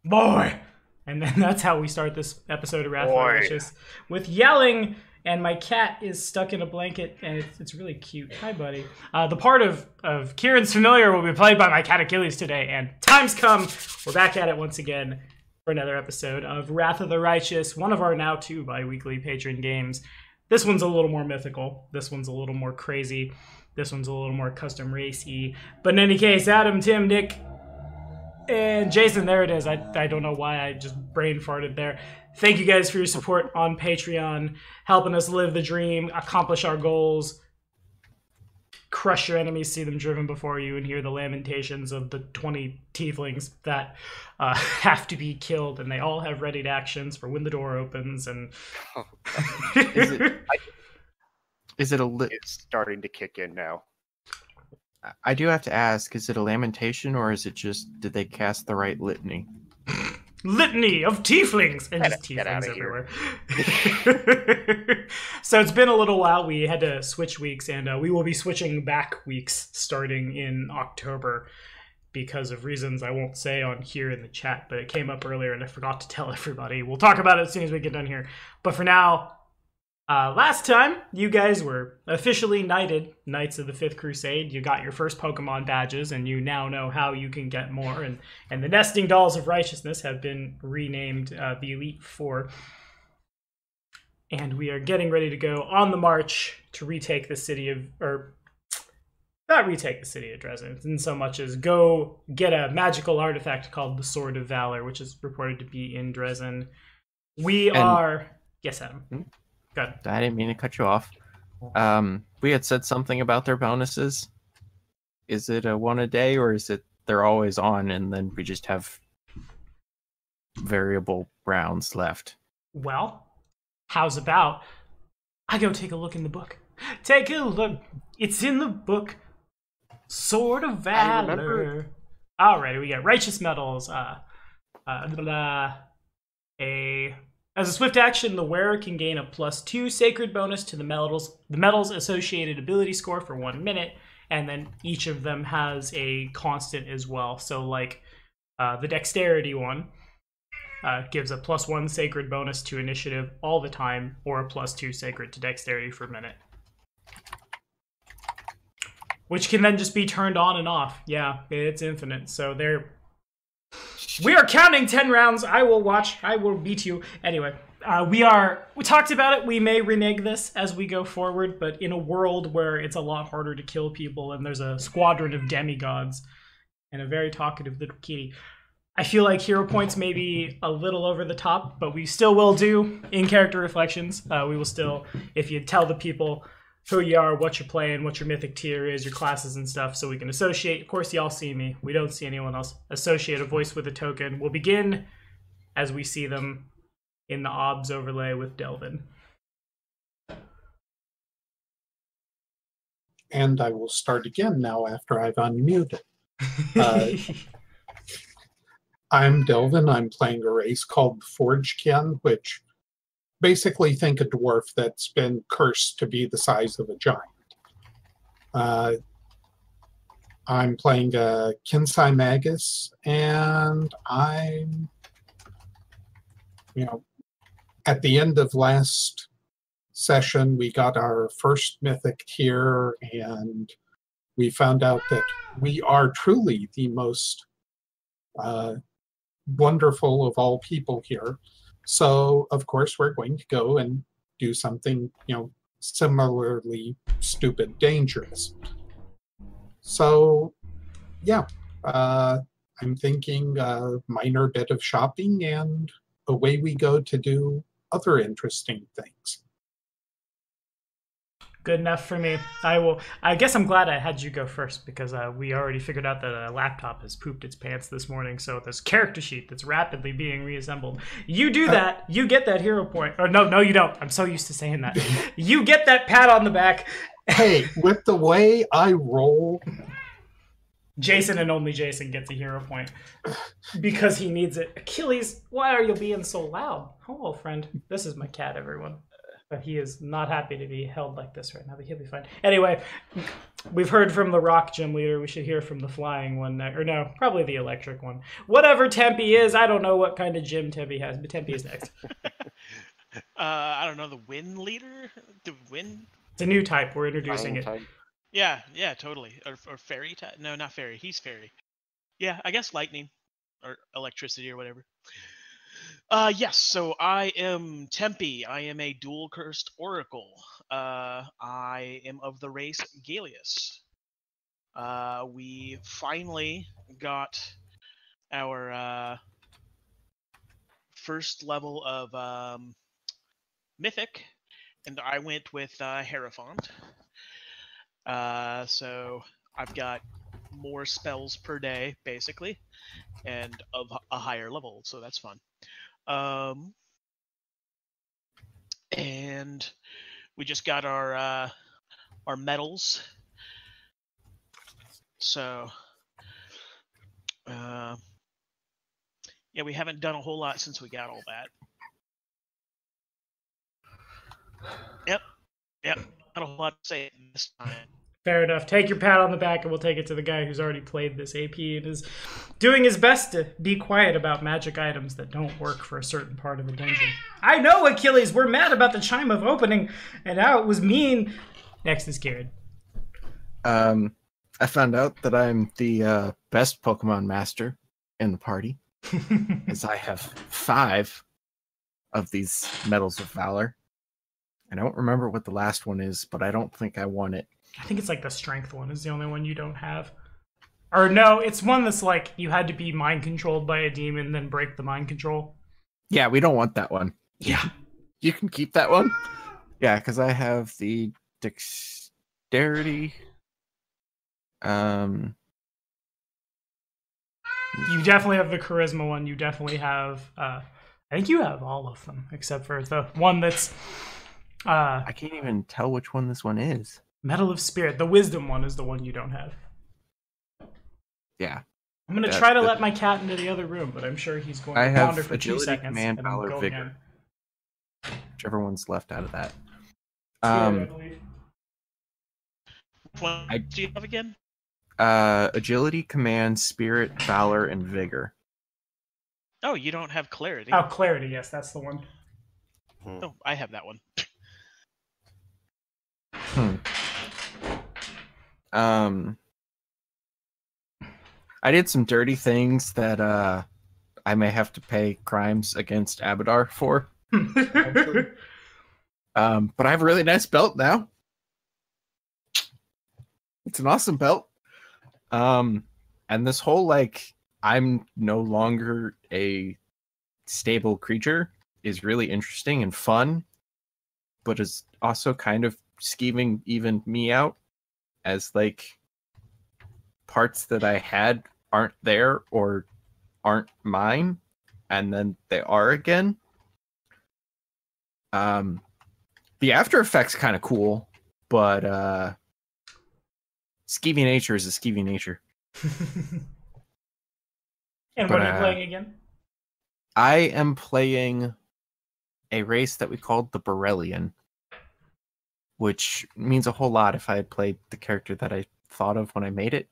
Boy! And then that's how we start this episode of Wrath of the Boy. Righteous, with yelling, and my cat is stuck in a blanket, and it's really cute. Hi, buddy. The part of Kieran's Familiar will be played by my cat Achilles today, and time's come. We're back at it once again for another episode of Wrath of the Righteous, one of our now two bi-weekly patron games. This one's a little more mythical. This one's a little more crazy. This one's a little more custom racy. But in any case, Adam, Tim, Nick, and Jason, there it is. I don't know why I just brain farted there. Thank you guys for your support on Patreon, helping us live the dream, accomplish our goals, crush your enemies, see them driven before you, and hear the lamentations of the 20 tieflings that have to be killed, and they all have readied actions for when the door opens. And Is it? Is it a lit? It's starting to kick in now. I do have to ask: is it a lamentation, or is it just did they cast the right litany? Litany of tieflings and just Get tieflings outta here. everywhere. So it's been a little while. We had to switch weeks, and we will be switching back weeks starting in October because of reasons I won't say on here in the chat, but it came up earlier and I forgot to tell everybody. We'll talk about it as soon as we get done here. But for now, last time you guys were officially knighted Knights of the Fifth Crusade. You got your first Pokemon badges, and you now know how you can get more. And the Nesting Dolls of Righteousness have been renamed the Elite Four. And we are getting ready to go on the march to retake the city of, or not retake the city of Dresden, in so much as go get a magical artifact called the Sword of Valor, which is reported to be in Dresden. We are, yes, Adam. Good. I didn't mean to cut you off. We had said something about their bonuses. Is it a one a day, or is it they're always on, and then we just have variable rounds left? Well, how's about I go take a look in the book? Take a look. It's in the book. Sword of I Valor. remember- Alrighty, we got righteous medals. As a swift action, the wearer can gain a +2 sacred bonus to the medal's associated ability score for 1 minute, and then each of them has a constant as well. So, like the dexterity one gives a +1 sacred bonus to initiative all the time, or a +2 sacred to dexterity for a minute, which can then just be turned on and off. Yeah, it's infinite. So we are counting 10 rounds. I will watch. I will beat you. Anyway, we talked about it. We may renege this as we go forward, but in a world where it's a lot harder to kill people and there's a squadron of demigods and a very talkative little kitty, I feel like hero points may be a little over the top, but we still will do in-character reflections. We will still, if you tell the people who you are, what you're playing, what your mythic tier is, your classes and stuff, so we can associate. Of course, y'all see me. We don't see anyone else. Associate a voice with a token. We'll begin as we see them in the OBS overlay with Delvin. And I will start again now after I've unmuted. Uh, I'm Delvin. I'm playing a race called Forgekin, which basically think a dwarf that's been cursed to be the size of a giant. I'm playing a Kinsai Magus, and I'm, at the end of last session, we got our first mythic tier, and we found out that we are truly the most wonderful of all people here. So, of course, we're going to go and do something, similarly stupid, dangerous. So, yeah, I'm thinking a minor bit of shopping, and away we go to do other interesting things. Good enough for me. I guess I'm glad I had you go first, because we already figured out that a laptop has pooped its pants this morning, so there's a character sheet that's rapidly being reassembled. You do that, you get that hero point. Or no, you don't. I'm so used to saying that. You get that pat on the back. Hey, with the way I roll, Jason and only Jason gets a hero point because he needs it. Achilles, why are you being so loud? Hello, friend. This is my cat, everyone. But he is not happy to be held like this right now, but he'll be fine. Anyway, We've heard from the rock gym leader. We should hear from the flying one next. Or no, probably the electric one. Whatever Tempe is, I don't know what kind of gym Tempe has, but Tempe is next. I don't know, the wind leader? The wind? It's a new type. We're introducing it. Type. Yeah, totally. Or fairy type? No, not fairy. He's fairy. Yeah, I guess lightning. Or electricity or whatever. Yes, so I am Tempe. I am a dual cursed oracle. I am of the race Galeus. We finally got our first level of Mythic, and I went with Hierophant. So I've got more spells per day, basically, and of a higher level, so that's fun. And we just got our medals. So yeah, we haven't done a whole lot since we got all that. Yep. Not a whole lot to say this time. Fair enough. Take your pat on the back, and we'll take it to the guy who's already played this AP and is doing his best to be quiet about magic items that don't work for a certain part of the dungeon. I know, Achilles. We're mad about the chime of opening, and how it was mean. Next is Kieran. I found out that I'm the best Pokemon master in the party, as I have 5 of these Medals of Valor. I don't remember what the last one is, but I don't think I won it. I think it's like the strength one is the only one you don't have. Or no, it's one that's like you had to be mind controlled by a demon and then break the mind control. Yeah, we don't want that one. Yeah. You can keep that one. Yeah, because I have the dexterity. You definitely have the charisma one. You definitely have I think you have all of them except for the one that's I can't even tell which one this one is. Medal of Spirit. The wisdom one is the one you don't have. Yeah. I'm going to try to let my cat into the other room, but I'm sure he's going to wander for 2 seconds. Command, and then Valor, go Vigor. Again. Whichever one's left out of that. Spirit, I believe. What do you have again? Agility, Command, Spirit, Valor, and Vigor. Oh, you don't have Clarity. Oh, Clarity, yes, that's the one. Oh, I have that one. I did some dirty things that I may have to pay crimes against Abadar for. But I have a really nice belt now. It's an awesome belt. And this whole like I'm no longer a stable creature is really interesting and fun, but is also kind of scheming even me out as like parts that I had aren't there or aren't mine, and then they are again. The after effects kind of cool, but skeevy nature is a skeevy nature. And what are you playing again? I am playing a race that we called the Borrelian, which means a whole lot if I had played the character that I thought of when I made it.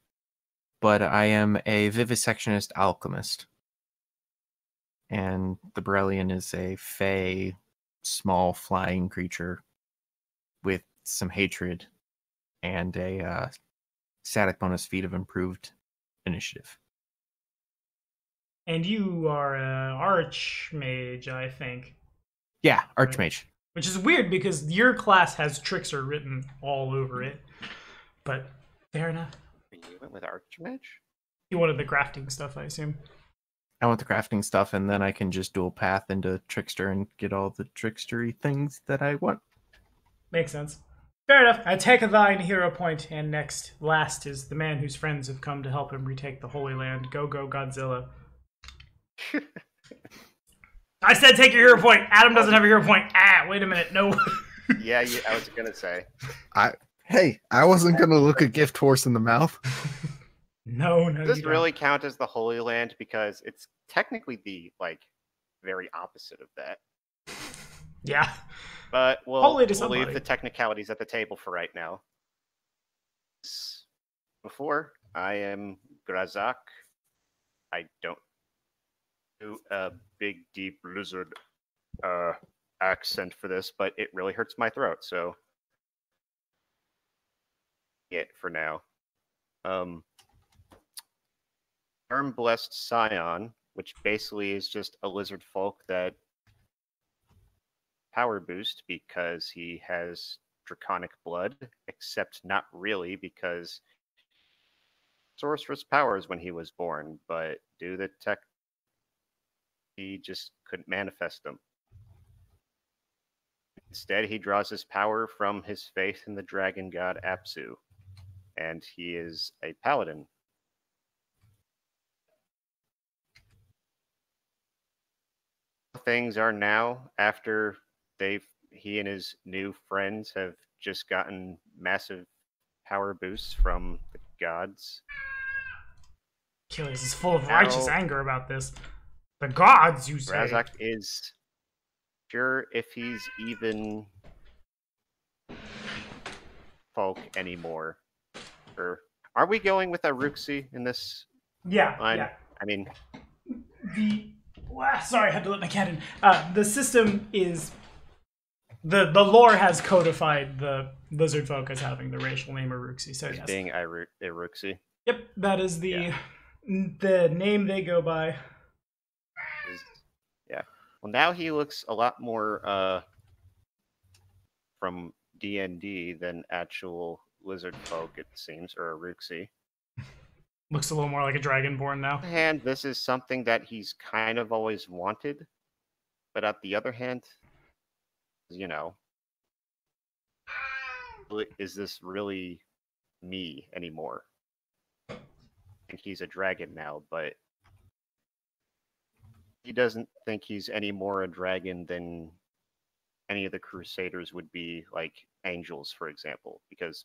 But I am a vivisectionist alchemist. And the Borrelian is a fey, small flying creature with some hatred and a static bonus feat of improved initiative. And you are an archmage, I think. Yeah, archmage. Which is weird because your class has Trickster written all over it. But fair enough. You went with Archmage? You wanted the crafting stuff, I assume. I want the crafting stuff, and then I can just dual path into Trickster and get all the trickstery things that I want. Makes sense. Fair enough. I take a thine hero point, and last is the man whose friends have come to help him retake the Holy Land. Go, go, Godzilla. I said take your hero point. Adam doesn't have a hero point. Wait a minute. No. Yeah, I was gonna say. Hey, I wasn't gonna look a gift horse in the mouth. No. Does this really count as the Holy Land because it's technically the very opposite of that. Yeah. But we'll leave somebody. the technicalities at the table for right now. before, I am Grazak. I don't do a big, deep lizard accent for this, but it really hurts my throat, so it for now. Term Blessed Scion, which basically is just a lizard folk that power boost because he has draconic blood, except not really because sorceress powers when he was born, but due to the tech, he just couldn't manifest them. Instead, he draws his power from his faith in the dragon god Apsu, and he is a paladin. Things are now, after he and his new friends have just gotten massive power boosts from the gods. Achilles is full of righteous anger about this. The gods, you say? Razak is sure if he's even folk anymore. Or are we going with Aruxi in this line? Yeah. I mean, sorry, I had to let my cat in. The system is the lore has codified the lizard folk as having the racial name Aruxi. So yes, being Aruxi. Yep, that is the name they go by. Yeah. Well, now he looks a lot more from D&D than actual lizard folk, it seems, or Aruxi. Looks a little more like a dragonborn now. On the other hand, this is something that he's kind of always wanted, but at the other hand, you know, is this really me anymore? I think he's a dragon now, but he doesn't think he's any more a dragon than any of the Crusaders would be, like angels, for example, because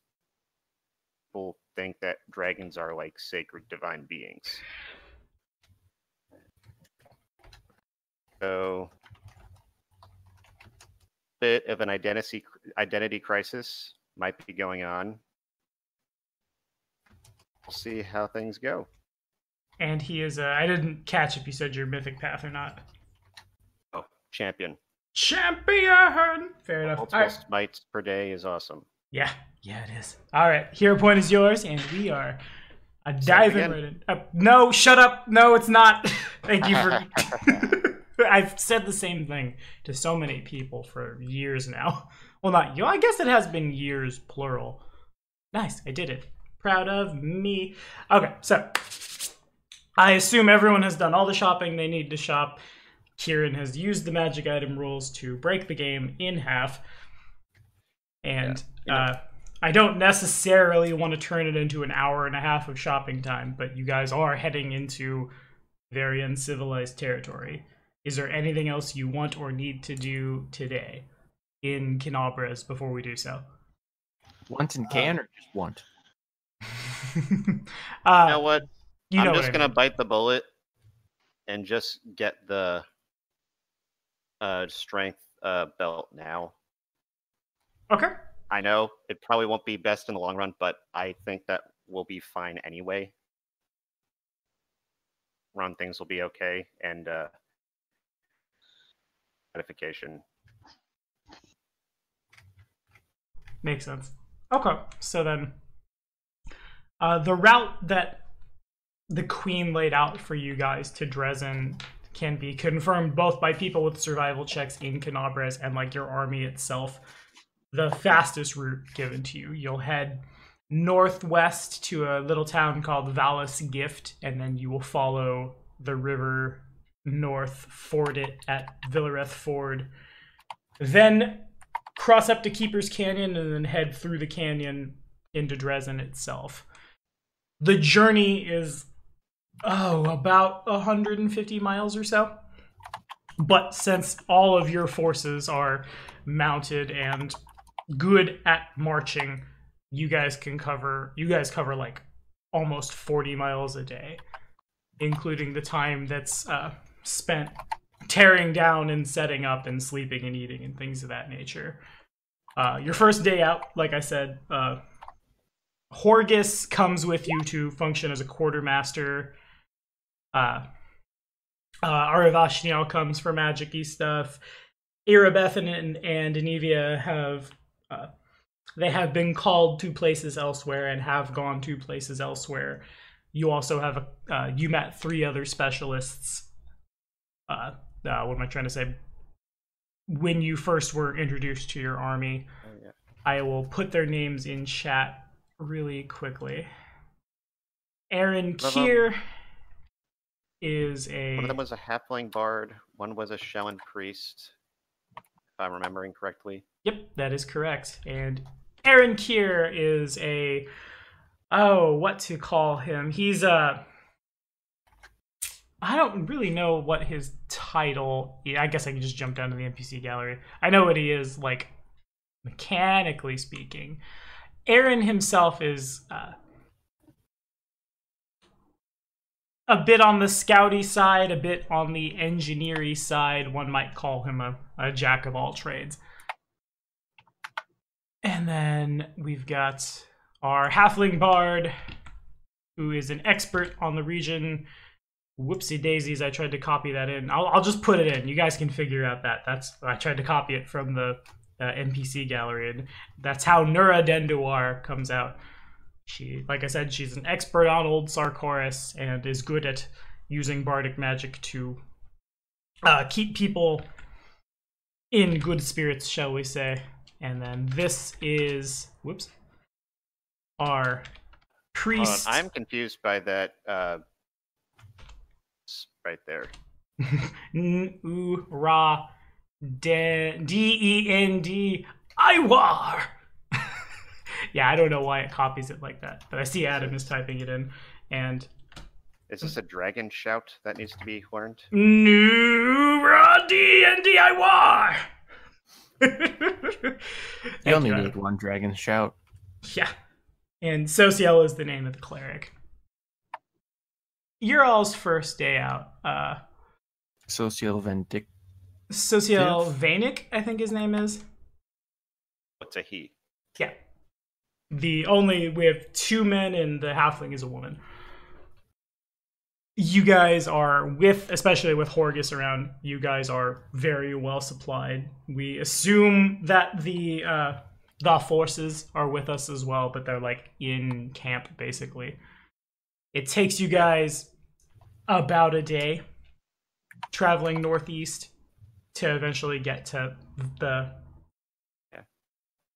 people think that dragons are like sacred divine beings. So, bit of an identity crisis might be going on. We'll see how things go. And he is I didn't catch if you said your mythic path or not. Oh, champion. Champion! Fair enough. Multiple smites per day is awesome. Yeah, it is. All right, hero point is yours, and we are diving right in. No, shut up. No, it's not. Thank you for... I've said the same thing to so many people for years now. Well, not you. I guess it has been years, plural. Nice, I did it. Proud of me. Okay, so I assume everyone has done all the shopping they need to shop. Kieran has used the magic item rules to break the game in half. And I don't necessarily want to turn it into an hour and a half of shopping time, but you guys are heading into very uncivilized territory. Is there anything else you want or need to do today in Kenabres before we do so? Want and can or just want? You know what? I'm just going to mean. bite the bullet and just get the strength belt now. Okay. I know it probably won't be best in the long run, but I think that will be fine anyway. Run things will be okay, and gratification. Makes sense. Okay, so then the route that the Queen laid out for you guys to Dresden can be confirmed both by people with survival checks in Kenabres and like your army itself. The fastest route given to you. You'll head northwest to a little town called Vallis Gift, and then you will follow the river north, ford it at Villareth Ford, then cross up to Keeper's Canyon, and then head through the canyon into Dresden itself. The journey is, about 150 miles or so. But since all of your forces are mounted and good at marching, you guys cover like almost 40 miles a day, including the time that's spent tearing down and setting up and sleeping and eating and things of that nature. Your first day out, like I said, Horgus comes with you to function as a quartermaster. Aravashniel comes for magic-y stuff. Irabeth and Anivia have they have been called to places elsewhere and have gone to places elsewhere. You also have you met 3 other specialists. What am I trying to say? When you first were introduced to your army, I will put their names in chat really quickly. Aaron Kier is a... One of them was a halfling bard. One was a Shellan priest, if I'm remembering correctly. Yep, that is correct. And Aaron Kier is a... Oh, what to call him? He's a... I don't really know what his title... I guess I can just jump down to the NPC gallery. I know what he is, like, mechanically speaking. Aaron himself is a bit on the scouty side, a bit on the engineering side. One might call him a jack of all trades. And then we've got our halfling bard, who is an expert on the region. Whoopsie daisies, I tried to copy that in. I'll just put it in. You guys can figure out that. I tried to copy it from the NPC gallery, and that's how Nura Denduar comes out. She, like I said, she's an expert on Old Sarkoris and is good at using bardic magic to keep people in good spirits, shall we say. And then this is, whoops, our priest. I'm confused by that right there. Ra D-E-N-D Iwar. Yeah, I don't know why it copies it like that, but I see Adam is typing it in. And is this a dragon shout that needs to be learned? Ra D-E-N-D Iwar. You only need one dragon shout. Yeah. And Sociel is the name of the cleric. You're all's first day out. Sociel Vendic. Sociel Vanic, I think his name is. What's a he? Yeah. We have 2 men and the halfling is a woman. You guys are especially with Horgus around, you guys are very well supplied. We assume that the forces are with us as well, but they're like in camp basically. It takes you guys about a day traveling northeast to eventually get to the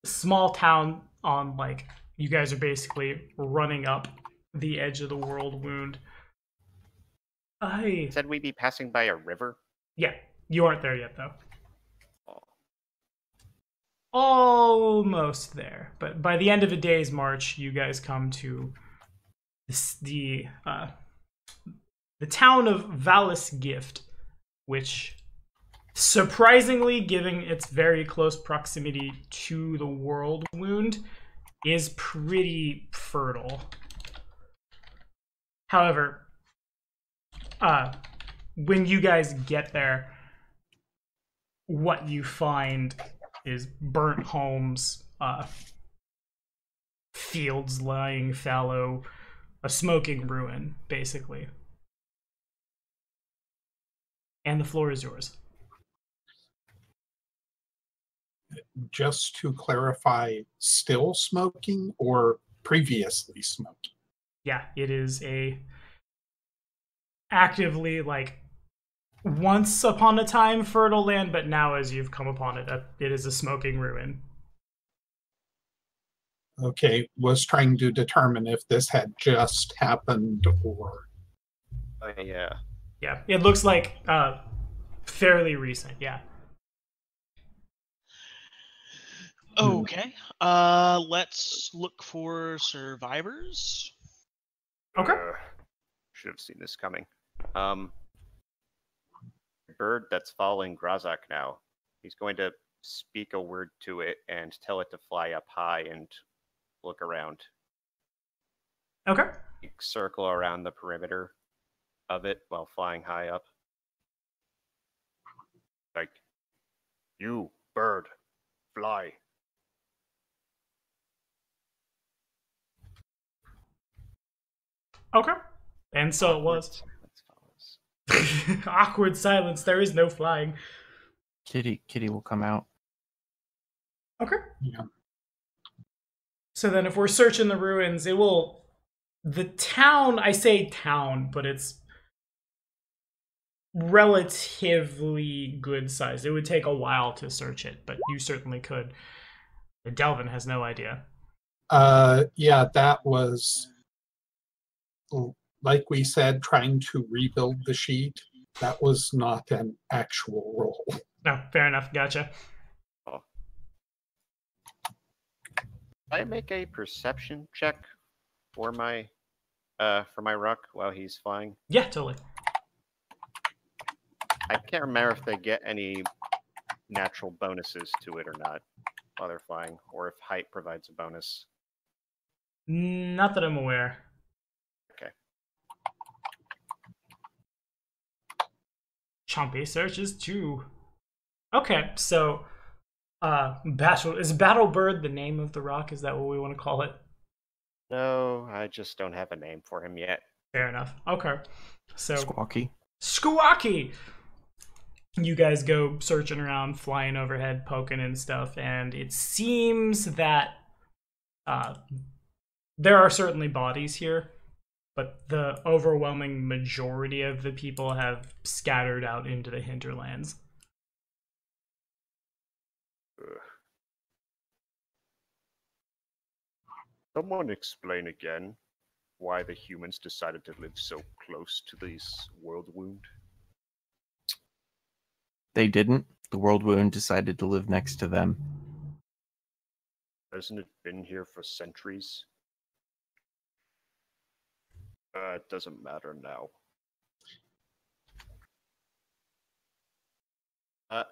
small town on, like, you guys are basically running up the edge of the world wound. Said we'd be passing by a river? Yeah, you aren't there yet, though. Oh. Almost there. But by the end of a day's march, you guys come to the town of Valis Gift, which, surprisingly, given its very close proximity to the world wound, is pretty fertile. However, when you guys get there, what you find is burnt homes, fields lying fallow, a smoking ruin, basically. And the floor is yours. Just to clarify, still smoking or previously smoking? Yeah, it is actively, like, once upon a time fertile land, but now as you've come upon it, it is a smoking ruin. Okay, was trying to determine if this had just happened or... Yeah. Yeah, it looks like fairly recent, yeah. Okay. Let's look for survivors. Okay. Should have seen this coming. Bird that's following Grazak now. He's going to speak a word to it and tell it to fly up high and look around. Okay. Circle around the perimeter of it while flying high up. Like, you, bird, fly. Okay. And so it was. Silence follows. Awkward silence. There is no flying. Kitty will come out. Okay. Yeah. So then if we're searching the ruins, it will... The town, I say town, but it's relatively good size. It would take a while to search it, but you certainly could. Delvin has no idea. Yeah, that was, like we said, trying to rebuild the sheet. That was not an actual roll. No, fair enough. Gotcha. I make a perception check for my ruck while he's flying. Yeah, totally. I can't remember if they get any natural bonuses to it or not while they're flying, or if height provides a bonus. Not that I'm aware. Okay. Chompy searches too. Okay, so is Battlebird the name of the rock? Is that what we want to call it? No, I just don't have a name for him yet. Fair enough. Okay. So Squawky. Squawky! You guys go searching around, flying overhead, poking and stuff, and it seems that there are certainly bodies here, but the overwhelming majority of the people have scattered out into the hinterlands. Ugh. Someone explain again why the humans decided to live so close to this world wound. They didn't. The world wound decided to live next to them. Hasn't it been here for centuries? It doesn't matter now.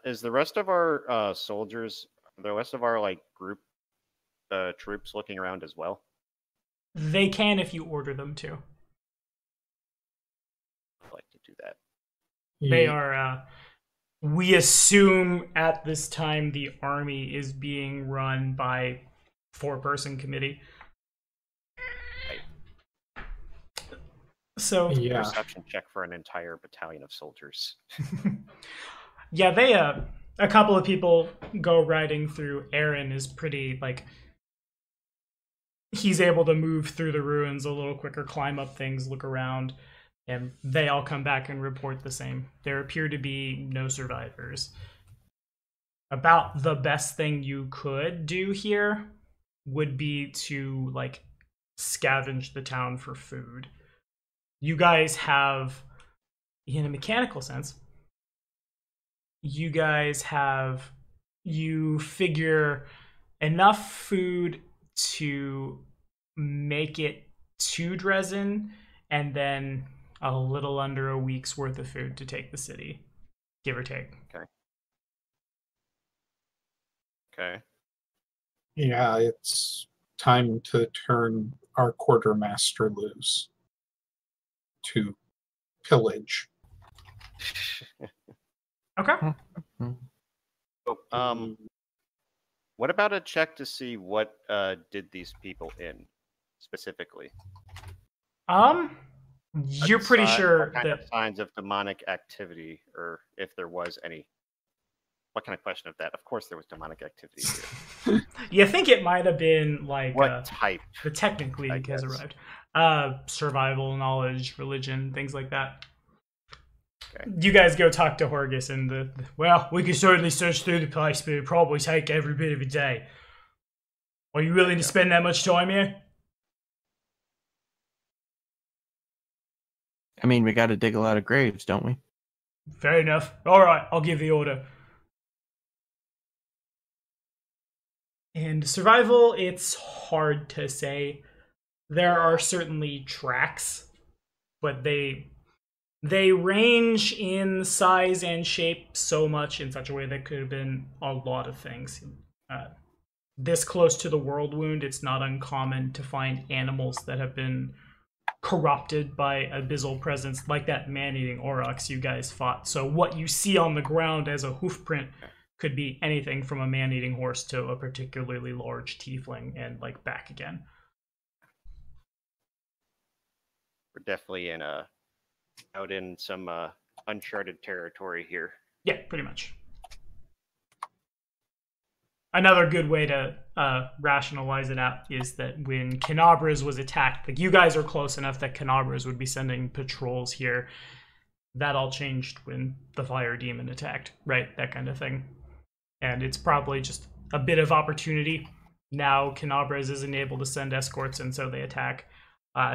Is the rest of our soldiers, the rest of our group troops looking around as well? They can if you order them to. I'd like to do that. They are, we assume at this time the army is being run by 4-person committee. So Yeah. Perception check for an entire battalion of soldiers. yeah, they a couple of people go riding through. Aaron is pretty he's able to move through the ruins a little quicker, climb up things, look around, and they all come back and report the same. There appear to be no survivors. About the best thing you could do here would be to scavenge the town for food. You guys have, in a mechanical sense, you figure enough food to make it to Dresden, and then a little under a week's worth of food to take the city, give or take. Okay. Yeah, it's time to turn our quartermaster loose to pillage. Okay. So, what about a check to see what did these people in specifically? You're pretty sure what kind that of signs of demonic activity, or if there was any. What kind of question of that? Of course, there was demonic activity here. you think it might have been What type? the technique I league has guess. arrived. Survival, knowledge, religion, things like that. Okay. You guys go talk to Horgus, and well, we could certainly search through the place, but it'd probably take every bit of a day. Are you willing to spend that much time here? I mean, we got to dig a lot of graves, don't we? Fair enough. All right, I'll give the order. And survival, it's hard to say. There are certainly tracks, but they range in size and shape so much in such a way that could have been a lot of things. This close to the world wound, it's not uncommon to find animals that have been corrupted by abyssal presence, like that man-eating aurochs you guys fought. So what you see on the ground as a hoof print could be anything from a man-eating horse to a particularly large tiefling and back again. We're definitely out in some uncharted territory here. Yeah, pretty much. Another good way to rationalize it out is that when Canabras was attacked, like you guys are close enough that Canabras would be sending patrols here. That all changed when the fire demon attacked, right? That kind of thing. And it's probably just a bit of opportunity. Now Canabras isn't able to send escorts, and so they attack.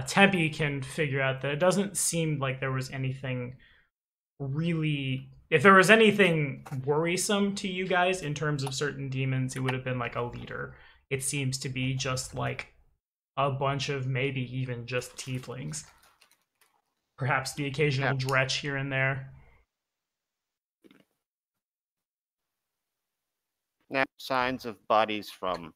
Tempe can figure out that it doesn't seem like there was anything really... If there was anything worrisome to you guys in terms of certain demons, it would have been like a leader. It seems to be just like a bunch of maybe even just tieflings. Perhaps the occasional dretch here and there. Now, signs of bodies from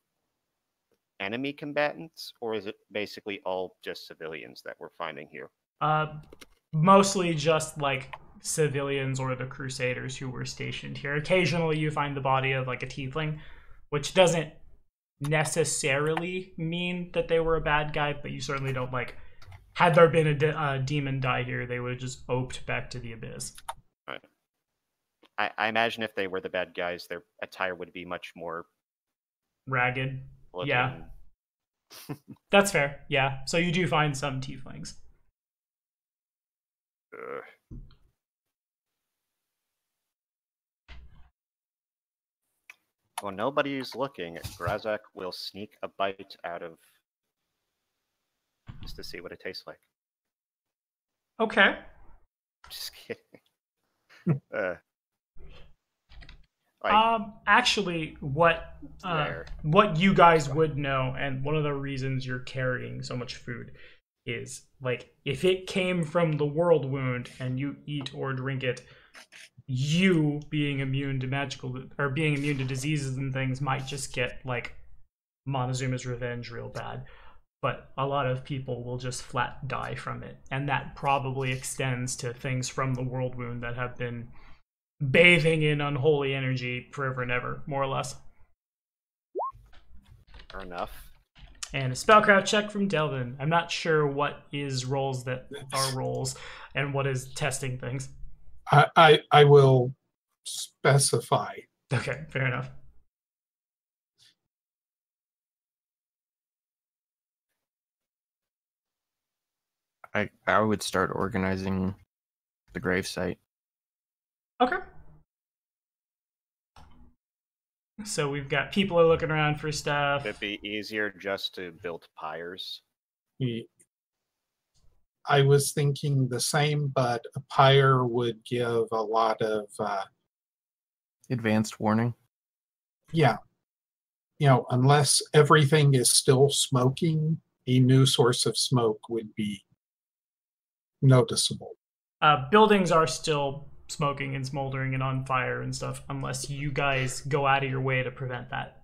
enemy combatants, or is it basically all just civilians that we're finding here? Mostly just like civilians or the crusaders who were stationed here. Occasionally you find the body of like a tiefling, which doesn't necessarily mean that they were a bad guy, but you certainly don't like... Had there been a demon die here, they would have just oped back to the abyss. Right. I imagine if they were the bad guys, their attire would be much more ragged. looking. Yeah. That's fair. Yeah. So you do find some tieflings. When nobody's looking, Grazak will sneak a bite out of... just to see what it tastes like. Okay. Just kidding. Actually, what you guys would know, and one of the reasons you're carrying so much food, is like if it came from the world wound and you eat or drink it, you being immune to magical or being immune to diseases and things might just get like Montezuma's revenge real bad. But a lot of people will just flat die from it, and that probably extends to things from the world wound that have been bathing in unholy energy forever and ever, more or less. Fair enough. And a spellcraft check from Delvin. I'm not sure what is rolls that are rolls and what is testing things. I will specify. Okay, fair enough. I would start organizing the gravesite. Okay. So we've got people are looking around for stuff. It'd be easier just to build pyres. I was thinking the same, but a pyre would give a lot of... advanced warning. Yeah. You know, unless everything is still smoking, a new source of smoke would be noticeable. Buildings are still smoking and smoldering and on fire and stuff, unless you guys go out of your way to prevent that.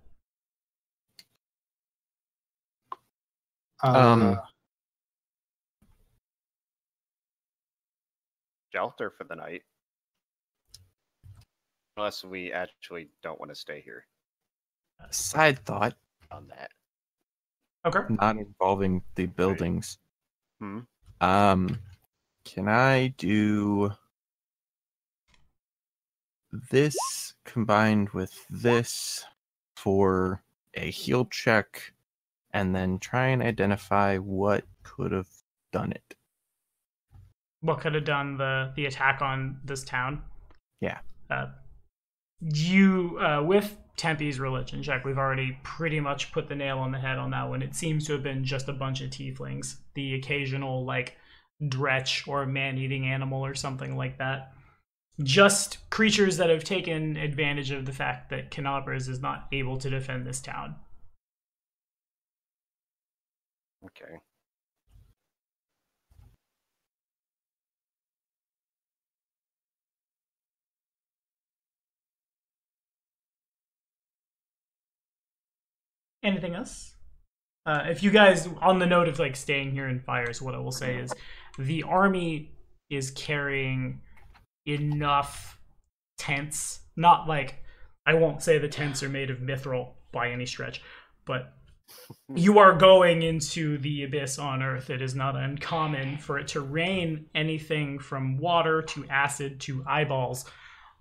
Shelter for the night. Unless we actually don't want to stay here. Side thought On that. Okay. not involving the buildings. Hmm. Can I do this combined with this for a heal check, and then try and identify what could have done it? What could have done the attack on this town? Yeah. With Tempe's religion check, we've already pretty much put the nail on the head on that one. It seems to have been just a bunch of tieflings. The occasional, like, dretch or man-eating animal or something like that. Just creatures that have taken advantage of the fact that Canabras is not able to defend this town. Okay. Anything else? If you guys, on the note of like staying here in fires, what I will say is the army is carrying enough tents. Not like, I won't say the tents are made of mithril by any stretch, but You are going into the abyss on Earth. It is not uncommon for it to rain anything from water to acid to eyeballs,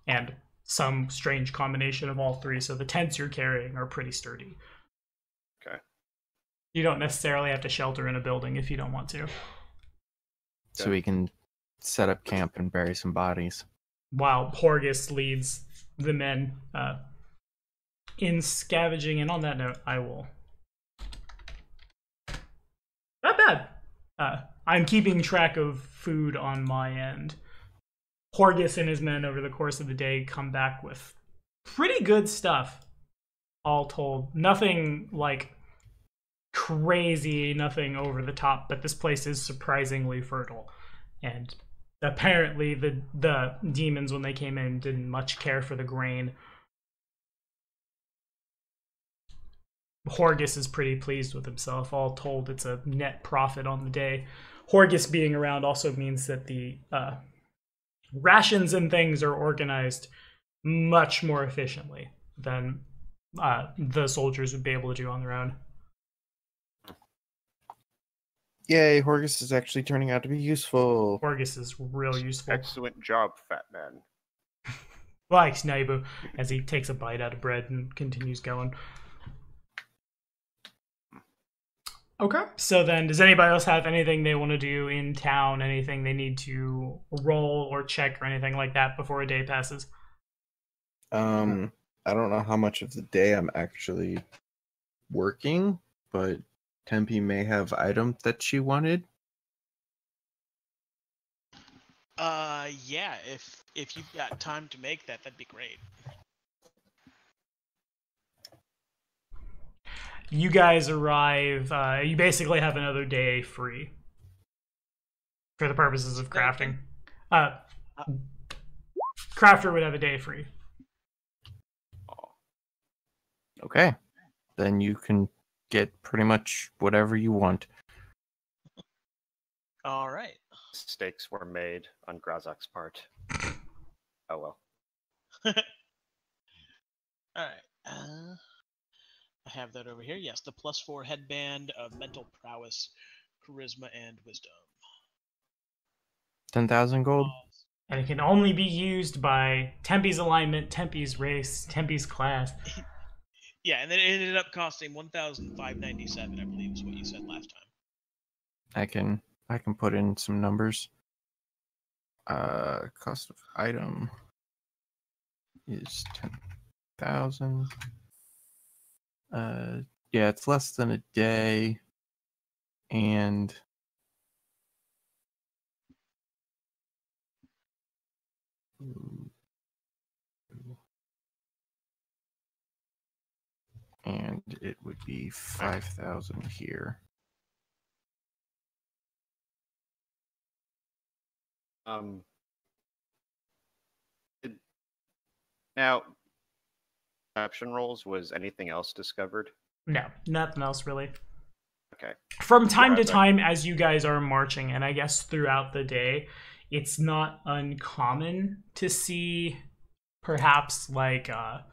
and some strange combination of all three. So the tents you're carrying are pretty sturdy. Okay. You don't necessarily have to shelter in a building if you don't want to. So we can set up camp and bury some bodies. While Horgus leads the men in scavenging. And on that note, I will... Not bad. I'm keeping track of food on my end. Horgus and his men over the course of the day come back with pretty good stuff, all told. Nothing like crazy, nothing over the top, but this place is surprisingly fertile. And apparently the demons, when they came in, didn't much care for the grain. Horgus is pretty pleased with himself. All told, it's a net profit on the day. Horgus being around also means that the rations and things are organized much more efficiently than the soldiers would be able to do on their own. Yay, Horgus is actually turning out to be useful. Horgus is real useful. Excellent job, fat man. Likes Naibu as he takes a bite out of bread and continues going. Okay, so then does anybody else have anything they want to do in town, anything they need to roll or check or anything like that before a day passes? I don't know how much of the day I'm actually working, but Tempe may have items that she wanted. Yeah, if you've got time to make that, that'd be great. You guys arrive, you basically have another day free for the purposes of crafting. Crafter would have a day free. Okay, then you can get pretty much whatever you want. All right. Mistakes were made on Grazok's part. Oh well. All right. I have that over here. Yes, the +4 headband of mental prowess, charisma, and wisdom. 10,000 gold. And it can only be used by Tempe's alignment, Tempe's race, Tempe's class. Yeah, and then it ended up costing 1,597, I believe is what you said last time. I can put in some numbers. Cost of item is 10,000. Yeah, it's less than a day, and it would be 5,000 here. Now, perception rolls, was anything else discovered? No, nothing else really. Okay. From time to time, as you guys are marching, and I guess throughout the day, it's not uncommon to see perhaps like, I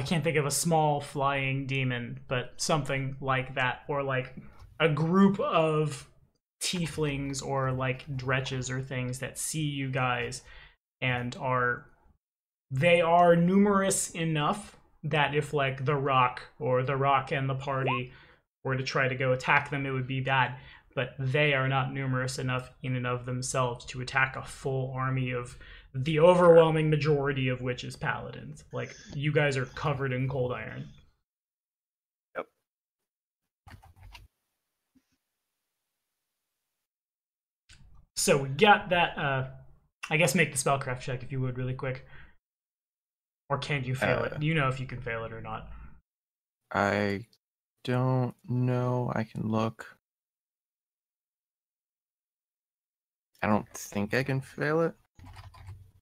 can't think of a small flying demon, but something like that, or like a group of tieflings or like dretches or things that see you guys and they are numerous enough that if like the Rock and the party were to try to go attack them, it would be bad. But they are not numerous enough in and of themselves to attack a full army of the overwhelming majority of which is paladins. Like, you guys are covered in cold iron. Yep. So we got that. I guess make the spellcraft check if you would, really quick. Or can you fail it? You know if you can fail it or not. I don't know. I can look. I don't think I can fail it.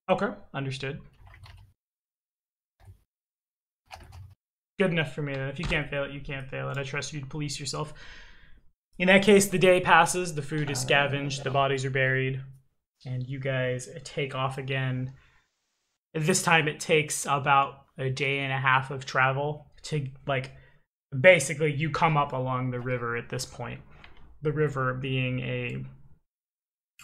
Okay, understood. Good enough for me then. If you can't fail it, you can't fail it. I trust you to police yourself. In that case, the day passes, the food is scavenged, the bodies are buried, and you guys take off again. This time it takes about a day and a half of travel to, like, basically you come up along the river at this point. The river being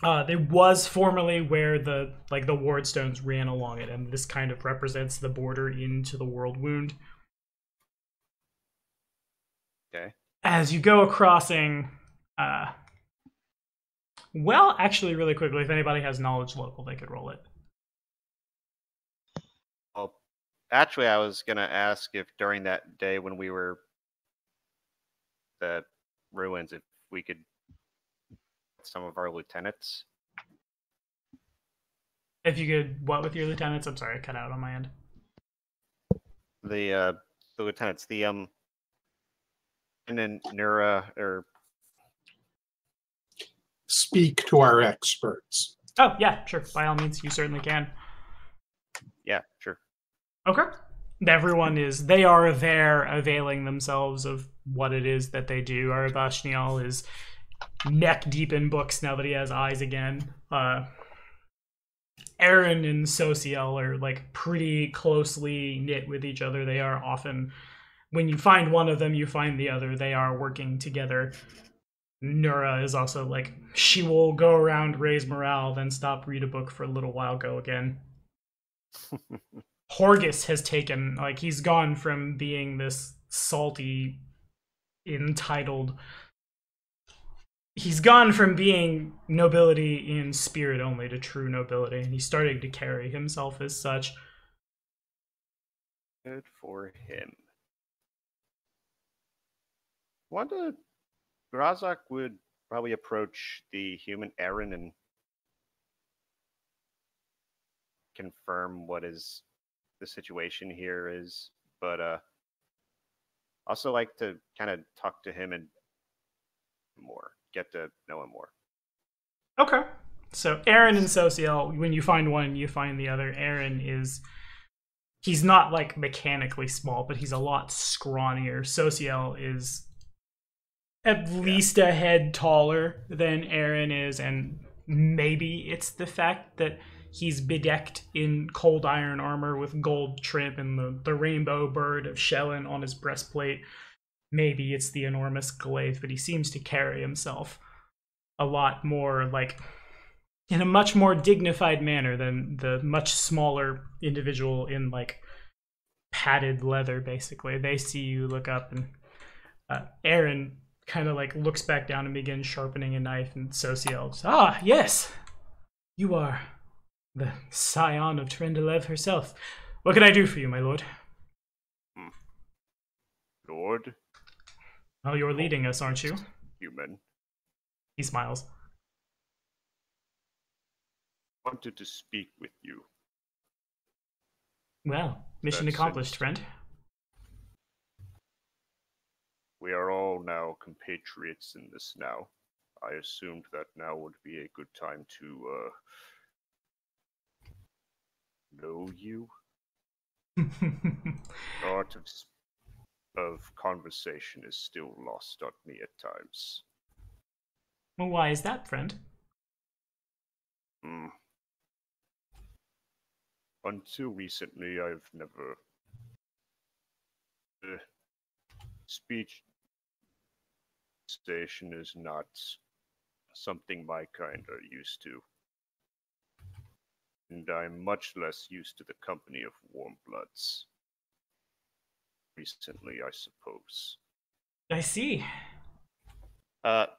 it was formerly where the wardstones ran along it, and this kind of represents the border into the World Wound. Okay. As you go crossing, well, actually, really quickly, if anybody has knowledge local, they could roll it. Well, actually, I was gonna ask if during that day when we were the ruins, if we could some of our lieutenants. If you could, what with your lieutenants? I'm sorry, I cut out on my end. The lieutenants, and then Nura or Speak to our experts. Oh yeah, sure. By all means, you certainly can. yeah, sure. Okay. They are there availing themselves of what it is that they do. Arabashnial is neck deep in books now that he has eyes again. Aaron and Sociel are like pretty closely knit with each other. They are often, when you find one of them, you find the other. They are working together. Nura is also like, she will go around, raise morale, then stop, read a book for a little while, go again. Horgus has taken, like, he's gone from being this salty, entitled. He's gone from being nobility in spirit only to true nobility, and he's starting to carry himself as such. Good for him. Wanda Grazak would probably approach the human Aaron and confirm what is the situation here is, but also like to kind of talk to him and more, get to know him more. Okay. So Aaron and Sociel, when you find one, you find the other. Aaron he's not like mechanically small, but he's a lot scrawnier. Sociel is at least a head taller than Aaron is, and maybe it's the fact that he's bedecked in cold iron armor with gold trim and the rainbow bird of Shellen on his breastplate. Maybe it's the enormous glaive, but he seems to carry himself a lot more, like, in a much more dignified manner than the much smaller individual in, like, padded leather, basically. They see you, look up, and Aaron kind of, like, looks back down and begins sharpening a knife, and Sociel, ah, yes! You are the scion of Trendelev herself. What can I do for you, my lord? Lord? Well, you're leading us, aren't you? Human. He smiles. Wanted to speak with you. Well, mission accomplished, friend. We are all now compatriots in this now. I assumed that now would be a good time to know you. Art of conversation is still lost on me at times. Well, why is that, friend? Until recently, I've never... speech station is not something my kind are used to. And I'm much less used to the company of warm bloods. Recently, I suppose. I see.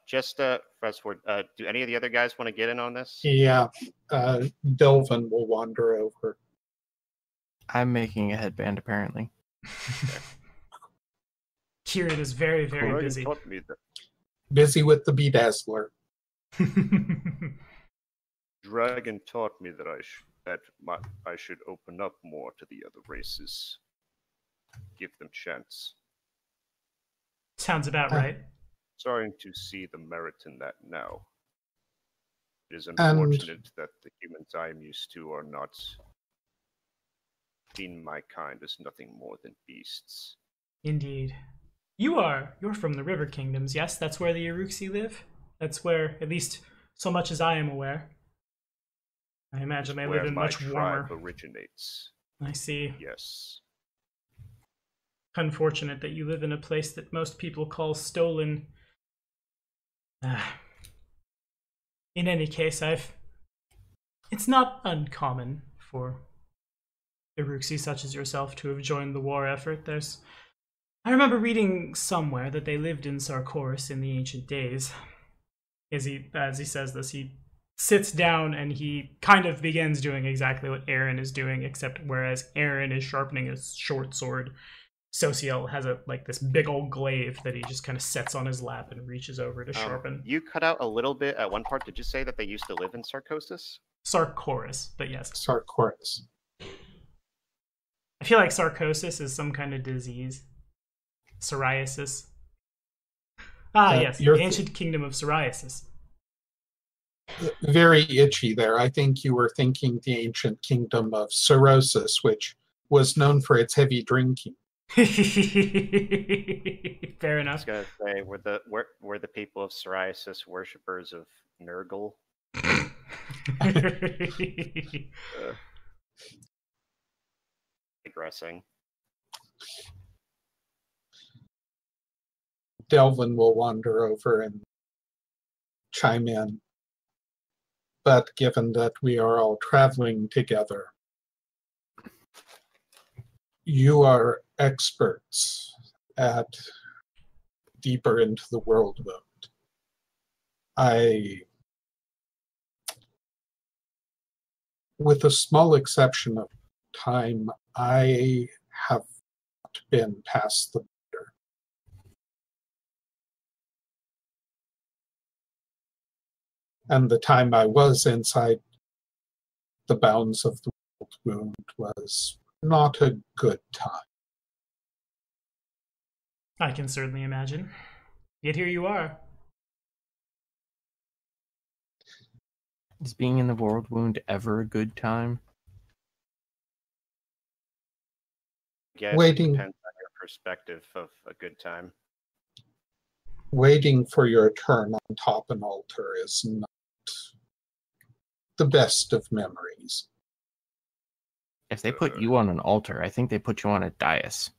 Just fast forward. Do any of the other guys want to get in on this? Yeah, Delvin will wander over. I'm making a headband, apparently. Kieran is very, very Dragon busy. taught me that. Busy with the Bedazzler. Dragon taught me that I should open up more to the other races. Give them chance. Sounds about right. Starting to see the merit in that now. It is unfortunate that the humans I'm used to are not seen my kind as nothing more than beasts. Indeed. You're from the River Kingdoms, yes? That's where the Uruxi live? That's where, at least so much as I am aware. I imagine they live in much warmer. Tribe originates. I see. Yes. unfortunate that you live in a place that most people call stolen. In any case, it's not uncommon for Iruxi such as yourself to have joined the war effort. I remember reading somewhere that they lived in Sarkoris in the ancient days. As he says this, he sits down and he kind of begins doing exactly what Aaron is doing, except whereas Aaron is sharpening a short sword, Sociel has this big old glaive that he just kind of sets on his lap and reaches over to sharpen. You cut out a little bit at one part. Did you say that they used to live in Sarcosis? Sarkoris, but yes. Sarkoris. I feel like sarcosis is some kind of disease. Psoriasis. Yes, the ancient kingdom of psoriasis. Very itchy there. I think you were thinking the ancient kingdom of cirrhosis, which was known for its heavy drinking. Fair I was enough. gonna say, were the people of psoriasis worshippers of Nurgle? Digressing. Delvin will wander over and chime in. But given that we are all traveling together, you are experts at deeper into the world wound. With a small exception of time, I have not been past the border. And the time I was inside the bounds of the world wound was not a good time. I can certainly imagine. Yet here you are. Is being in the world wound ever a good time? I guess Waiting. It depends on your perspective of a good time. Waiting for your turn on top an altar is not the best of memories. If they put you on an altar, I think they put you on a dais.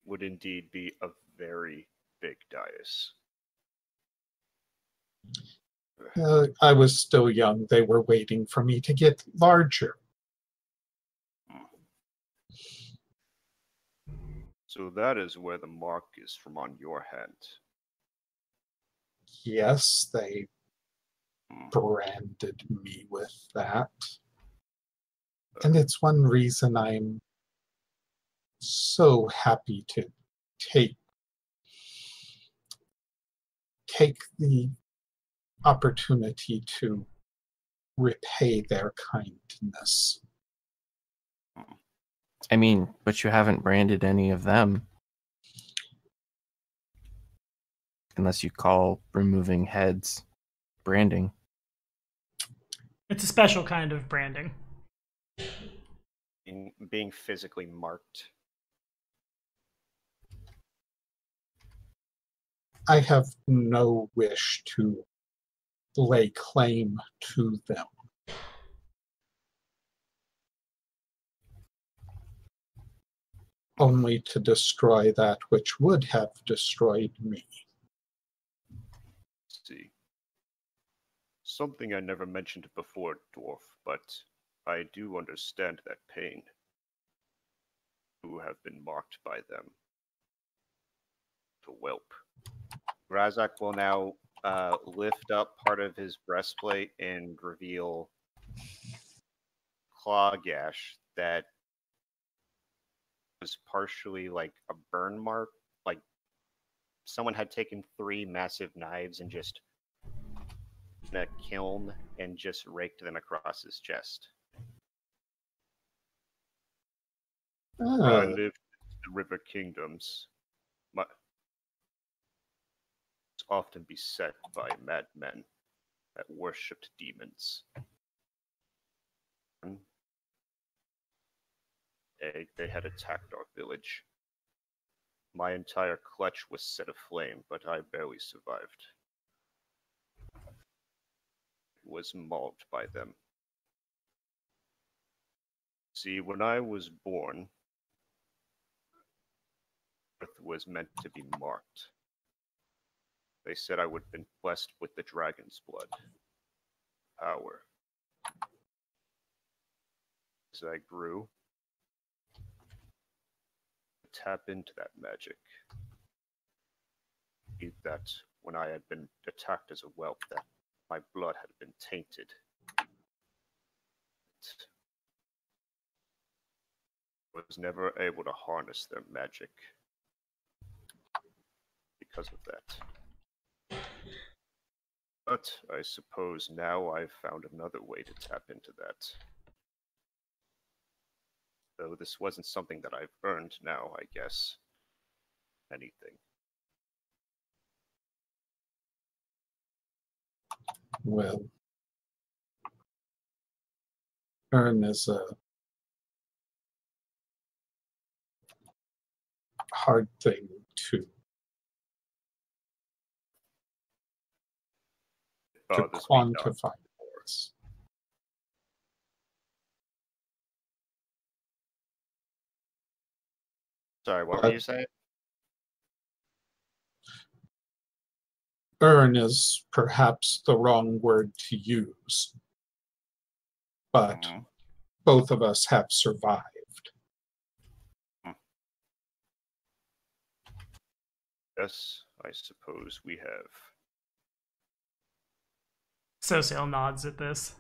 Would indeed be a very big dais. I was still young. They were waiting for me to get larger. So that is where the mark is from on your hand. Yes, they branded me with that. And it's one reason I'm so happy to take the opportunity to repay their kindness. I mean, but you haven't branded any of them. Unless you call removing heads branding. It's a special kind of branding. Being physically marked. I have no wish to lay claim to them. Only to destroy that which would have destroyed me. See. Something I never mentioned before, Dwarf, but I do understand that pain. Who have been marked by them. The whelp. Razak will now lift up part of his breastplate and reveal claw gash that was partially like a burn mark, like someone had taken 3 massive knives and just in a kiln and just raked them across his chest. I lived in the River Kingdoms. Often beset by madmen that worshipped demons. They had attacked our village. My entire clutch was set aflame, but I barely survived. Was mauled by them. See, when I was born, Earth was meant to be marked. They said I would have been blessed with the dragon's blood. Power. As I grew, tap into that magic. That when I had been attacked as a whelp, that my blood had been tainted. I was never able to harness their magic because of that. But I suppose now I've found another way to tap into that. Though this wasn't something that I've earned now, I guess. Anything. Well, earn is a hard thing to quantify for us. Sorry, what were you saying? Earn is perhaps the wrong word to use, but both of us have survived. Yes, I suppose we have. Sosiel nods at this.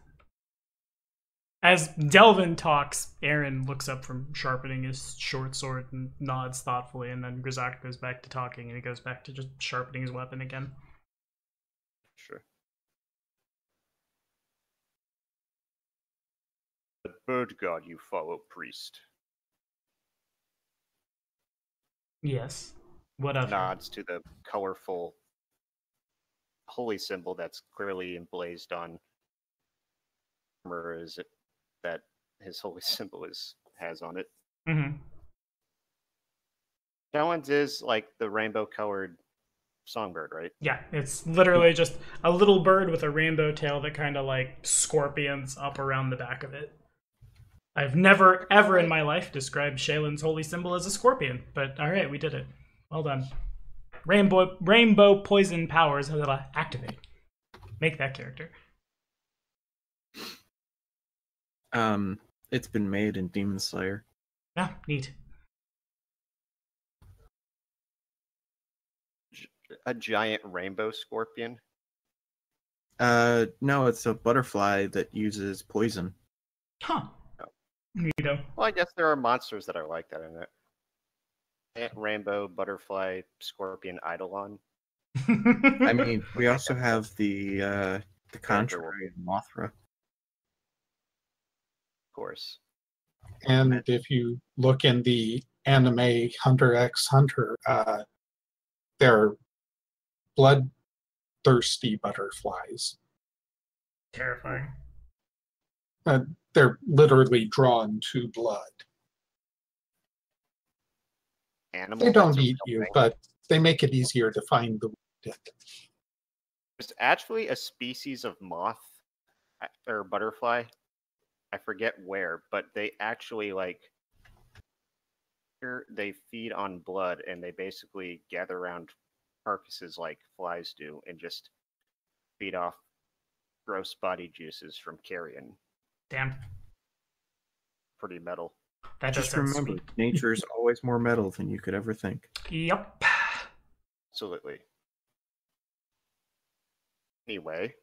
As Delvin talks, Aaron looks up from sharpening his short sword and nods thoughtfully, and then Grizak goes back to talking, and he goes back to just sharpening his weapon again. Sure. The bird god you follow, priest. Yes. What of Nods to the colorful holy symbol that's clearly emblazed on armor. Is it that his holy symbol has on it? Mm-hmm. Challenge is like the rainbow-colored songbird, right? Yeah, it's literally just a little bird with a rainbow tail that kind of like scorpions up around the back of it. I've never, ever in my life described Shaylin's holy symbol as a scorpion, but alright, we did it. Well done. Rainbow poison powers that'll activate. Make that character. It's been made in Demon Slayer. Yeah, neat. A giant rainbow scorpion? No, it's a butterfly that uses poison. Huh. Neato. Well, I guess there are monsters that are like that in it. Rainbow, butterfly, scorpion, eidolon. I mean, we also have the contrary Mothra. Of course. And if you look in the anime Hunter x Hunter, they're bloodthirsty butterflies. Terrifying. They're literally drawn to blood. Animal They don't that's a eat real you, thing. but they make it easier to find the wounded. There's actually a species of moth or butterfly. I forget where, but they actually they feed on blood, and they basically gather around carcasses like flies do and just feed off gross body juices from carrion. Damn. Pretty metal. That does Just sound remember, sweet. nature is always more metal than you could ever think. Yep. Absolutely. Anyway,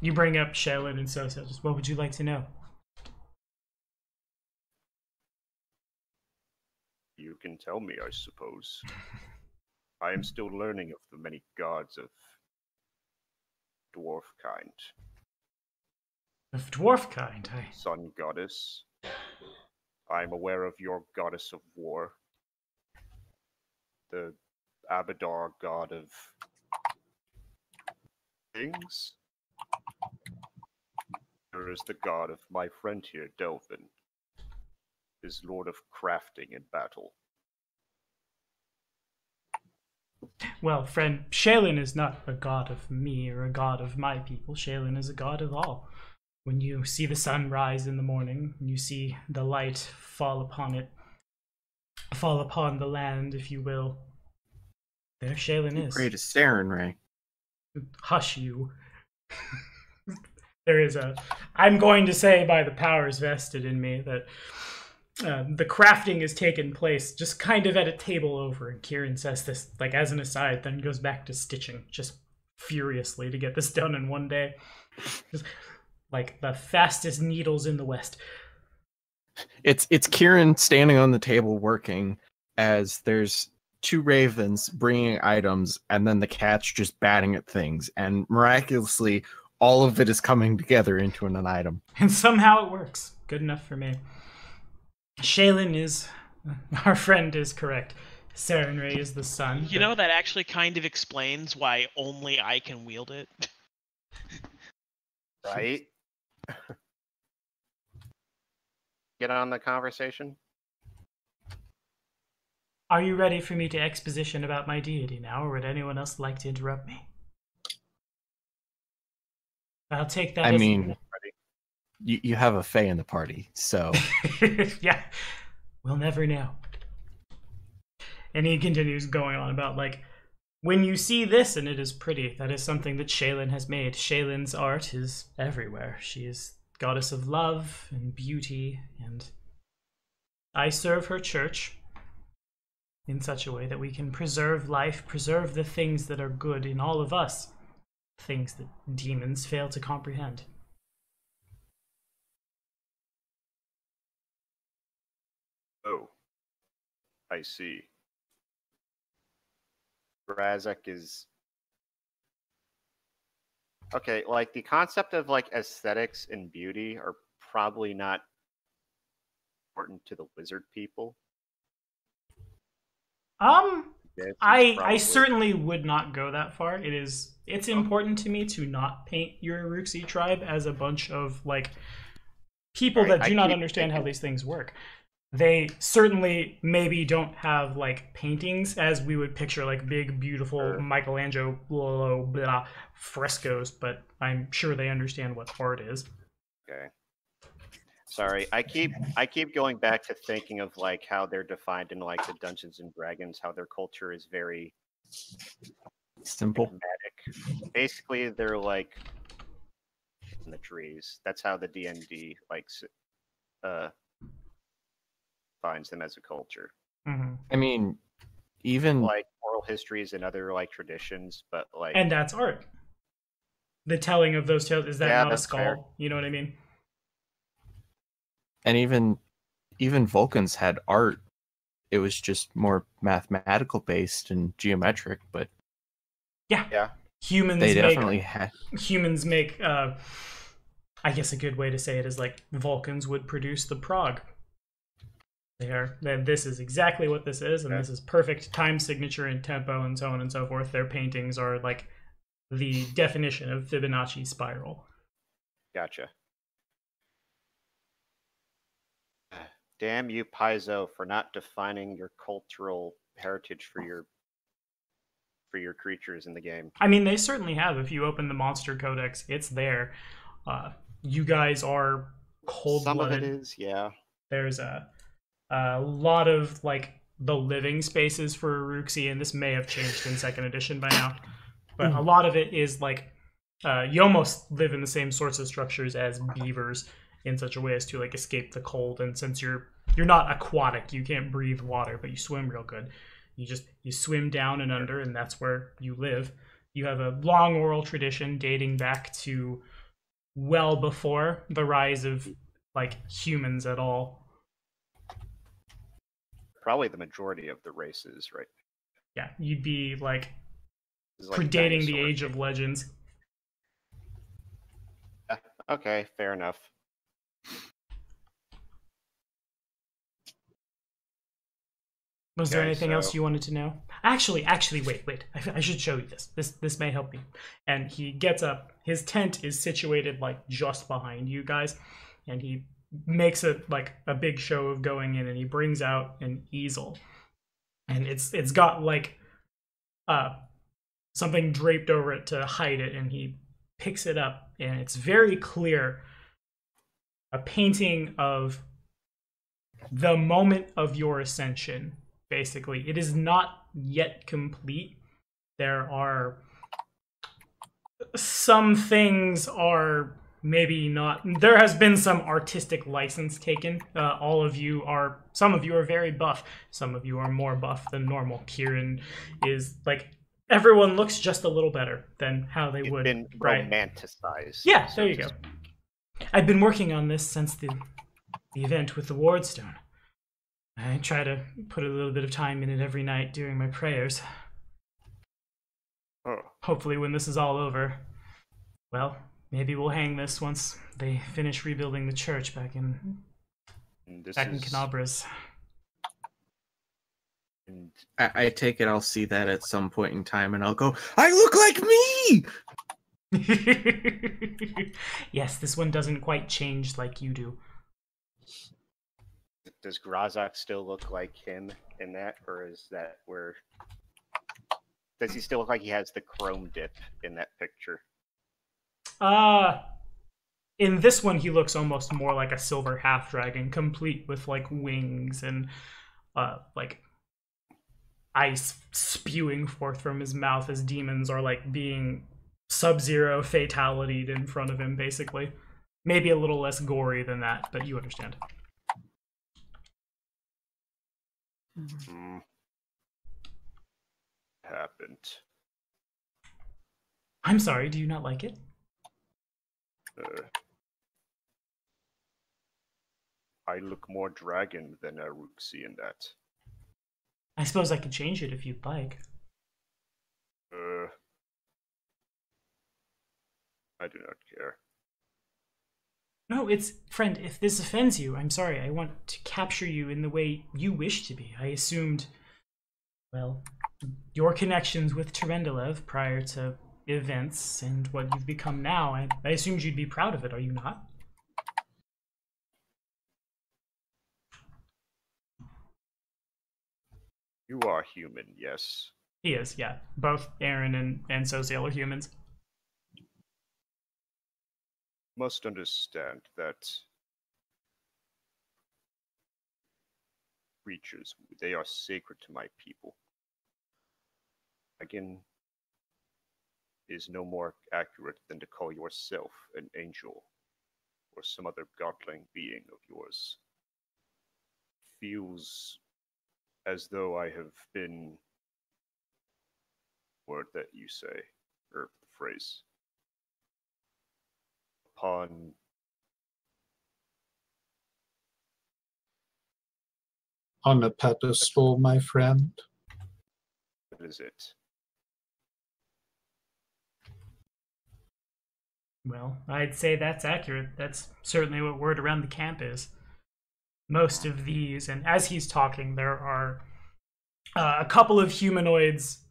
You bring up Shaylin and Sosa. Just what would you like to know? you can tell me, I suppose. I am still learning of the many gods of dwarf kind. Of dwarf kind, Sun goddess. I am aware of your goddess of war. The Abadar god of things. There is the god of my friend here, Delvin. Is lord of crafting and battle. Well, friend, Shaylin is not a god of me or a god of my people. Shaylin is a god of all. when you see the sun rise in the morning, and you see the light fall upon the land, if you will, there Shaylin is. Greatest Saren Ray. Hush you. There is I'm going to say by the powers vested in me that the crafting has taken place just kind of at a table over, and Kieran says this like as an aside, then goes back to stitching just furiously to get this done in one day. Just like the fastest needles in the West. It's Kieran standing on the table working as there's 2 ravens bringing items, and then the cat's just batting at things, and miraculously all of it is coming together into an item. And somehow it works. Good enough for me. Shaylin is... Our friend is correct. Sarenrae is the sun. You know, that actually kind of explains why only I can wield it. Right? Get on the conversation. Are you ready for me to exposition about my deity now, or would anyone else like to interrupt me? I'll take that. I mean, you have a Fae in the party, so... Yeah, we'll never know. And he continues going on about, like, when you see this and it is pretty, that is something that Shaylin has made. Shaylin's art is everywhere. She is goddess of love and beauty, and I serve her church in such a way that we can preserve life, preserve the things that are good in all of us, things that demons fail to comprehend. Oh, I see. Razak is... Okay, like, the concept of, like, aesthetics and beauty are probably not important to the wizard people. I certainly would not go that far. It's important to me to not paint your Uruxi tribe as a bunch of, like, people that do not understand how these things work. They certainly maybe don't have, like, paintings as we would picture, like, big, beautiful Michelangelo blah, frescoes, but I'm sure they understand what art is. Okay. Sorry, I keep going back to thinking of, like, how they're defined in, like, the Dungeons and Dragons, how their culture is very simple. Dramatic. Basically, they're, like, in the trees. That's how the D&D, like, finds them as a culture. Mm-hmm. I mean, even like oral histories and other like traditions, but like, and that's art. The telling of those tales, is that not a skull? Fair. You know what I mean? And even Vulcans had art. It was just more mathematical based and geometric, but yeah. Humans make I guess a good way to say it is like Vulcans would produce the prog. This is exactly what this is, and this is perfect time signature and tempo and so on and so forth. Their paintings are like the definition of Fibonacci spiral. Gotcha. Damn you, Paizo, for not defining your cultural heritage for your creatures in the game. I mean, they certainly have. If you open the Monster Codex, it's there. You guys are cold-blooded. Some of it is, yeah. There's a lot of like the living spaces for Uruxi, and this may have changed in 2nd edition by now, but a lot of it is like you almost live in the same sorts of structures as beavers in such a way as to like escape the cold. And since you're not aquatic, you can't breathe water, but you swim real good. You swim down and under, and that's where you live. You have a long oral tradition dating back to well before the rise of like humans at all. Probably the majority of the races, right? Yeah, you'd be like predating the Age of Legends. Okay, fair enough. Was there anything else you wanted to know? Actually, wait. I should show you this. This may help you. And he gets up. His tent is situated like just behind you guys, and he makes a big show of going in, and he brings out an easel, and it's got like something draped over it to hide it, and he picks it up, and it's very clear a painting of the moment of your ascension, basically. It is not yet complete. There are some things are maybe not. There has been some artistic license taken. Some of you are very buff. Some of you are more buff than normal. Kieran is like, everyone looks just a little better than how they would. Been right? Romanticized. Yeah, so there you to go. speak. I've been working on this since the event with the Wardstone. I try to put a little bit of time in it every night during my prayers. Oh, Hopefully when this is all over, well, maybe we'll hang this once they finish rebuilding the church back in and this in is Canabras. and I take it I'll see that at some point in time, and I'll go, I look like me! Yes, this one doesn't quite change like you do. does Grazak still look like him in that, or is that where? Does he still look like he has the chrome dip in that picture? In this one, he looks almost more like a silver half dragon, complete with like wings and like ice spewing forth from his mouth as demons are like being Sub-Zero fatality'd in front of him, basically. Maybe a little less gory than that, but you understand. Happened. I'm sorry, do you not like it? I look more dragon than Aruxi in that. I suppose I could change it if you'd like. I do not care. No, friend, if this offends you, I'm sorry. I want to capture you in the way you wish to be. I assumed, well, your connections with Terendelev prior to events and what you've become now, I assumed you'd be proud of it, are you not? You are human, yes. He is, yeah. Both Aaron and Sosiel are humans. Must understand that creatures, they are sacred to my people. Again, is no more accurate than to call yourself an angel or some other godling being of yours. Feels as though I have been, word that you say, or the phrase, upon On a pedestal, my friend. what is it? Well, I'd say that's accurate. That's certainly what word around the camp is. Most of these, and as he's talking, there are a couple of humanoids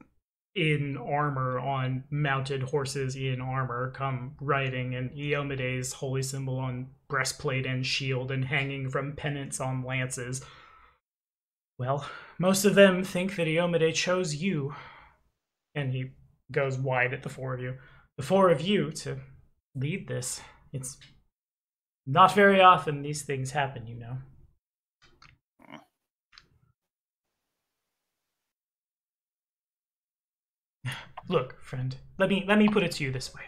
in armor on mounted horses in armor come riding, and Iomede's holy symbol on breastplate and shield and hanging from pennants on lances. Well, most of them think that Iomede chose you, and he goes wide at the four of you. The four of you to lead this. It's not very often these things happen, you know. Look, friend, let me put it to you this way.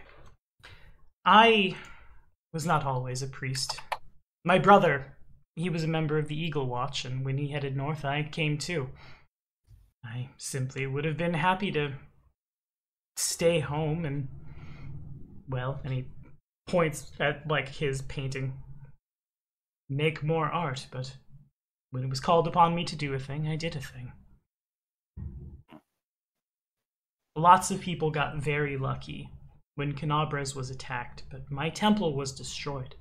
I was not always a priest. My brother, he was a member of the Eagle Watch, and when he headed north, I came too. I simply would have been happy to stay home and, well, and he points at, like, his painting, make more art, but when it was called upon me to do a thing, I did a thing. Lots of people got very lucky when Canabras was attacked, but my temple was destroyed,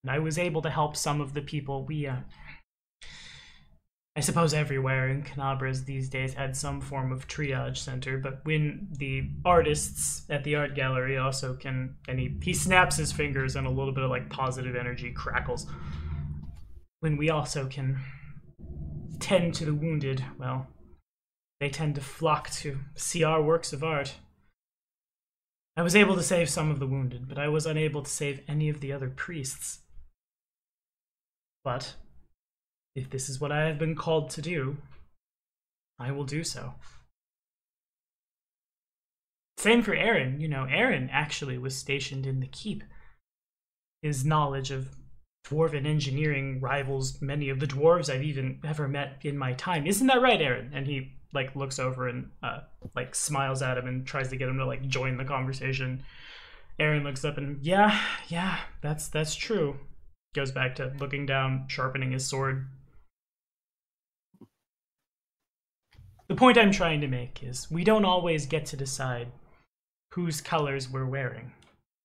and I was able to help some of the people. I suppose everywhere in Canabras these days had some form of triage center, but when the artists at the art gallery also can, and he snaps his fingers and a little bit of like positive energy crackles, when we also can tend to the wounded, well, they tend to flock to see our works of art. I was able to save some of the wounded, but I was unable to save any of the other priests. But if this is what I have been called to do, I will do so. Same for Aaron. You know, Aaron actually was stationed in the keep. His knowledge of dwarven engineering rivals many of the dwarves I've even ever met in my time. Isn't that right, Aaron? And he like looks over and like smiles at him and tries to get him to like join the conversation. Aaron looks up and yeah, that's true. Goes back to looking down, sharpening his sword. The point I'm trying to make is we don't always get to decide whose colors we're wearing.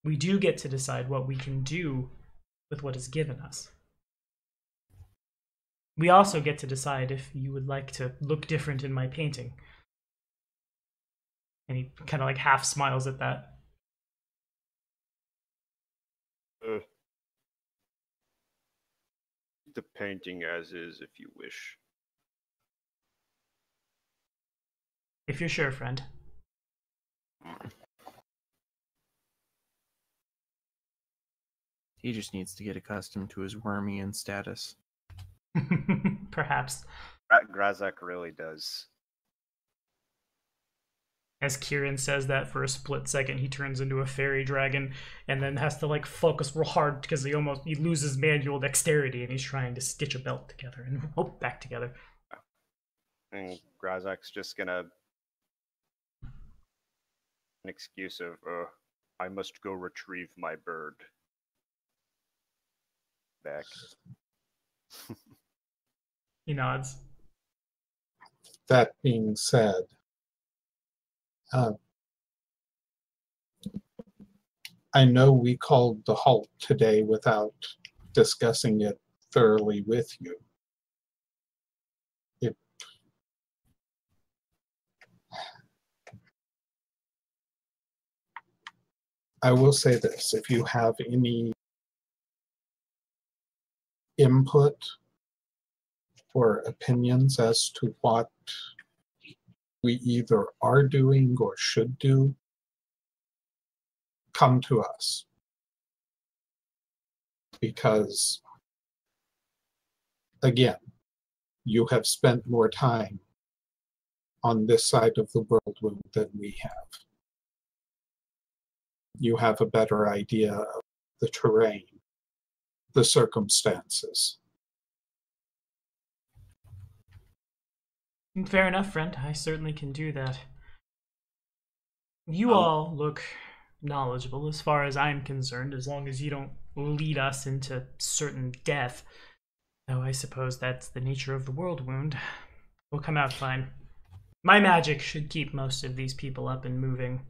We do get to decide what we can do with what is given us. We also get to decide if you would like to look different in my painting. And he kind of like half smiles at that. The painting as is, if you wish. If you're sure, friend. He just needs to get accustomed to his Wormian status. Perhaps. Grazak really does. As Kieran says that, for a split second, he turns into a fairy dragon and then has to like focus real hard because he loses manual dexterity and he's trying to stitch a belt together and back together. And Grazak's just gonna an excuse of I must go retrieve my bird. Back. He nods. That being said, I know we called the halt today without discussing it thoroughly with you. I will say this, if you have any input or opinions as to what we either are doing or should do, come to us. Because, again, you have spent more time on this side of the world than we have. You have a better idea of the terrain, the circumstances. Fair enough, friend. I certainly can do that. You all look knowledgeable as far as I'm concerned, as long as you don't lead us into certain death. Though I suppose that's the nature of the world wound. We'll come out fine. My magic should keep most of these people up and moving.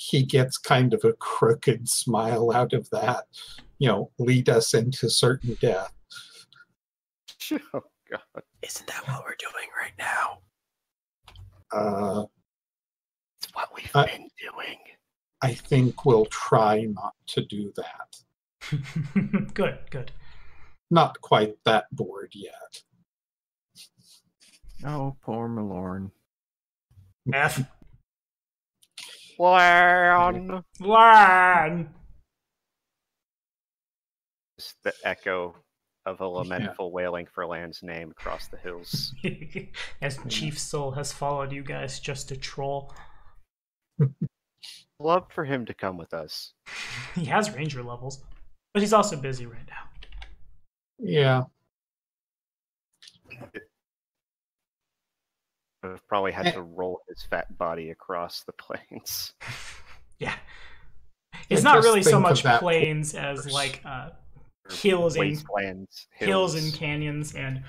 He gets kind of a crooked smile out of that. You know, lead us into certain death. Oh, God. Isn't that what we're doing right now? It's what we've been doing. I think we'll try not to do that. Good. Not quite that bored yet. Oh, poor Malorn. F. Lan! It's the echo of a lamentful wailing for Lan's name across the hills. As Chief Soul has followed you guys just to troll. Love for him to come with us. He has ranger levels, but he's also busy right now. Yeah. I've probably had to roll his fat body across the plains. Yeah. It's Yeah, not just really so think much of that plains as like hills and Wastelands, hills and canyons, and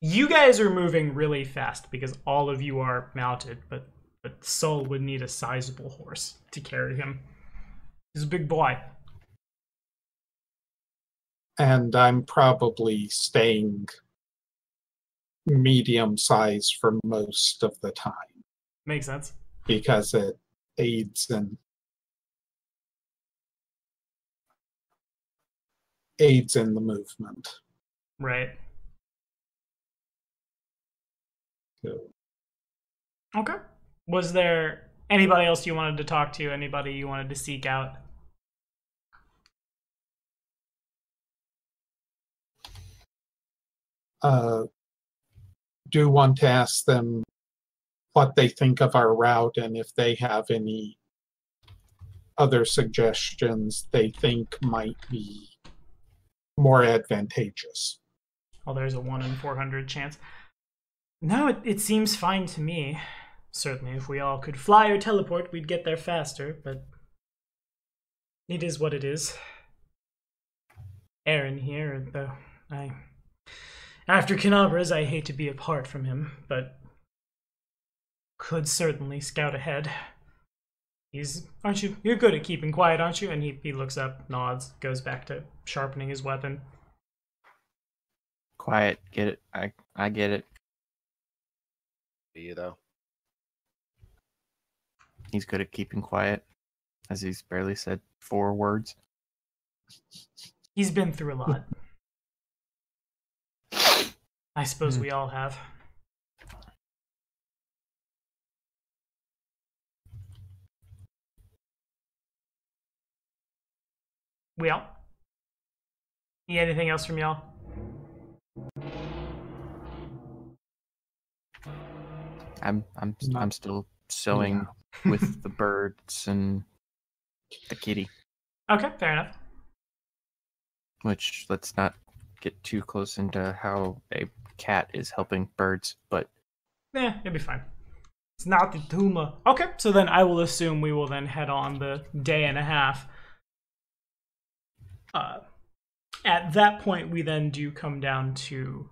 you guys are moving really fast because all of you are mounted, but Soul would need a sizable horse to carry him. He's a big boy. And I'm probably staying medium size for most of the time Makes sense. because it aids in the movement. Right. So, Okay. Was there anybody else you wanted to talk to? Anybody you wanted to seek out? do want to ask them what they think of our route and if they have any other suggestions they think might be more advantageous. Oh, there's a 1 in 400 chance. No, it seems fine to me. Certainly, if we all could fly or teleport, we'd get there faster, but it is what it is. Aaron here, though, after Canabra's, I hate to be apart from him, but could certainly scout ahead. You're good at keeping quiet, aren't you? And he looks up, nods, goes back to sharpening his weapon. Quiet, get it. I get it. Do you though? He's good at keeping quiet, as he's barely said 4 words. He's been through a lot. I suppose we all have. We all? Need anything else from y'all? I'm still sewing with the birds and the kitty. Okay, fair enough. Which, let's not get too close into how a cat is helping birds, but it'll be fine. It's not the tumor. Okay, so then I will assume we will then head on the day and a half. At that point, we then do come down to,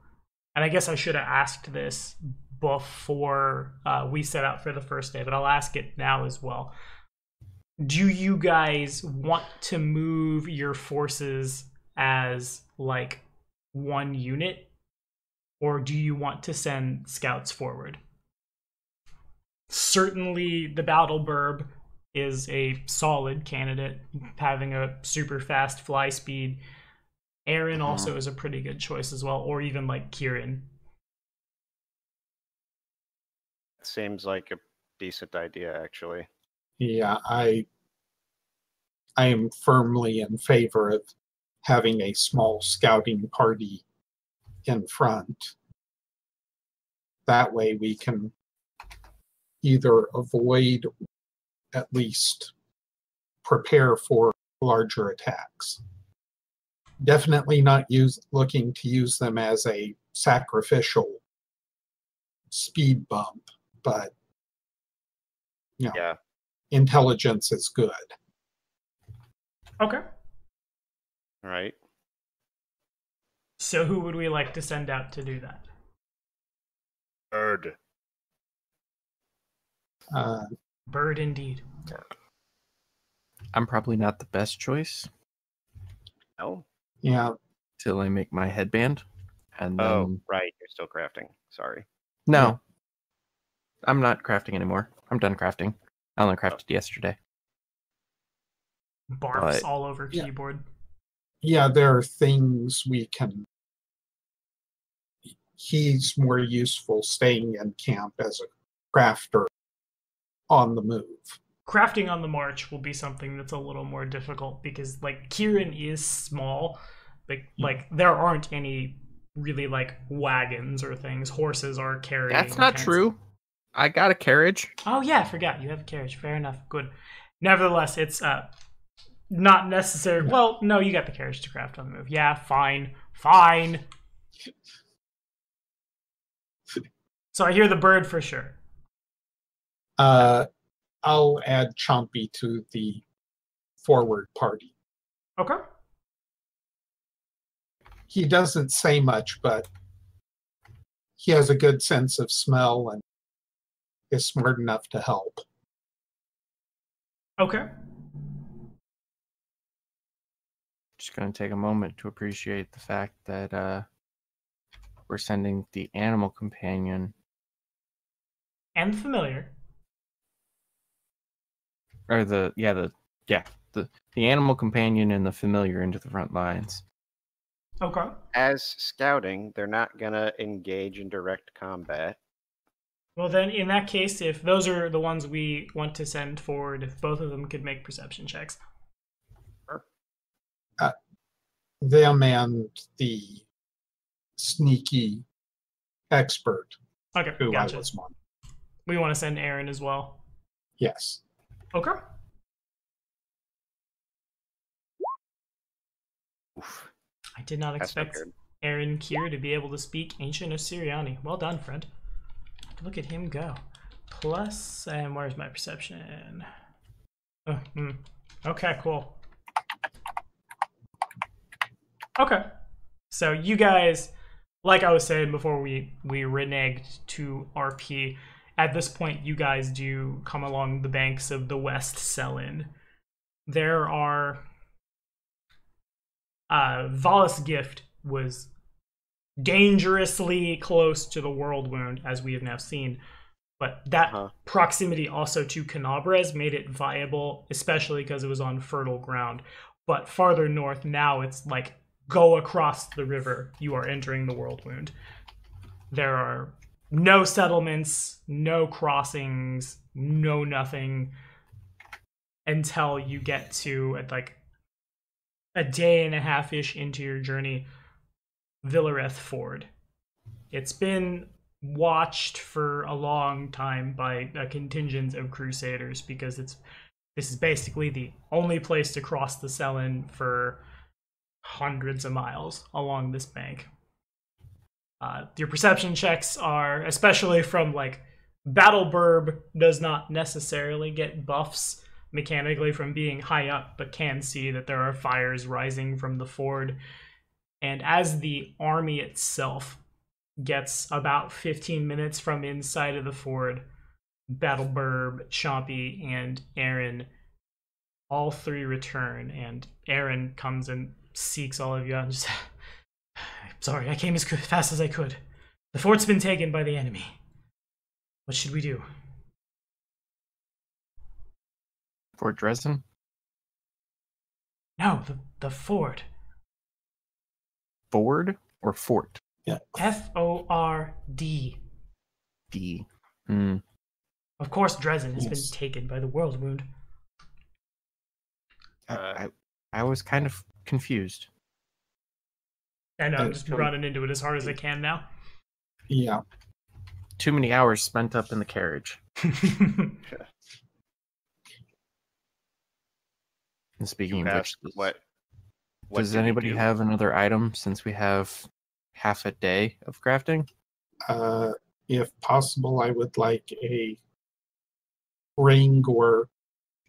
and I guess I should have asked this before we set out for the first day, but I'll ask it now as well. Do you guys want to move your forces as like one unit, or do you want to send scouts forward? Certainly the Battle Burb is a solid candidate, having a super fast fly speed. Aaron also is a pretty good choice as well, or even like Kieran. Seems like a decent idea, actually. Yeah, I am firmly in favor of having a small scouting party in front. That way we can either avoid, at least prepare for larger attacks. Definitely not looking to use them as a sacrificial speed bump, but intelligence is good. Okay. All right. So who would we like to send out to do that? Bird. Bird indeed. I'm probably not the best choice. No. Yeah. Till I make my headband, and then... Oh, right. You're still crafting. Sorry. No, I'm not crafting anymore. I'm done crafting. I only crafted yesterday. Barfs all over keyboard. Yeah, there are things we can... He's more useful staying in camp as a crafter on the move. Crafting on the march will be something that's a little more difficult because, like, Kieran is small, but, like, there aren't any really, like, wagons or things. Horses are carrying. That's not true. I got a carriage. Oh, yeah, I forgot. You have a carriage. Fair enough. Good. Nevertheless, it's not necessary. Well, no, you got the carriage to craft on the move. Yeah, fine. Fine. So I hear the bird for sure. I'll add Chompy to the forward party. Okay. He doesn't say much, but he has a good sense of smell and is smart enough to help. Okay. Just going to take a moment to appreciate the fact that we're sending the animal companion and familiar. Or the animal companion and the familiar into the front lines. Okay. As scouting, they're not gonna engage in direct combat. Well, then, in that case, if those are the ones we want to send forward, if both of them could make perception checks. Sure. Them and the sneaky expert Okay, who gotcha. I was one. We want to send Aaron as well. Yes. Okay. Oof, I did not that's not expect good. Aaron Kier to be able to speak Ancient Assyriani. Well done, friend. Look at him go. Plus, and where's my perception? Okay, cool. Okay. So you guys, like I was saying before we reneged to RP, at this point you guys do come along the banks of the West Selin. There are... Valus Gift was dangerously close to the World Wound, as we have now seen. But that proximity also to Canabres made it viable, especially because it was on fertile ground. But farther north now, it's like, go across the river, you are entering the World Wound. There are no settlements, no crossings, no nothing, until you get to, like, a day and a half-ish into your journey, Villareth Ford. It's been watched for a long time by a contingent of crusaders because this is basically the only place to cross the Selin for hundreds of miles along this bank. Your perception checks are, especially from like Battleburb, does not necessarily get buffs mechanically from being high up, but can see that there are fires rising from the ford. And as the army itself gets about 15 minutes from inside of the ford, Battleburb, Chompy, and Aaron all three return, and Aaron comes and seeks all of you out and just, sorry, I came as fast as I could. The fort's been taken by the enemy. What should we do? Fort Dresden? No, the ford. Ford or fort? Yeah. F-O-R-D. D. Of course, Dresden has Yes. been taken by the World Wound. I was kind of confused. I know, I'm just running into it as hard as I can now. Yeah. Too many hours spent up in the carriage. And speaking of which, What does did we anybody do? have another item since we have half a day of crafting? If possible, I would like a ring or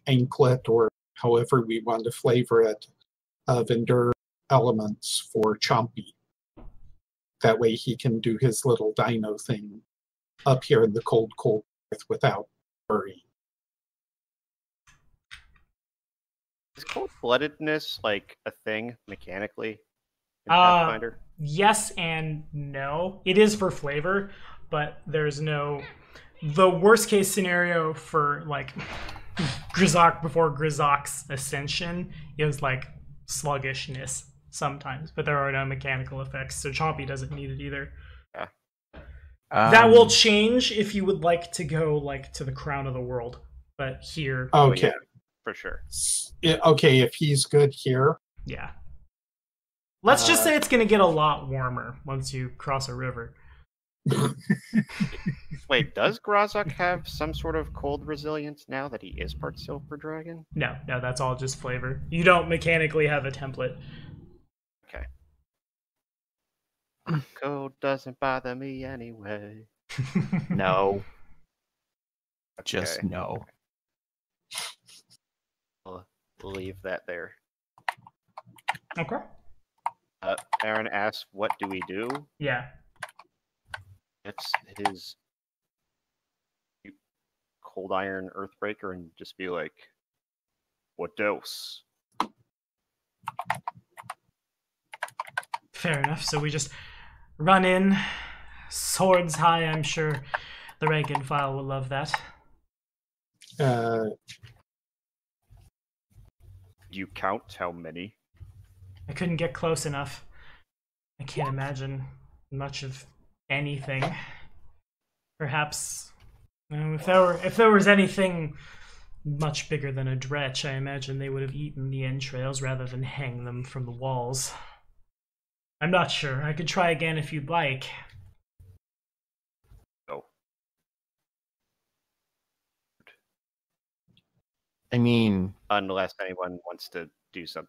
anklet, or however we want to flavor it, of endure elements for Chompy. That way he can do his little dino thing up here in the cold earth without worry. Is cold-bloodedness like a thing mechanically in Pathfinder? Yes and no. It is for flavor, but there's no... The worst case scenario for, like, Grizzok before Grizzok's ascension is, like, sluggishness sometimes, but there are no mechanical effects, so Chompy doesn't need it either. Yeah. That will change if you would like to go, like, to the Crown of the World, but here... Okay. Yeah, for sure. Okay, if he's good here. Yeah. Let's just say it's going to get a lot warmer once you cross a river. Wait, does Grozok have some sort of cold resilience now that he is part Silver Dragon? No, that's all just flavor. You don't mechanically have a template. Okay. Cold doesn't bother me anyway. No. Just Okay. no. We'll leave that there. Okay. Aaron asks, what do we do? Yeah. It's his cold iron earthbreaker and just be like, what else? Fair enough. So we just run in, swords high. I'm sure the rank and file will love that. Do you count how many? I couldn't get close enough. I can't imagine much of anything. Perhaps if there was anything much bigger than a dretch, I imagine they would have eaten the entrails rather than hang them from the walls. I'm not sure. I could try again if you'd like. Oh, I mean, unless anyone wants to do something.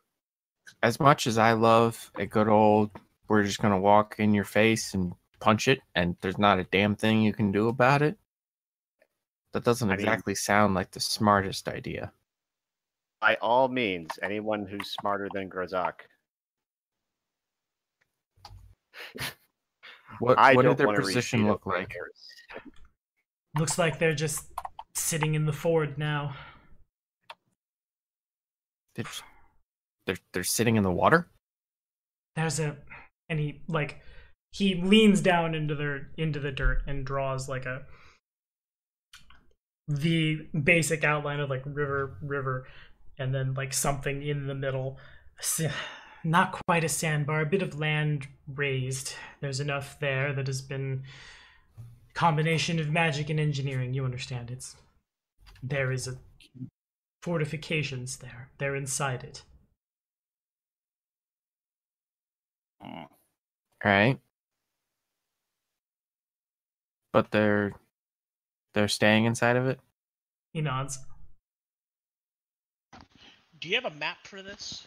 as much as I love a good old, we're just gonna walk in your face and punch it, and there's not a damn thing you can do about it. That doesn't I mean- exactly sound like the smartest idea. By all means, anyone who's smarter than Grazak. What I did don't their want to position look like? Looks like they're just sitting in the ford now. They're sitting in the water? There's a, and he leans down into the dirt and draws like the basic outline of like river, and then like something in the middle. Not quite a sandbar, a bit of land raised. There's enough there that has been a combination of magic and engineering. You understand? There is a fortifications there. They're inside it. Mm. Right. But they're staying inside of it? He nods. Do you have a map for this?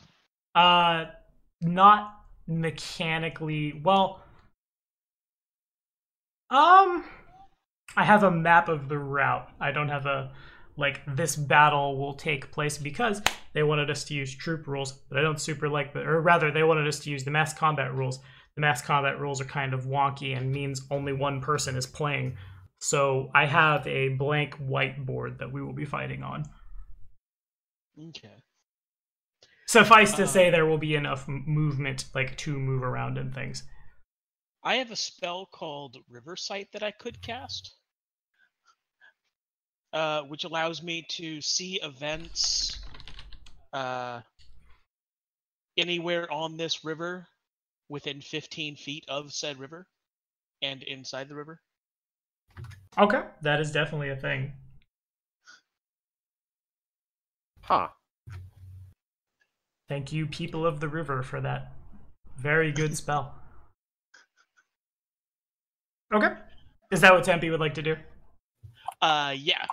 Not mechanically. Well, I have a map of the route. I don't have a, like, this battle will take place because they wanted us to use troop rules, but I don't super like the, or rather, they wanted us to use the mass combat rules. The mass combat rules are kind of wonky and means only one person is playing. So I have a blank whiteboard that we will be fighting on. Okay. Suffice to say, there will be enough movement, like, to move around and things. I have a spell called River Sight that I could cast, which allows me to see events anywhere on this river within 15 feet of said river and inside the river. Okay, that is definitely a thing. Huh. Thank you, people of the river, for that very good spell. Okay. Is that what Tempe would like to do? Yeah,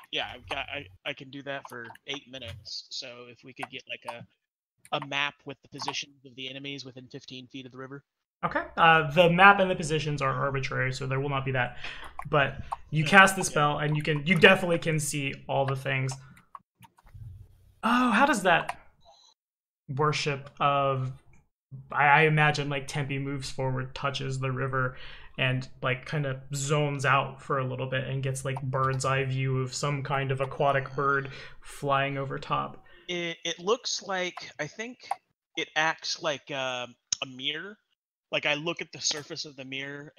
I can do that for 8 minutes. So if we could get like a map with the positions of the enemies within 15 feet of the river. Okay. The map and the positions are arbitrary, so there will not be that. But you cast the spell, and you definitely can see all the things. Oh, how does that worship of? I imagine like Tempe moves forward, touches the river, and like kind of zones out for a little bit and gets like bird's eye view of some kind of aquatic bird flying over top. It looks like, I think it acts like a mirror. Like I look at the surface of the mirror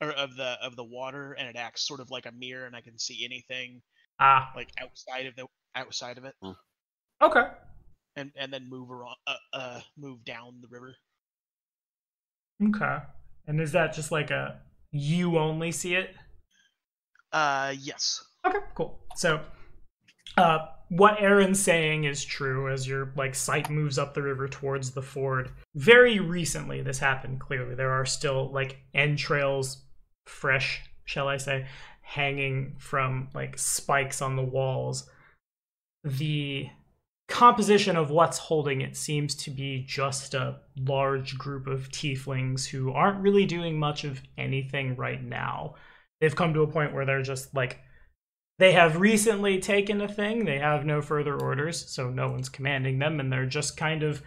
or of the water, and it acts sort of like a mirror, and I can see anything like outside of it. Okay. And then move around, move down the river. Okay. And is that just like a you only see it? Yes. Okay, cool. So, what Aaron's saying is true as your like sight moves up the river towards the ford. Very recently, this happened. Clearly, there are still like entrails, fresh, shall I say, hanging from like spikes on the walls. The composition of what's holding it seems to be just a large group of tieflings who aren't really doing much of anything right now. They've come to a point where they're just like, they have recently taken a thing, they have no further orders, so no one's commanding them, and they're just kind of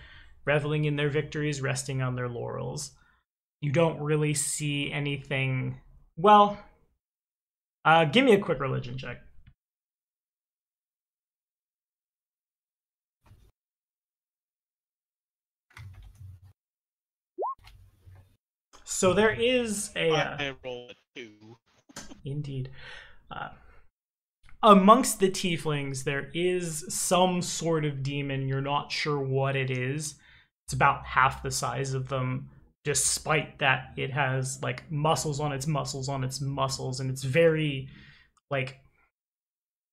reveling in their victories, resting on their laurels. You don't really see anything. Well, give me a quick religion check. So there is a I roll a 2. indeed. Amongst the tieflings, there is some sort of demon. You're not sure what it is. It's about half the size of them, despite that it has like muscles on its muscles on its muscles, and it's very like,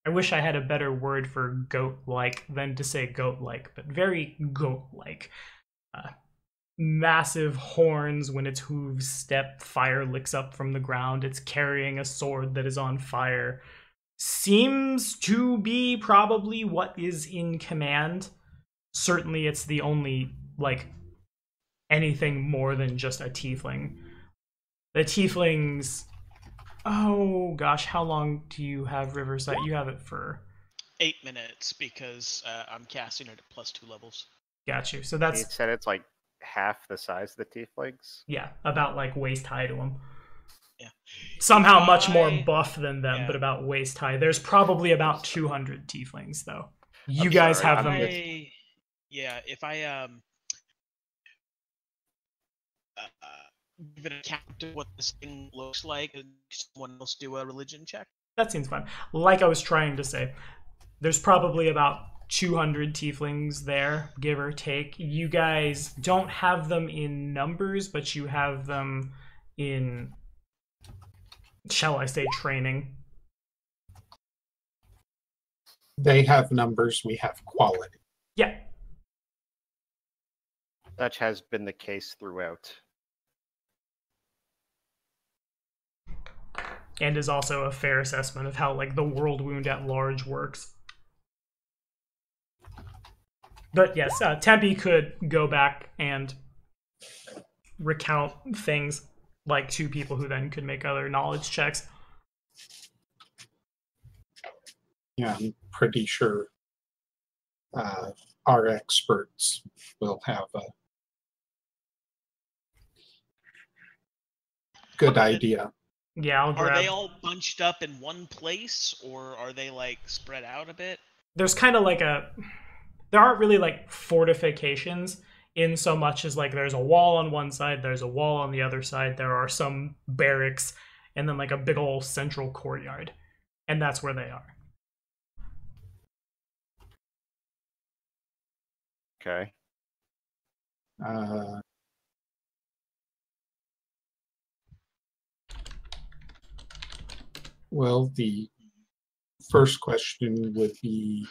I wish I had a better word for goat-like than to say goat-like, but very goat-like. massive horns. When its hooves step, fire licks up from the ground. It's carrying a sword that is on fire. Seems to be probably what is in command. Certainly it's the only, like, anything more than just a tiefling. The tieflings... Oh, gosh, how long do you have Riverside? You have it for... 8 minutes, because I'm casting it at +2 levels. Got you. So He that's, said it's like half the size of the tieflings. yeah, about, like, waist-high to them. Yeah. Somehow much more I- buff than them, yeah. but about waist-high. There's probably about 200 tieflings, though. You I'm guys sorry, have them... If I give an account of what this thing looks like, and someone else do a religion check. That seems fine. Like I was trying to say, there's probably about 200 tieflings there, give or take. You guys don't have them in numbers, but you have them in, shall I say, training. They have numbers, we have quality. Yeah. Such has been the case throughout. And is also a fair assessment of how, like, the world wound at large works. But yes, Tempe could go back and recount things, like, to people who then could make other knowledge checks. Yeah, I'm pretty sure our experts will have a good idea. Yeah, I'll Are grab... they all bunched up in one place, or are they like spread out a bit? There's kind of like a... There aren't really, like, fortifications in so much as, like, there's a wall on one side, there's a wall on the other side, there are some barracks, and then, like, a big old central courtyard. And that's where they are. Okay. Well, the first question would be,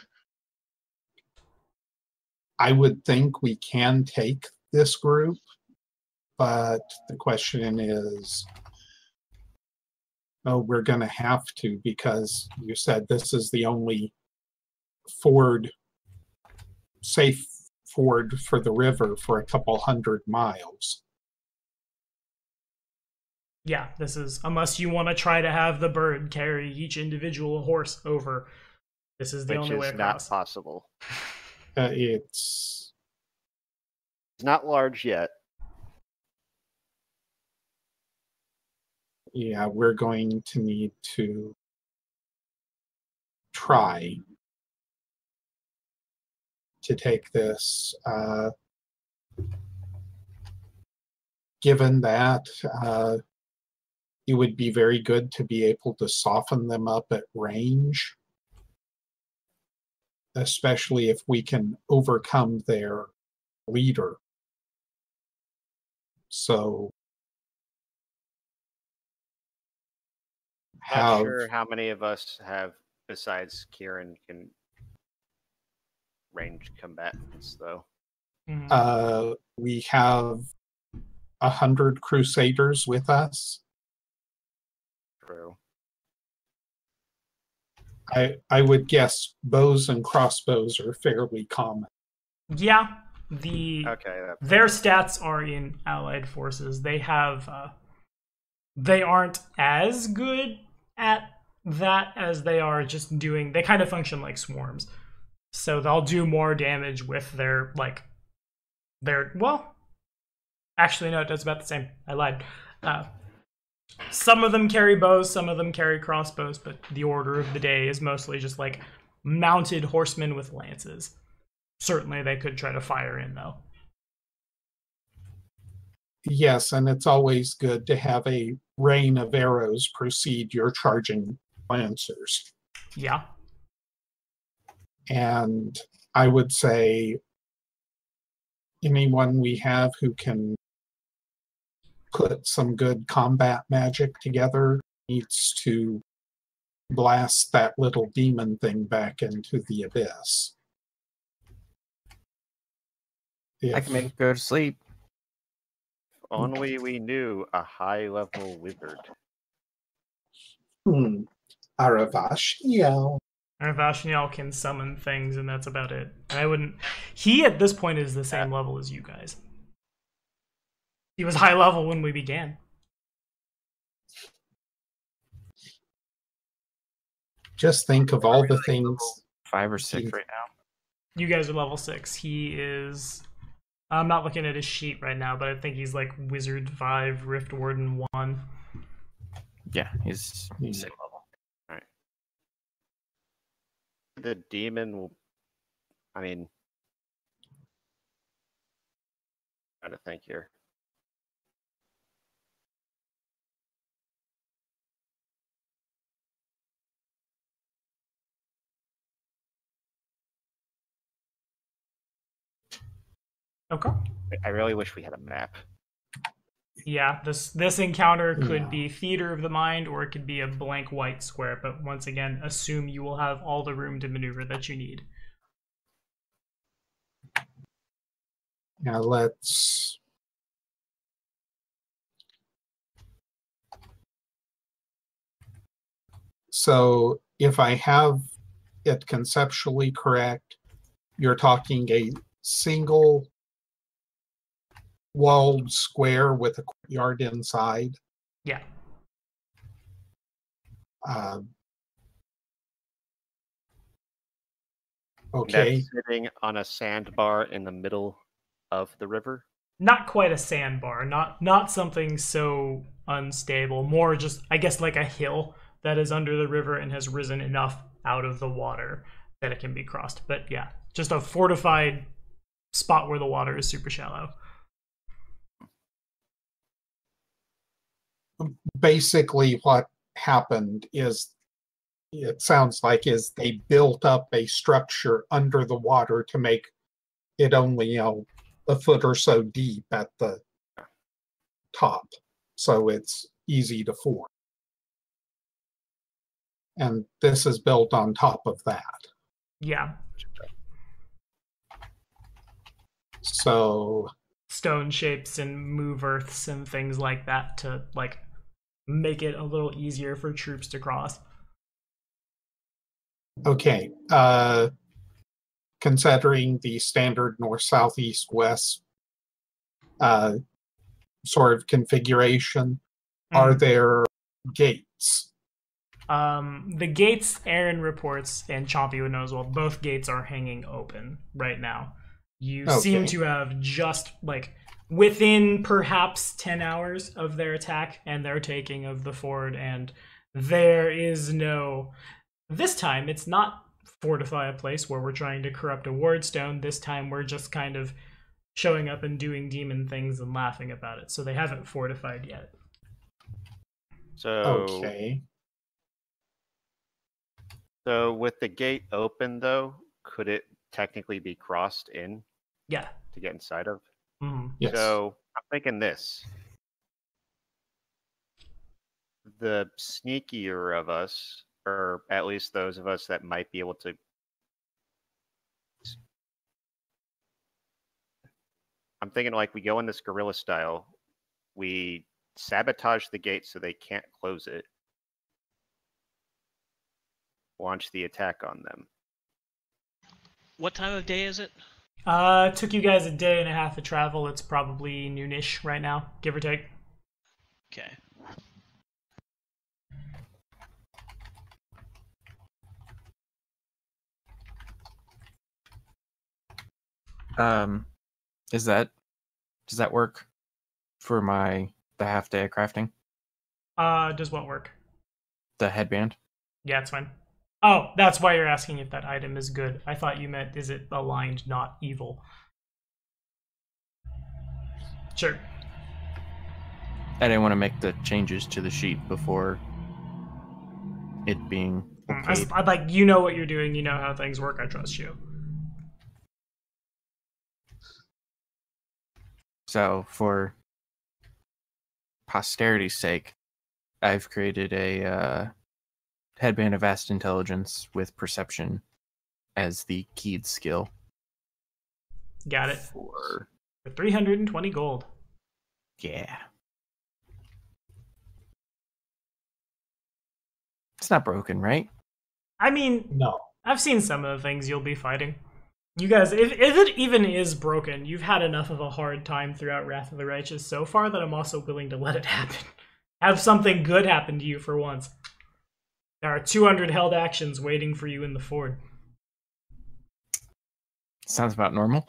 I would think we can take this group, but the question is, oh, we're going to have to, because you said this is the only safe ford for the river for a couple 100 miles. Yeah, this is... Unless you want to try to have the bird carry each individual horse over, this is the Which only way is across. not possible. It's It's not large yet. Yeah, we're going to need to try to take this. Given that it would be very good to be able to soften them up at range, especially if we can overcome their leader. So Not sure how many of us have, besides Kieran, can ranged combatants, though. We have 100 Crusaders with us. True. I would guess bows and crossbows are fairly common. Yeah, Okay. their stats are in allied forces. They have they aren't as good at that as they are just doing... They kind of function like swarms, so they'll do more damage with their well, actually no, it does about the same. I lied. Some of them carry bows, some of them carry crossbows, but the order of the day is mostly just like mounted horsemen with lances. Certainly they could try to fire in, though. Yes, and it's always good to have a rain of arrows precede your charging lancers. Yeah. And I would say anyone we have who can put some good combat magic together needs to blast that little demon thing back into the abyss. I can make it go to sleep. only we knew a high-level wizard. Aravashniel. Vashniel can summon things, and that's about it. And I wouldn't. He at this point is the same level as you guys. He was high level when we began. Just think of all the things. 5 or 6 right now. You guys are level 6. He is. I'm not looking at his sheet right now, but I think he's like Wizard 5, Rift Warden 1. Yeah, he's same level. All right. The demon will. I mean, trying to think here. Okay. I really wish we had a map. Yeah, this encounter could Yeah. be Theater of the Mind, or it could be a blank white square. But once again, assume you will have all the room to maneuver that you need. Now let's. So if I have it conceptually correct, you're talking a single walled square with a courtyard inside. Yeah. Okay. That's sitting on a sandbar in the middle of the river. Not quite a sandbar, not something so unstable. More just, I guess, like a hill that is under the river and has risen enough out of the water that it can be crossed. But yeah, just a fortified spot where the water is super shallow. Basically, what happened is, it sounds like, is they built up a structure under the water to make it only, a foot or so deep at the top, so it's easy to form. And this is built on top of that. Yeah. So Stone shapes and move earths and things like that to like make it a little easier for troops to cross. okay, considering the standard north, south, east, west sort of configuration, are there gates? The gates, Aaron reports, and Chompy would know as well, both gates are hanging open right now. You seem Okay. to have just, like, within perhaps 10 hours of their attack and their taking of the ford, and there is no... This time, it's not fortify a place where we're trying to corrupt a wardstone. This time, we're just kind of showing up and doing demon things and laughing about it. So they haven't fortified yet. So, Okay. so with the gate open, though, could it technically be crossed in Yeah. to get inside of? Mhm. Yes. So I'm thinking this. The sneakier of us, or at least those of us that might be able to... I'm thinking like we go in this guerrilla style, we sabotage the gate so they can't close it, launch the attack on them. What time of day is it? It took you guys a day and a half to travel. It's probably noonish right now, give or take. Okay. Does that work for the half day of crafting? Does what work? The headband? Yeah, it's fine. Oh, that's why you're asking if that item is good. I thought you meant, is it aligned, not evil? Sure. I didn't want to make the changes to the sheet before it being okayed. I'd like, you know what you're doing, you know how things work, I trust you. So, for posterity's sake, I've created a headband of vast intelligence with perception as the keyed skill. Got it. For For 320 gold. Yeah. It's not broken, right? I mean, No. I've seen some of the things you'll be fighting. You guys, if it even is broken, you've had enough of a hard time throughout Wrath of the Righteous so far that I'm also willing to let it happen. Have something good happen to you for once. There are 200 held actions waiting for you in the Ford. Sounds about normal.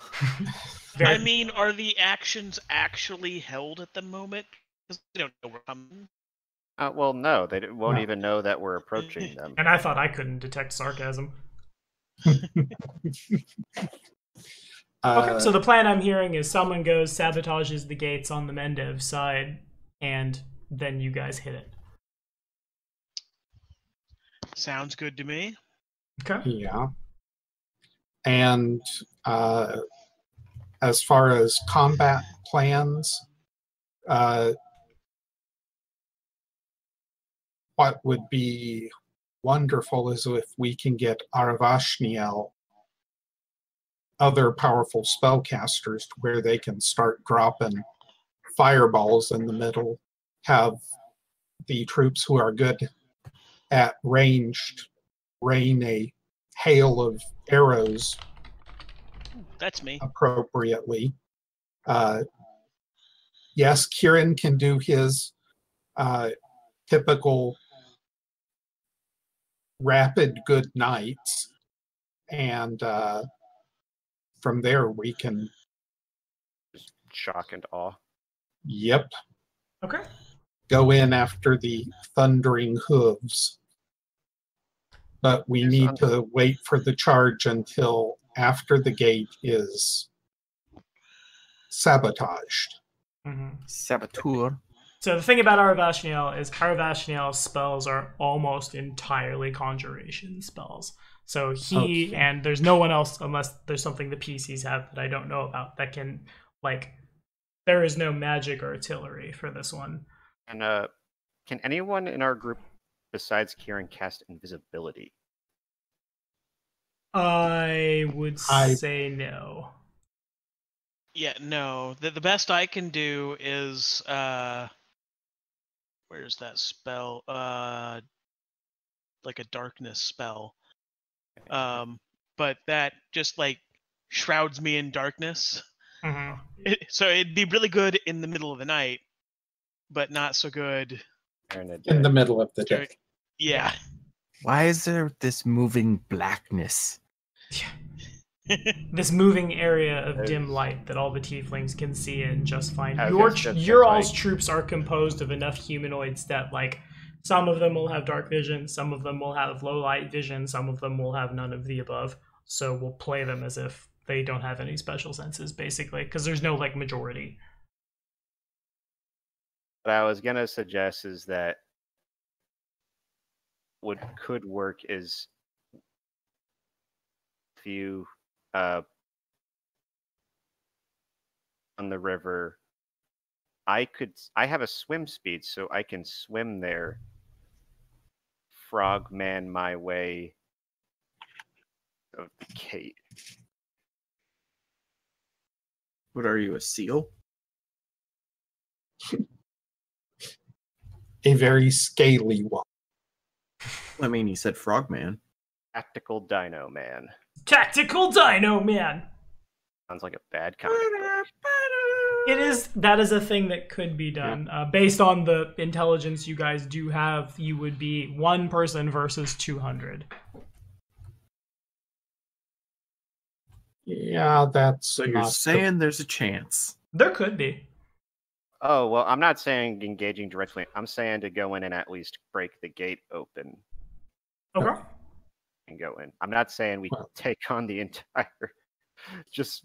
I mean, are the actions actually held at the moment? Because they don't know we're coming. Well, no, they won't No. even know that we're approaching them. And I thought I couldn't detect sarcasm. Okay, so the plan I'm hearing is someone goes, sabotages the gates on the Mendev side, and then you guys hit it. Sounds good to me. Okay. Yeah. And as far as combat plans, what would be wonderful is if we can get Aravashniel, other powerful spellcasters, to where they can start dropping fireballs in the middle, have the troops who are good at ranged rain a hail of arrows That's me. appropriately. Yes, Kieran can do his typical rapid good nights, and from there we can, Just shock and awe. yep, Okay. go in after the thundering hooves. But we Yes, need to wait for the charge until after the gate is sabotaged. Mm-hmm. Saboteur. So the thing about Aravashniel is Aravashniel's spells are almost entirely conjuration spells. So he and there's no one else, unless there's something the PCs have that I don't know about, that can, like, there is no magic or artillery for this one. And can anyone in our group besides Kieran cast invisibility? I would I- say no. Yeah, no. The best I can do is where's that spell? Like a darkness spell. But that just like shrouds me in darkness. Mm-hmm. So it'd be really good in the middle of the night, but not so good. During the In the day? middle of the during- day. Yeah. Why is there this moving blackness? This moving area of dim There's- light that all the tieflings can see in just fine. I Your guess that's your like- all's troops are composed of enough humanoids that, like, some of them will have dark vision, some of them will have low light vision, some of them will have none of the above. So we'll play them as if they don't have any special senses, basically, because there's no, like, majority. What I was gonna suggest is that what could work is if you on the river, I have a swim speed, so I can swim there, frogman my way of the gate. What are you, a seal? A very scaly one. I mean, you said frogman. Tactical Dino Man. Tactical Dino Man! Sounds like a bad comic book. That is a thing that could be done. Based on the intelligence you guys do have, you would be one person versus 200. Yeah, that's So you're not saying there's a chance. There could be. Oh, well, I'm not saying engaging directly. I'm saying to go in and at least break the gate open Okay. and go in. I'm not saying we Well- take on the entire, just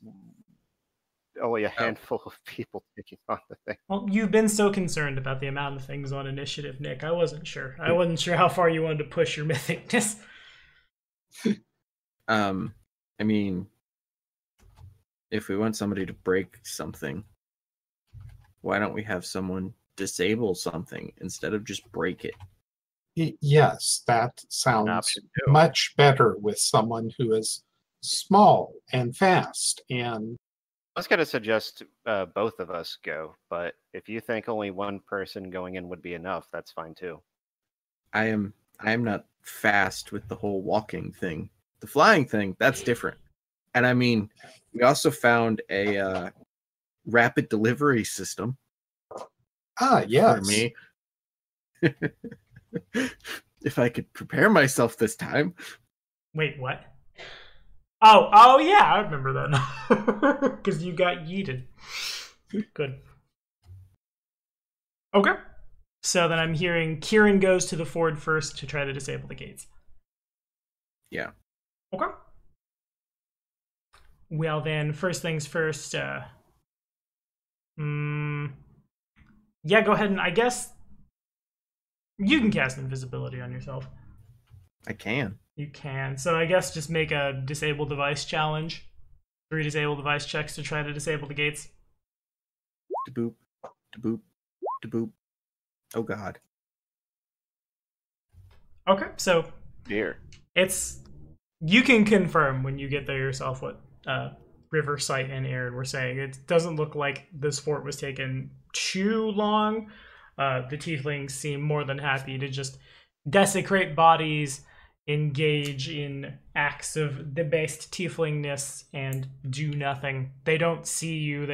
only a handful of people taking on the thing. Well, you've been so concerned about the amount of things on initiative, Nick. I wasn't sure. I wasn't sure how far you wanted to push your mythicness. I mean, if we want somebody to break something, why don't we have someone disable something instead of just break it? Yes, that An sounds option too. much better with someone who is small and fast and was going to suggest both of us go, but if you think only one person going in would be enough, that's fine too. I am not fast with the whole walking thing. The flying thing, that's different. And I mean, we also found a rapid delivery system. Ah, yes. For me. If I could prepare myself this time. Wait, what? Oh yeah, I remember that. Because you got yeeted. Good. Okay. So then I'm hearing Kieran goes to the Ford first to try to disable the gates. Yeah. Okay. Well then, first things first, yeah, go ahead and I guess you can cast invisibility on yourself. I can. You can. So I guess just make a disable device challenge. 3 disable device checks to try to disable the gates. Da-boop, da-boop, da-boop. Oh god. Okay, so Dear. you can confirm when you get there yourself what River, Sight, and Aaron were saying. It doesn't look like this fort was taken too long. The tieflings seem more than happy to just desecrate bodies, engage in acts of debased tieflingness, and do nothing. They don't see you.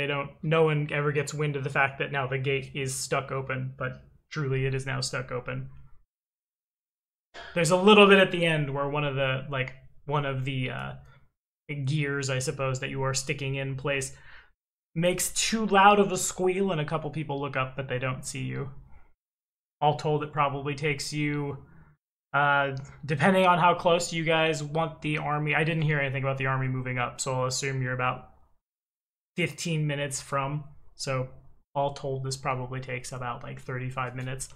No one ever gets wind of the fact that now the gate is stuck open, but truly it is now stuck open. There's a little bit at the end where one of the gears, I suppose, that you are sticking in place makes too loud of a squeal, and a couple people look up, but they don't see you. All told, it probably takes you, depending on how close you guys want the army. I didn't hear anything about the army moving up, so I'll assume you're about 15 minutes from. So all told, this probably takes about like 35 minutes.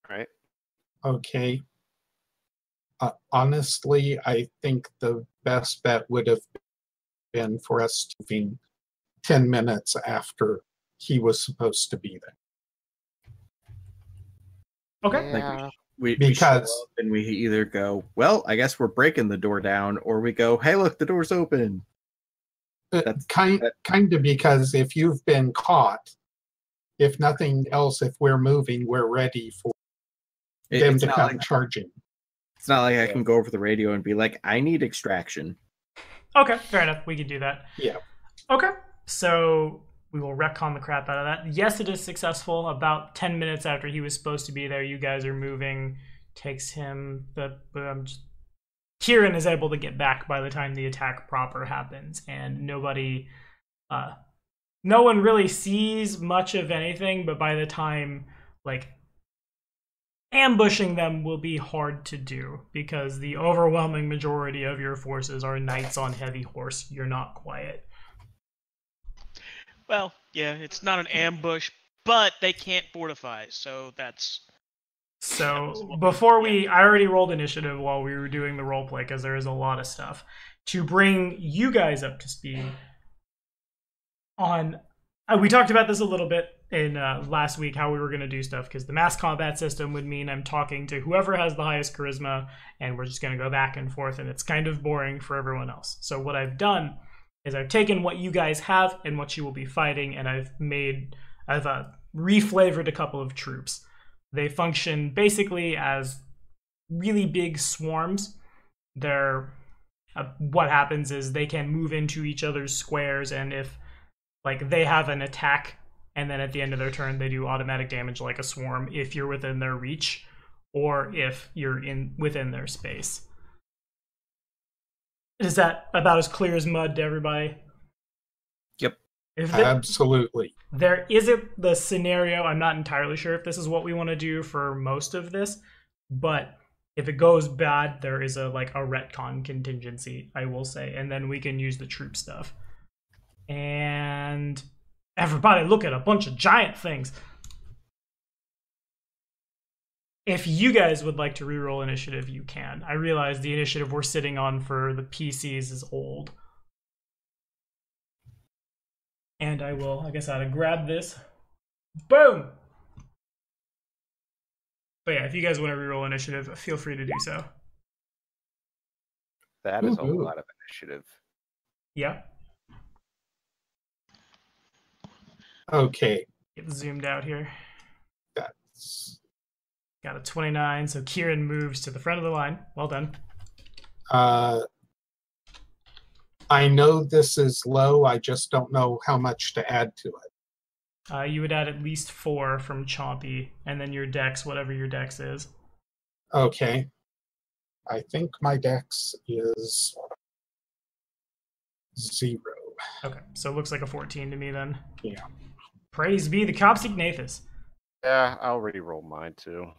All right. Okay. Honestly, I think the best bet would have been for us to be 10 minutes after he was supposed to be there. Okay. Yeah. We Because- show up and we either go, well, I guess we're breaking the door down, or we go, hey, look, the door's open. Kind of, because if you've been caught, if nothing else, if we're moving, we're ready for them It's to not come like, charging. it's not like I can go over the radio and be like, I need extraction. Okay, fair enough. We can do that. Yeah. Okay, so we will retcon the crap out of that. Yes, it is successful. About 10 minutes after he was supposed to be there, you guys are moving. Takes him Kieran is able to get back by the time the attack proper happens, and no one really sees much of anything, but by the time, ambushing them will be hard to do, because the overwhelming majority of your forces are knights on heavy horse. You're not quiet. Well, yeah, it's not an ambush, but they can't fortify, so that's... So before I already rolled initiative while we were doing the roleplay, because there is a lot of stuff. To bring you guys up to speed on... we talked about this a little bit in last week, how we were going to do stuff, because the mass combat system would mean I'm talking to whoever has the highest charisma, and we're just going to go back and forth, and it's kind of boring for everyone else. So what I've done is I've taken what you guys have and what you will be fighting, and I've reflavored a couple of troops. They function basically as really big swarms. What happens is they can move into each other's squares, and if they have an attack, and then at the end of their turn they do automatic damage like a swarm if you're within their reach, or if you're within their space. Is that about as clear as mud to everybody? Yep. Absolutely. There isn't the scenario, I'm not entirely sure if this is what we want to do for most of this, but if it goes bad, there is a retcon contingency, I will say, and then we can use the troop stuff. And everybody look at a bunch of giant things. If you guys would like to reroll initiative, you can. I realize the initiative we're sitting on for the PCs is old. And I guess I ought to grab this. Boom! But yeah, if you guys want to reroll initiative, feel free to do so. That is a Woohoo. lot of initiative. Yeah. Okay, Get zoomed out here. that's Got a 29, so Kieran moves to the front of the line. Well done. I know this is low. I just don't know how much to add to it. You would add at least 4 from Chompy, and then your dex, whatever your dex is. Okay. I think my dex is 0. Okay, so it looks like a 14 to me then. Yeah. Praise be the Compsognathus. Yeah, I'll re-roll mine too.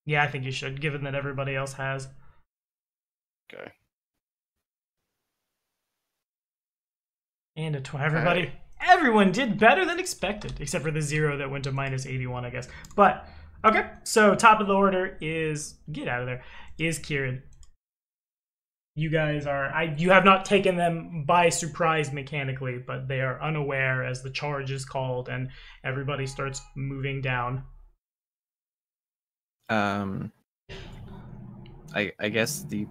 Yeah, I think you should, given that everybody else has. Okay. And everybody, everyone did better than expected, except for the 0 that went to minus 81, I guess. But, okay, so top of the order is, get out of there, is Kieran. You guys are, you have not taken them by surprise mechanically, but they are unaware as the charge is called and everybody starts moving down. I guess the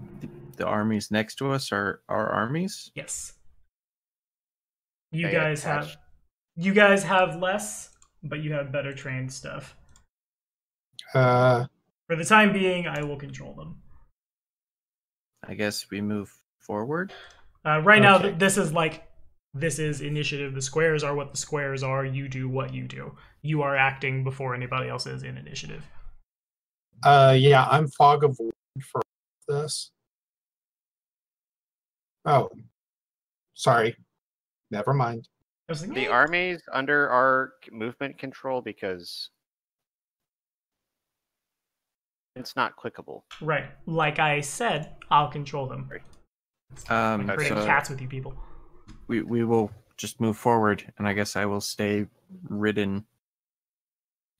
armies next to us are our armies. Yes. You They guys attach- have less, but you have better trained stuff. Uh, For the time being, I will control them. I guess we move forward. Right now, Okay. this is initiative. The squares are what the squares are. You do what you do. You are acting before anybody else is in initiative. yeah, I'm Fog of War for this. Oh, sorry. Never mind. I was like, The "Eh." armies under our movement control because it's not clickable. Right. Like I said, I'll control them. I'm Okay. creating So cats with you people. we will just move forward, and I guess I will stay ridden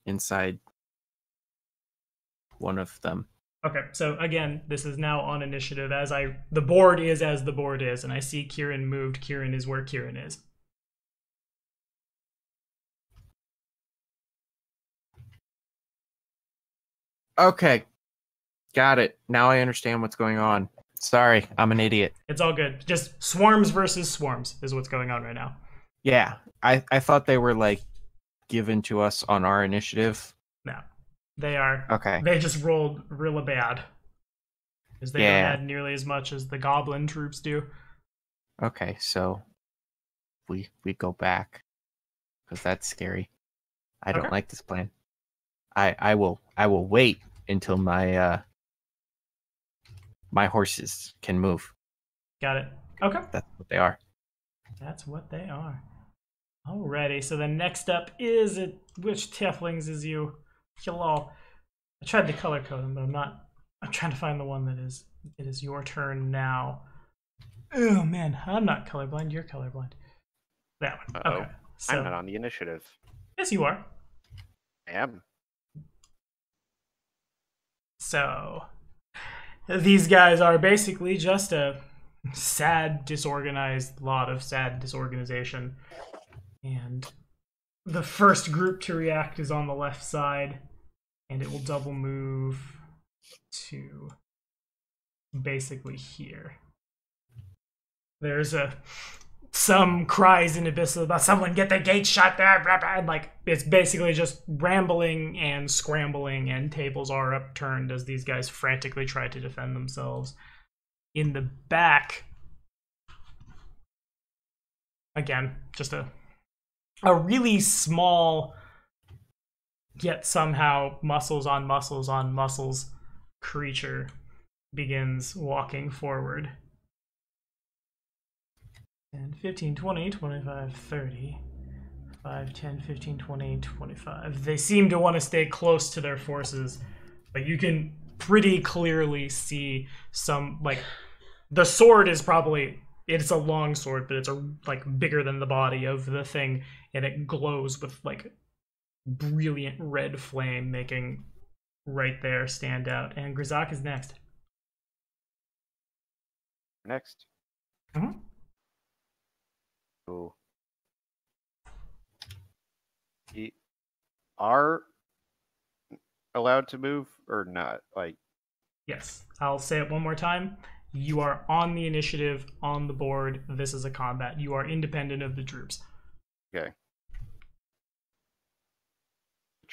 inside one of them. Okay, so again, this is now on initiative. The board is as the board is, and I see Kieran moved. Kieran is where Kieran is. Okay, got it. Now I understand what's going on. Sorry, I'm an idiot. It's all good. Just swarms versus swarms is what's going on right now. Yeah, I thought they were like given to us on our initiative. No, they are. Okay. They just rolled really bad. Because they Yeah. don't add nearly as much as the goblin troops do. Okay, so we go back because that's scary. I don't Okay. like this plan. I will wait until my my horses can move. Got it. Okay. That's what they are. That's what they are. Alrighty, so the next up is which tieflings is you? Hello. I tried to color code them, but I'm trying to find the one that is. It is your turn now. Oh man, I'm not colorblind. You're colorblind. That one. Uh-oh. Okay. So I'm not on the initiative. yes, you are. I am. So these guys are basically just a sad, disorganized lot of sad disorganization. And the first group to react is on the left side, and it will double move to basically here. There's some cries in Abyss about someone get the gate shut there, and like it's basically just rambling and scrambling, and tables are upturned as these guys frantically try to defend themselves. In the back, again, just a really small, yet somehow muscles on muscles on muscles creature begins walking forward. And 15, 20, 25, 30, 5, 10, 15, 20, 25. They seem to want to stay close to their forces, but you can pretty clearly see some, like, the sword is probably, it's a long sword, but it's bigger than the body of the thing, and it glows with like brilliant red flame, making right there stand out. And Grizak is next. Next. Mhm. Ooh. Are allowed to move or not? Like, Yes, I'll say it one more time. You are on the initiative, on the board. This is a combat. You are independent of the troops. okay.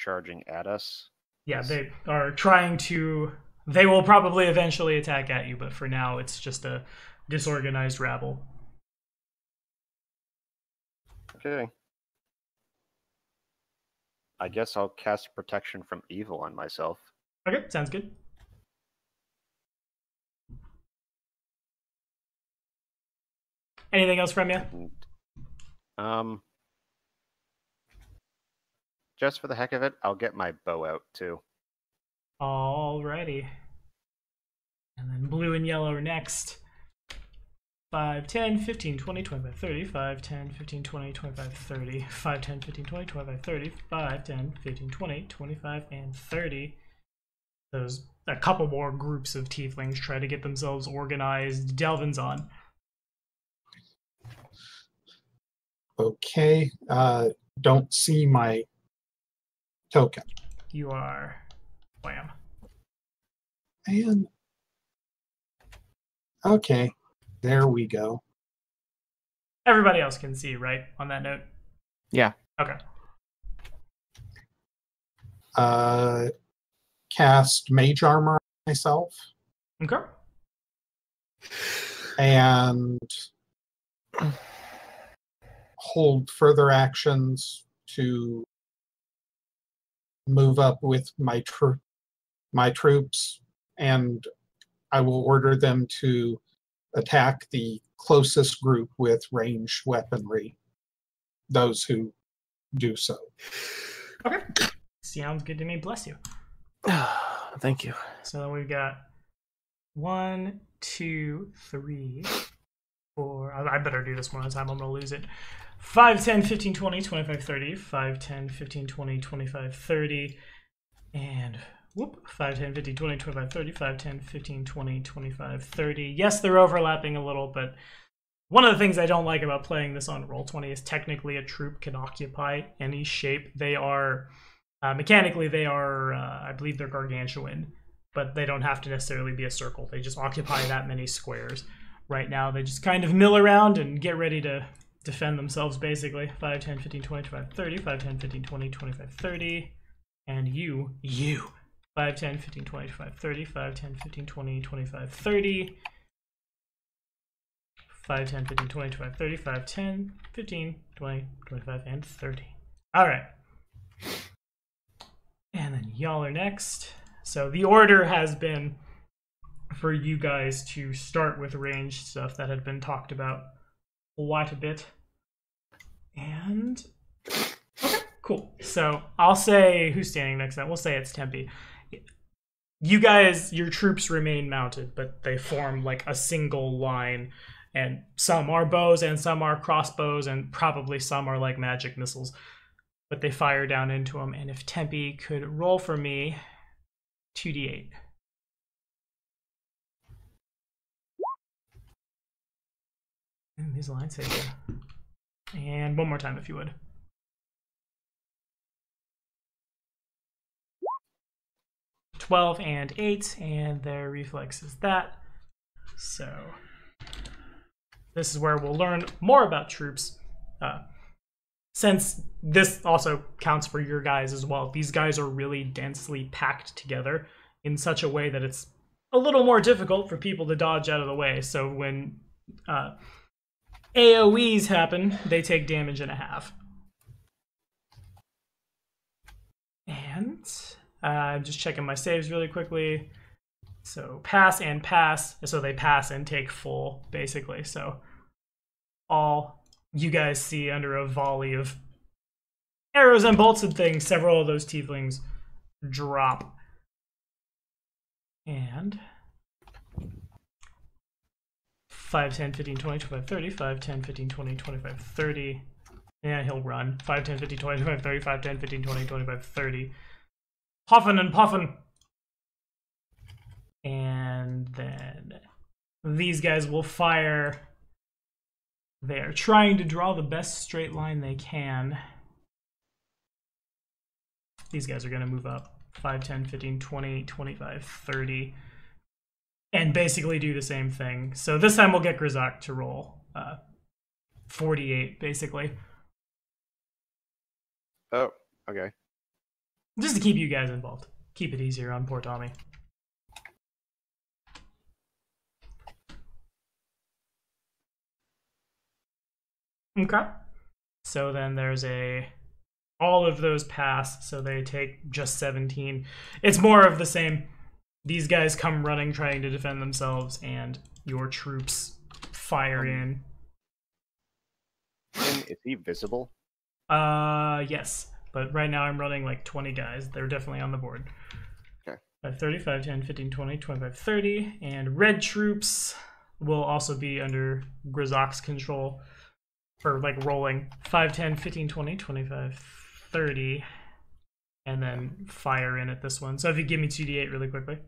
charging at us. Yeah, they are trying to. They will probably eventually attack at you, but for now, it's just a disorganized rabble. Okay. I guess I'll cast protection from evil on myself. Okay, sounds good. Anything else from you? And, just for the heck of it, I'll get my bow out too. Alrighty. And then blue and yellow are next. 5, 10, 15, 20, 25, 30, 5, 10, 15, 20, 25, 30, 5, 10, 15, 20, 25, 30, 5, 10, 15, 20, 25, and 30. Those, a couple more groups of tieflings try to get themselves organized. Delvin's on. Okay. Don't see my token. You are wham. And okay, there we go. Everybody else can see, right? On that note? Yeah. Okay. Cast mage armor on myself Okay. and hold further actions to move up with my troops, and I will order them to attack the closest group with ranged weaponry, those who do so. Okay. Sounds good to me. Bless you. Thank you. So then we've got 1, 2, 3, 4. I better do this one at a time. I'm going to lose it. 5, 10, 15, 20, 25, 30. 5, 10, 15, 20, 25, 30. And whoop. 5, 10, 15, 20, 25, 30. 5, 10, 15, 20, 25, 30. Yes, they're overlapping a little, but one of the things I don't like about playing this on Roll20 is technically a troop can occupy any shape. They are, mechanically, they are, I believe they're gargantuan, but they don't have to necessarily be a circle. They just occupy that many squares. Right now, they just kind of mill around and get ready to defend themselves, basically. 5, 10, 15, 20, 25, 30. 5, 10, 15, 20, 25, 30. And you. 5, 10, 15, 20, 25, 30. 5, 10, 15, 20, 25, 30. 5, 10, 15, 20, 25, 30. 5, 10, 15, 20, 25, and 30. All right. And then y'all are next. So the order has been for you guys to start with ranged stuff that had been talked about quite a bit. And okay, cool. So I'll say who's standing next time. We'll say it's Tempe. You guys, your troops remain mounted, but they form like a single line. And some are bows and some are crossbows and probably some are like magic missiles. But they fire down into them. And if Tempe could roll for me 2d8. And these lines say yeah. And one more time if you would. $12 and 8, and their reflex is that. So this is where we'll learn more about troops. Since this also counts for your guys as well. These guys are really densely packed together in such a way that it's a little more difficult for people to dodge out of the way. So when AoEs happen, they take damage and a half. And I'm just checking my saves really quickly. So pass and pass. So they pass and take full, basically. So all you guys see under a volley of arrows and bolts and things, several of those tieflings drop. And 5, 10, 15, 20, 25, 30. 5, 10, 15, 20, 25, 30. Yeah, he'll run. 5, 10, 15, 20, 25, 30. 5, 10, 15, 20, 25, 30. Puffin and puffin. And then these guys will fire. They are trying to draw the best straight line they can. These guys are going to move up 5, 10, 15, 20, 25, 30. And basically do the same thing. So this time we'll get Grizak to roll 48, basically. Oh, okay. Just to keep you guys involved. Keep it easier on poor Tommy. Okay. So then there's all of those pass, so they take just 17. It's more of the same. These guys come running, trying to defend themselves, and your troops fire in. Is he visible? Yes. But right now I'm running like 20 guys. They're definitely on the board. Okay. 5, 30, 5, 10, 15, 20, 25, 30. And red troops will also be under Grizok's control. For like rolling 5, 10, 15, 20, 25, 30. And then fire in at this one. So if you give me 2d8 really quickly.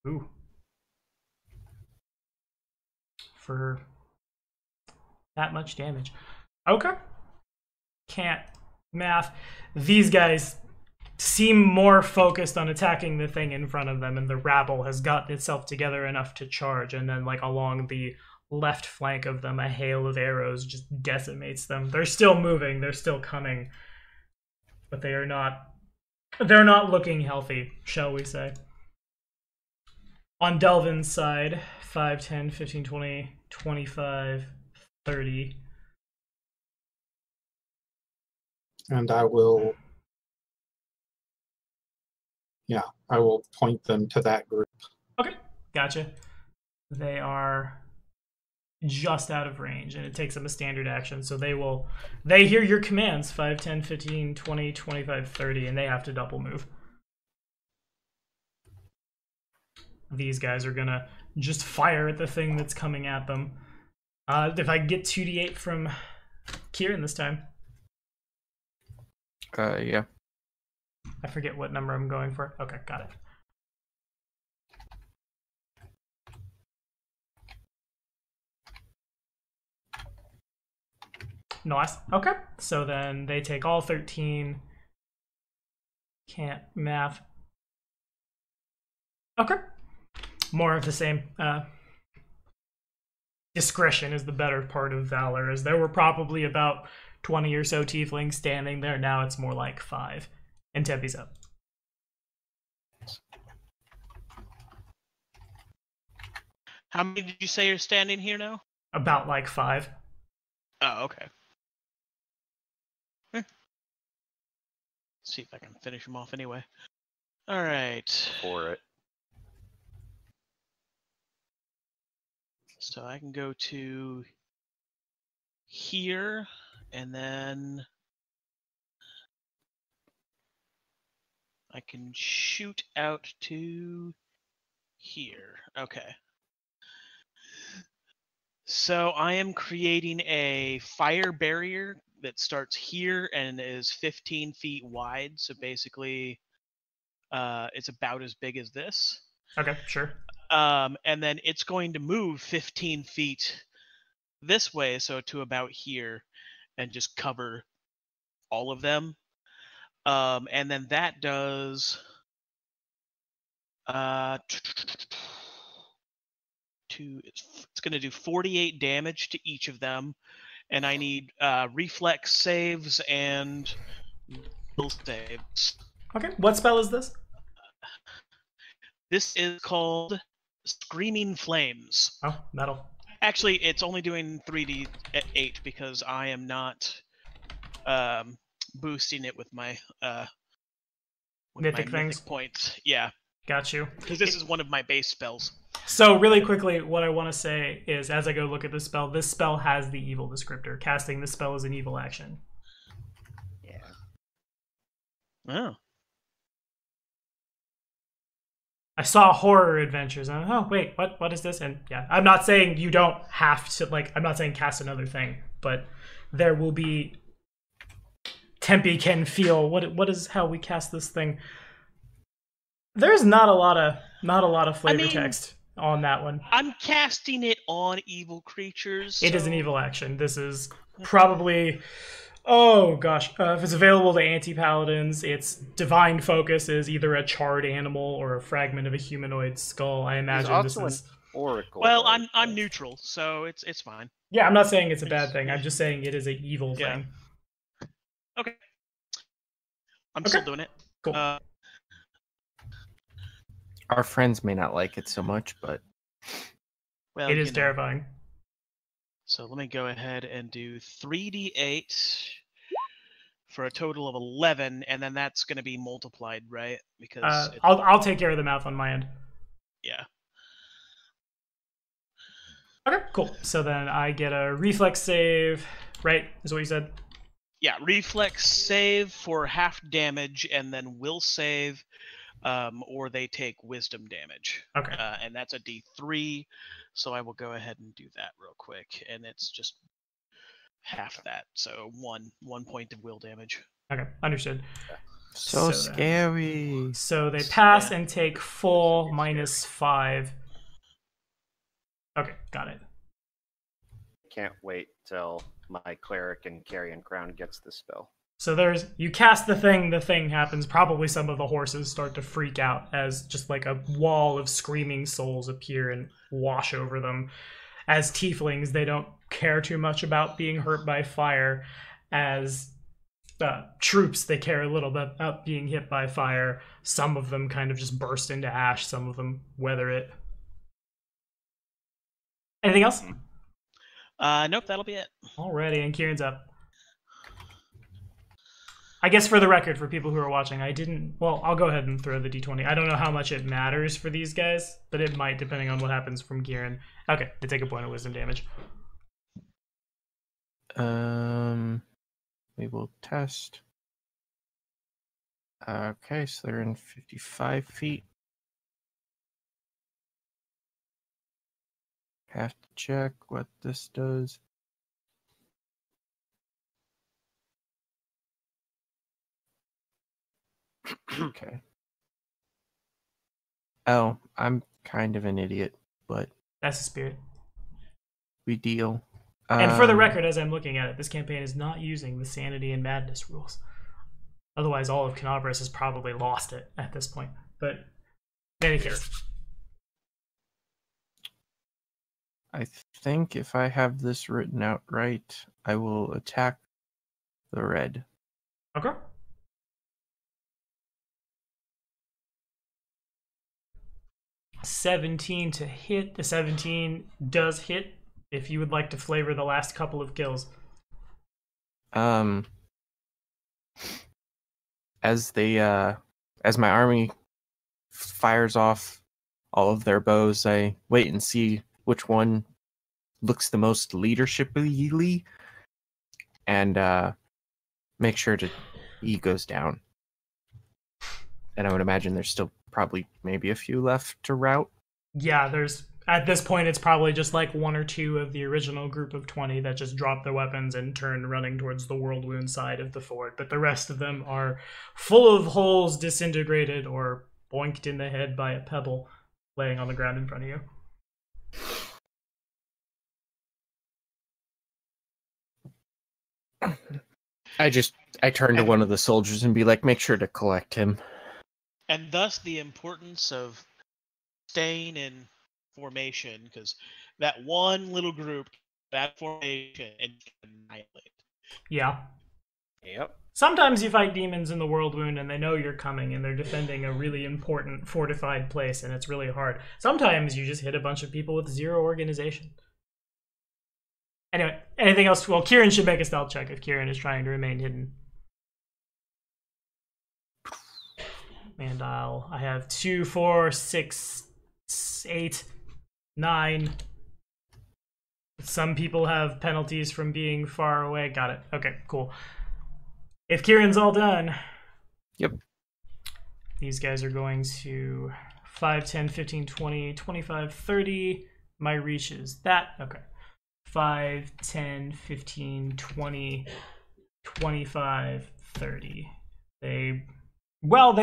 Ooh. For that much damage. Okay. Can't math. These guys seem more focused on attacking the thing in front of them, and the rabble has gotten itself together enough to charge, and then like along the left flank of them, a hail of arrows just decimates them. They're still moving, they're still coming, but they're not looking healthy, shall we say. On Delvin's side, 5, 10, 15, 20, 25, 30. And I will point them to that group. Okay, gotcha. They are just out of range, and it takes them a standard action, so they hear your commands, 5, 10, 15, 20, 25, 30, and they have to double move. These guys are gonna just fire at the thing that's coming at them. If I get 2d8 from Kieran this time. Yeah. I forget what number I'm going for. Okay, got it. Nice. Okay, so then they take all 13. Can't math. Okay. More of the same. Discretion is the better part of valor, as there were probably about 20 or so tieflings standing there. Now it's more like 5. And Tempe's up. How many did you say you're standing here now? About like 5. Oh, okay. See if I can finish them off anyway. All right. For it. So I can go to here, and then I can shoot out to here. Okay. So I am creating a fire barrier that starts here and is 15 feet wide. So basically, it's about as big as this. Okay, sure. And then it's going to move 15 feet this way, so to about here, and just cover all of them. And then that does it's going to do 48 damage to each of them, and I need reflex saves and will saves. Okay, what spell is this? This is called Screaming Flames. Oh, metal. Actually, it's only doing 3d8 because I am not boosting it with my Mythic things? points. Yeah, Got you. because this is one of my base spells. So really quickly, what I want to say is, as I go look at this spell has the evil descriptor. Casting this spell is an evil action. Yeah. Oh. I saw horror adventures, and oh wait, what is this? And yeah, I'm not saying you don't have to, like, I'm not saying cast another thing, but there will be. Tempe can feel what is how we cast this thing. There's not a lot of flavor text on that one. I'm casting it on evil creatures. It is an evil action. This is probably, oh gosh, if it's available to anti-paladins, its divine focus is either a charred animal or a fragment of a humanoid skull. I imagine this is oracle. Well, I'm neutral, so it's fine. Yeah, I'm not saying it's a bad thing. I'm just saying it is an evil thing. Okay. I'm Okay. still doing it. Cool. Our friends may not like it so much, but Well, It is you know. terrifying. So let me go ahead and do 3d8 for a total of 11, and then that's going to be multiplied, right? Because I'll take care of the math on my end. yeah. Okay, cool. So then I get a reflex save, right? Is what you said? Yeah, reflex save for half damage, and then will save, or they take wisdom damage. Okay. And that's a d3, so I will go ahead and do that real quick, and it's just half that, so one point of will damage. Okay, understood. so then- scary. So they pass Yeah. and take full -5. Okay, got it. Can't wait till my cleric and carrion crown gets the spell. So you cast the thing happens. Probably some of the horses start to freak out as just like a wall of screaming souls appear and wash over them. As tieflings, they don't care too much about being hurt by fire. As troops, they care a little bit about being hit by fire. Some of them kind of just burst into ash. Some of them weather it. Anything else? Nope, that'll be it. Alrighty, and Kieran's up. I guess for the record, for people who are watching, I'll go ahead and throw the d20. I don't know how much it matters for these guys, but it might, depending on what happens from Kieran. Okay, they take a point of wisdom damage. We will test. Okay, so they're in 55 feet. Have to check what this does. Okay. Oh, I'm kind of an idiot, but That's the spirit. we deal. And for the record, as I'm looking at it, this campaign is not using the sanity and madness rules. Otherwise, all of Canabras has probably lost it at this point. But in any case. I think if I have this written out right, I will attack the red. Okay. $17 to hit. The 17 does hit. If you would like to flavor the last couple of kills. As my army fires off all of their bows, I wait and see which one looks the most leadershiply, and make sure he goes down. And I would imagine there's still probably maybe a few left to rout. Yeah, at this point, it's probably just like one or two of the original group of 20 that just dropped their weapons and turned running towards the Whirlwound side of the fort. But the rest of them are full of holes, disintegrated, or boinked in the head by a pebble laying on the ground in front of you. I turn to one of the soldiers and be like, make sure to collect him. And thus the importance of staying in formation, because that one little group, that formation, and annihilate. Yeah. Yep. Sometimes you fight demons in the Whirlwound and they know you're coming and they're defending a really important fortified place and it's really hard. Sometimes you just hit a bunch of people with zero organization. Anyway, anything else? Well, Kieran should make a stealth check if Kieran is trying to remain hidden. And I have 2, 4, 6, 8, 9. Some people have penalties from being far away. Got it. Okay, cool. If Kieran's all done. Yep. These guys are going to 5, 10, 15, 20, 25, 30. My reach is that. Okay. 5, 10, 15, 20, 25, 30. They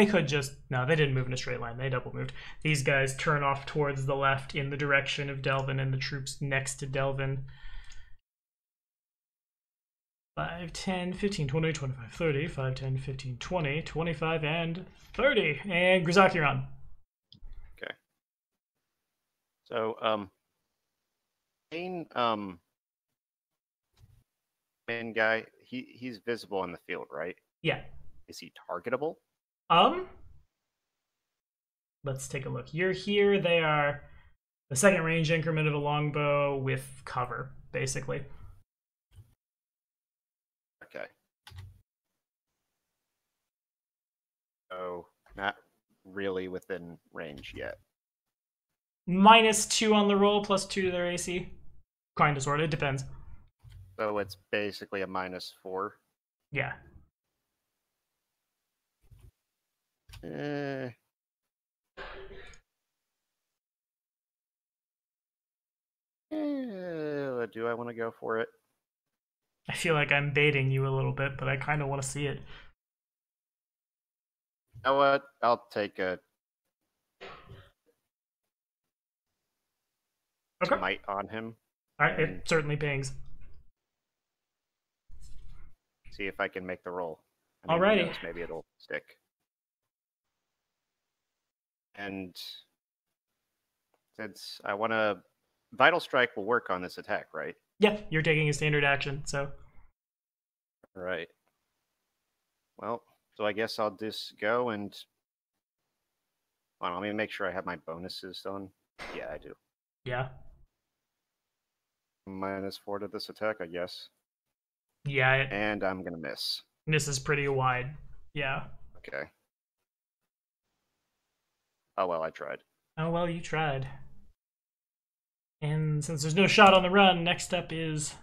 could just... No, they didn't move in a straight line. They double moved. These guys turn off towards the left in the direction of Delvin and the troops next to Delvin. 5, 10, 15, 20, 25, 30. 5, 10, 15, 20, 25, and 30. And Grizak, you're on. Okay. So, main guy, he's visible in the field, right? Yeah. Is he targetable? Let's take a look. You're here. They are the second range increment of a longbow with cover, basically. Okay. So not really within range yet. -2 on the roll, +2 to their AC. Kind of, sort of. It depends. So it's basically a -4. Yeah. Do I want to go for it? I feel like I'm baiting you a little bit, but I kind of want to see it. You know what? I'll take a Okay. smite on him. All right. It certainly pings. See if I can make the roll. I mean, who Alrighty. knows, maybe it'll stick. And since I want to, Vital Strike will work on this attack, right? Yeah, you're taking a standard action, so. Right. Well, so I guess I'll just go and. Hold on, let me make sure I have my bonuses done. Yeah, I do. Yeah. -4 to this attack, I guess. Yeah, And I'm gonna miss. this is pretty wide. Yeah. Okay. Oh well, I tried. Oh, well, you tried. And since there's no shot on the run, next up is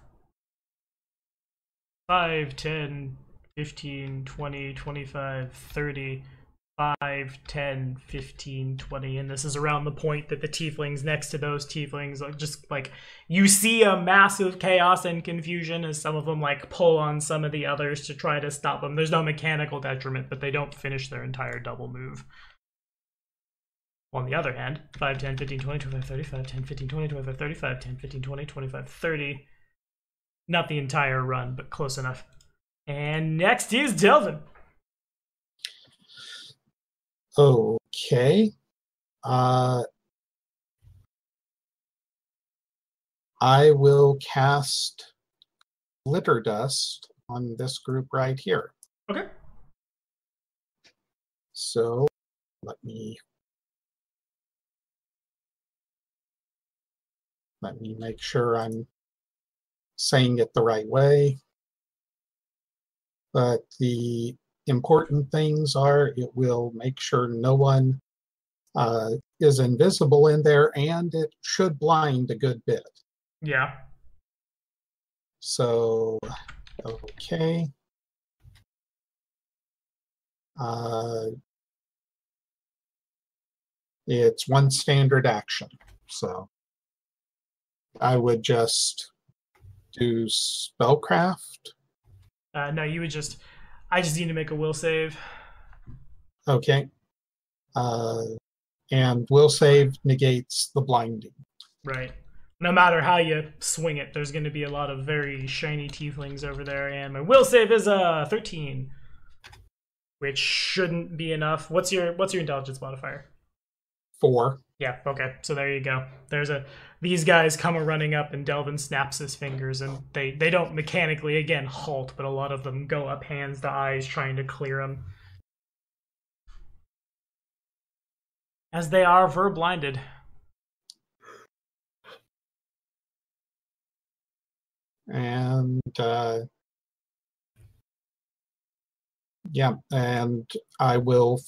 5, 10, 15, 20, 25, 30, 5, 10, 15, 20. And this is around the point that the tieflings next to those tieflings are just like, you see a massive chaos and confusion as some of them like pull on some of the others to try to stop them. There's no mechanical detriment, but they don't finish their entire double move. On the other hand, 5, 10, 15, 20, 25, 30, 5, 10, 15, 20, 25, 30, 5, 10, 15, 20, 25, 30. Not the entire run, but close enough. And next is Delvin. Okay. I will cast Glitter Dust on this group right here. Okay. So let me make sure I'm saying it the right way. But the important things are it will make sure no one is invisible in there, and it should blind a good bit. Yeah. So, okay. It's one standard action. So I would just do Spellcraft. No, you would just... I just need to make a will save. Okay. And will save negates the blinding. Right. No matter how you swing it, there's going to be a lot of very shiny tieflings over there. And my will save is 13. Which shouldn't be enough. What's your intelligence modifier? 4. Yeah, okay. So there you go. These guys come running up and Delvin snaps his fingers and they don't mechanically, again, halt, but a lot of them go up hands to eyes trying to clear them. As they are blinded. And yeah, and I will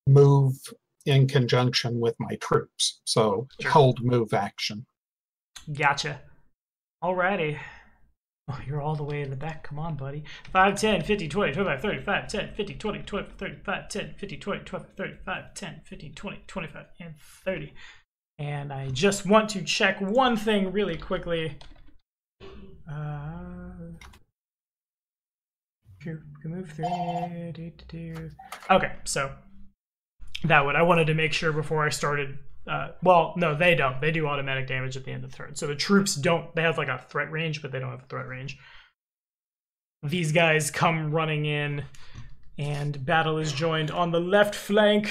move in conjunction with my troops. So Sure. Hold move action. Gotcha. Alrighty. Oh, you're all the way in the back. Come on, buddy. 5, 10, 15, 20, 25, 30, 5, 10, 15, 20, 25, 30, 5, 10, 15, 20, 25, 30, 5, 10, 15, 20, 25, and 30. And I just want to check one thing really quickly. You can move through. Okay, so that would I wanted to make sure before I started. Well, no, they don't. They do automatic damage at the end of the turn. So the troops don't. They have like a threat range, but they don't have a threat range. These guys come running in, and battle is joined on the left flank.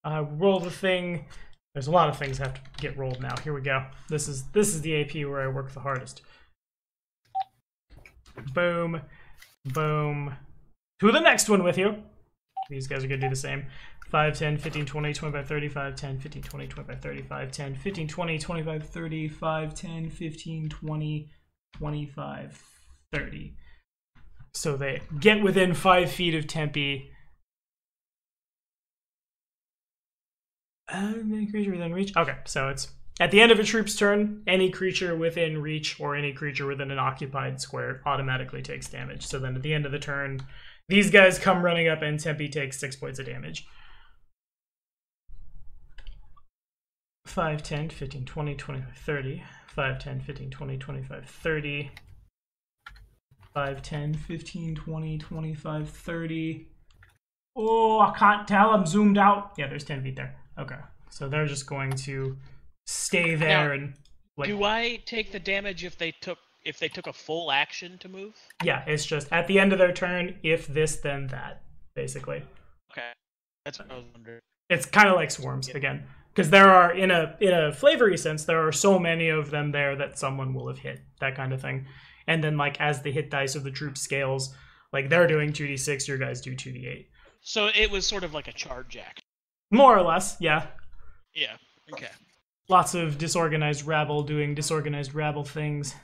Roll the thing. There's a lot of things that have to get rolled now. Here we go. This is the AP where I work the hardest. Boom. Boom. To the next one with you. These guys are going to do the same. 5, 10, 15, 20, 25, 30, 5, 10, 15, 20, 25, 30, 5, 10, 15, 20, 25, 30, 5, 10, 15, 20, 25, 30. So they get within 5 feet of Tempe. Any creature within reach? Okay, so it's at the end of a troop's turn, any creature within reach or any creature within an occupied square automatically takes damage. So then at the end of the turn, these guys come running up and Tempe takes 6 points of damage. 5, 10, 15, 20, 25, 30. 5, 10, 15, 20, 25, 30. 5, 10, 15, 20, 25, 30. Oh, I can't tell. I'm zoomed out. Yeah, there's 10 feet there. Okay. So they're just going to stay there Now, and like. Do I take the damage if they took a full action to move? Yeah, it's just at the end of their turn, if this, then that, basically. Okay, that's what I was wondering. It's kind of like swarms again, because there are in a flavory sense, there are so many of them there that someone will have hit, that kind of thing. And then like as the hit dice of the troop scales, like they're doing 2d6, your guys do 2d8. So it was sort of like a charge action. More or less, yeah. Yeah. Okay. Lots of disorganized rabble doing disorganized rabble things.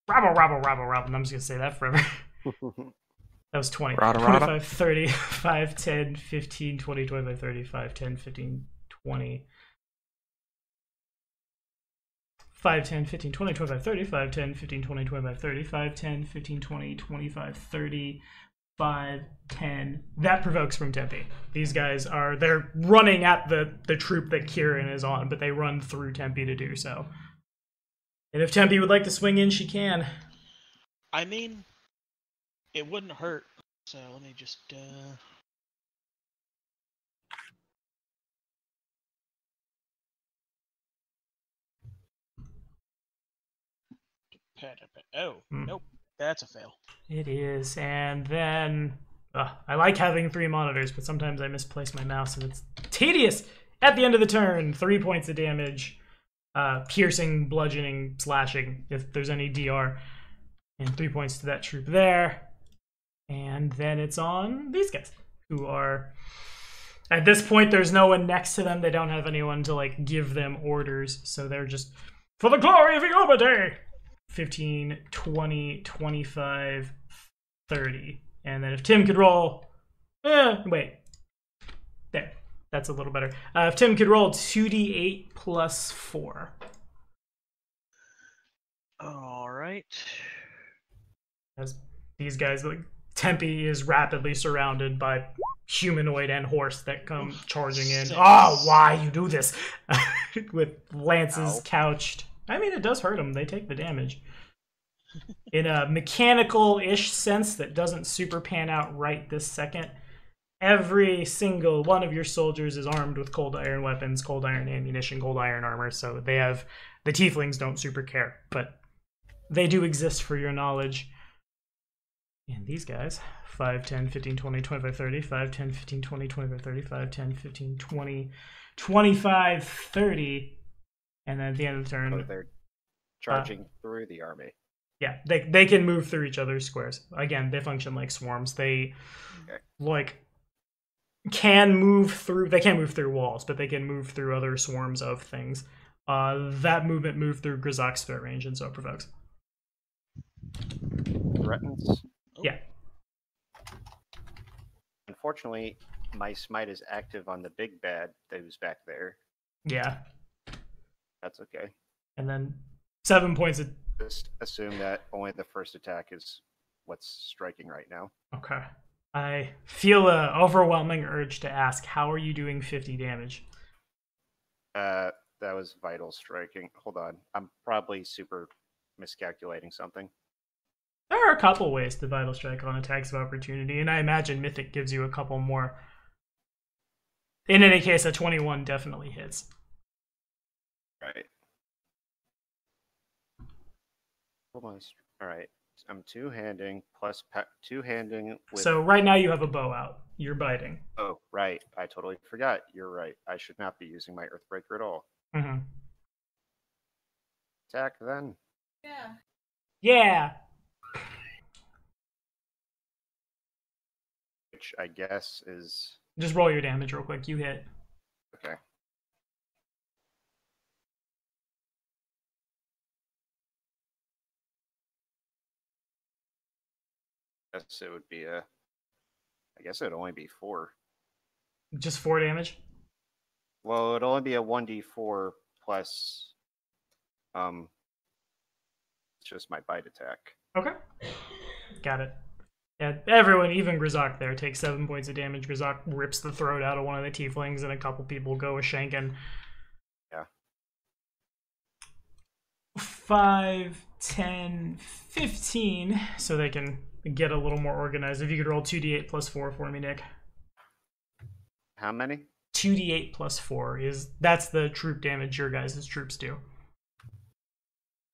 Rabble, rabble, rabble, rabble. I'm just going to say that forever. That was 20. Rada, 25, 30, 5, 10, 15, 20, 25, 30, 5, 10, 15, 20. 5, 10, 15, 20, 25, 30, 5, 10, 15, 20, 25, 30, 5, 10, 15, 20, 25, 30, 5, 10. That provokes from Tempe. These guys they're running at the troop that Kieran is on, but they run through Tempe to do so. And if Tempe would like to swing in, she can. I mean, it wouldn't hurt. So let me just. Oh, nope. That's a fail. It is, and then I like having 3 monitors, but sometimes I misplace my mouse, and it's tedious. At the end of the turn, 3 points of damage, piercing, bludgeoning, slashing, if there's any DR, and 3 points to that troop there. And then it's on these guys, who are at this point. There's no one next to them. They don't have anyone to like give them orders, so they're just for the glory of Eobade. 15, 20, 25, 30. And then if Tim could roll... wait. There. That's a little better. If Tim could roll 2d8 plus 4. All right. As these guys, like, Tempe is rapidly surrounded by humanoid and horse that come charging in. Oh, why you do this? With lances couched. I mean, it does hurt them. They take the damage. In a mechanical-ish sense that doesn't super pan out right this second, every single one of your soldiers is armed with cold iron weapons, cold iron ammunition, cold iron armor, so they have... The tieflings don't super care, but they do exist for your knowledge. And these guys, 5, 10, 15, 20, 25, 30, 5, 10, 15, 20, 25, 30, 5, 10, 15, 20, 25, 30, and then at the end of the turn... So they're charging through the army. Yeah, they can move through each other's squares. Again, they function like swarms. They can move through. They can't move through walls, but they can move through other swarms of things. That movement moved through Grizok's threat range, and so it provokes. Threatens. Yeah. Unfortunately, my smite is active on the big bad who's back there. Yeah. That's okay. And then 7 points of... Just assume that only the first attack is what's striking right now. Okay. I feel an overwhelming urge to ask, how are you doing 50 damage? That was vital striking. Hold on. I'm probably super miscalculating something. There are a couple ways to vital strike on attacks of opportunity, and I imagine Mythic gives you a couple more. In any case, a 21 definitely hits. Right. Almost. All right. I'm two-handing plus two-handing with... So right now you have a bow out. You're biting. Oh, right. I totally forgot. You're right. I should not be using my Earthbreaker at all. Mm-hmm. Attack then. Yeah. I guess, is Just roll your damage real quick. You hit. okay. Guess it would be a. I guess it would only be 4. Just 4 damage. Well, it'd only be a 1d4 plus. It's just my bite attack. Okay. Got it. Yeah, everyone, even Grizok there, takes 7 points of damage. Grizok rips the throat out of one of the tieflings, and a couple people go with Shanken. Yeah. 5, 10, 15, so they can get a little more organized. If you could roll 2d8 plus 4 for me, Nick. How many? 2d8 plus 4 that's the troop damage your guys' troops do.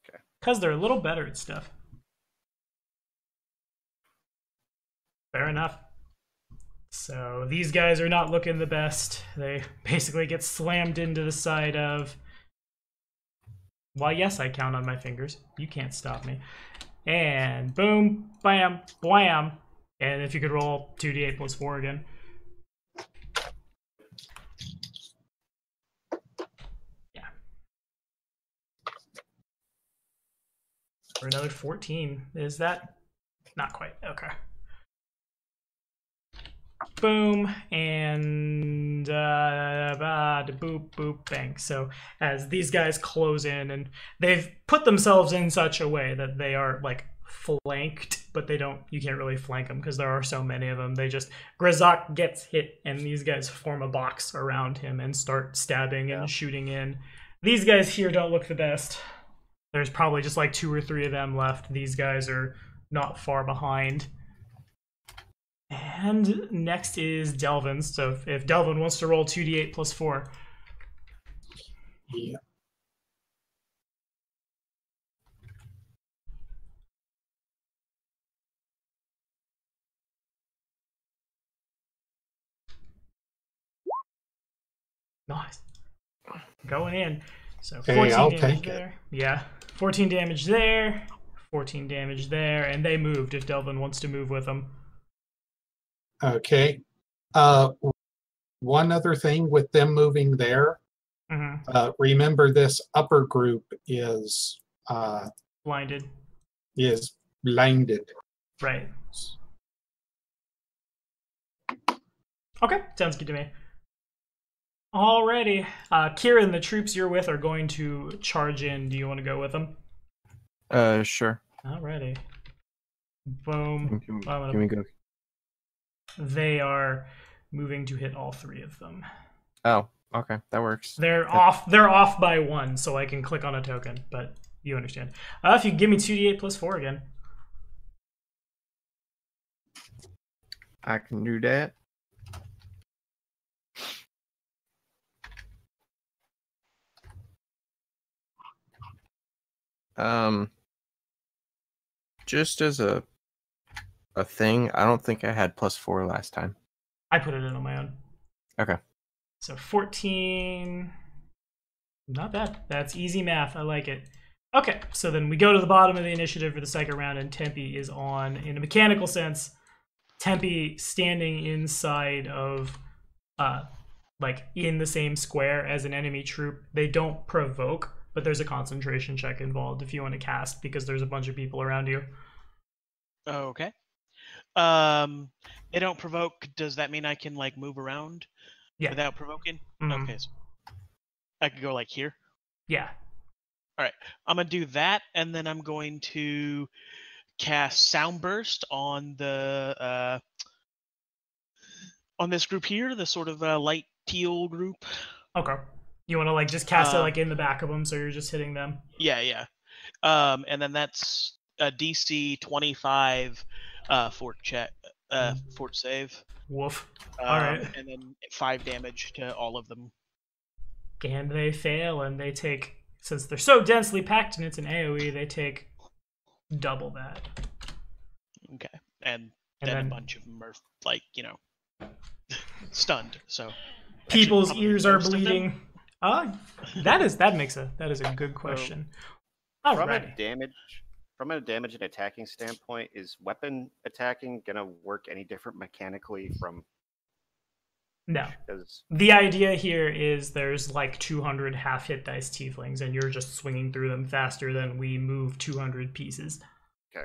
Okay. Because they're a little better at stuff. Fair enough. So these guys are not looking the best. They basically get slammed into the side of... Well, yes, I count on my fingers. You can't stop me. And boom, bam, blam. And if you could roll 2d8 plus 4 again. Yeah. For another 14. Is that... Not quite. Okay. Boom, and boop, boop, bang. So as these guys close in, and they've put themselves in such a way that they are like flanked, but you can't really flank them because there are so many of them. Grizok gets hit, and these guys form a box around him and start stabbing and shooting in. These guys here don't look the best. There's probably just like 2 or 3 of them left. These guys are not far behind. And next is Delvin. So if Delvin wants to roll 2d8 plus 4. Yeah. Nice. Going in. So Okay, 14 I'll damage take it. there. Yeah. 14 damage there. 14 damage there. And they moved if Delvin wants to move with them. Okay. One other thing with them moving there, remember this upper group is Blinded. blinded. Right. Okay, sounds good to me. Alrighty. Kieran, the troops you're with are going to charge in. Do you want to go with them? Sure. Alrighty. Boom. Can we go? They are moving to hit all 3 of them. Oh, okay, that works. They're off by 1, so I can click on a token, but you understand. If you give me 2d8 plus 4 again. I can do that. Just as a thing, I don't think I had plus 4 last time. I put it in on my own. Okay. So 14. Not bad. That's easy math. I like it. Okay, so then we go to the bottom of the initiative for the second round, and Tempe is on, in a mechanical sense, Tempe standing inside of, like, in the same square as an enemy troop. They don't provoke, but there's a concentration check involved if you want to cast, because there's a bunch of people around you. Okay. They don't provoke. Does that mean I can like move around without provoking? Mhm. Okay. So I could go like here. Yeah. All right. I'm gonna do that, and then I'm going to cast Soundburst on the on this group here, the sort of light teal group. Okay. You want to like just cast it like in the back of them, so you're just hitting them. Yeah. And then that's a DC 25 fort check, fort save. Woof. All right. And then 5 damage to all of them. And they fail, and they take, since they're so densely packed and it's an AoE, they take double that. Okay. And then a bunch of them are like, stunned. So people's actually, ears are most of them? bleeding. That is a good question. From a Alrighty. damage from a damage and attacking standpoint, is weapon attacking gonna work any different mechanically from? No. Because The idea here is there's like 200 half hit dice tieflings, and you're just swinging through them faster than we move 200 pieces. Okay.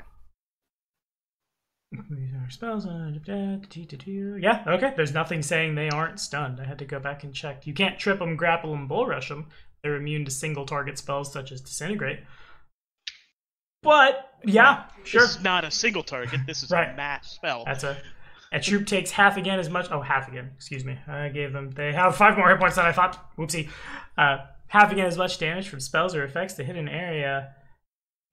Spells. Yeah, okay. There's nothing saying they aren't stunned. I had to go back and check. You can't trip them, grapple them, bull rush them. They're immune to single target spells such as disintegrate. But yeah, sure. This is not a single target. This is Right. a mass spell. That's a troop takes half again as much. Oh, half again. Excuse me. I gave them. They have 5 more hit points than I thought. Whoopsie. Half again as much damage from spells or effects to hit an area,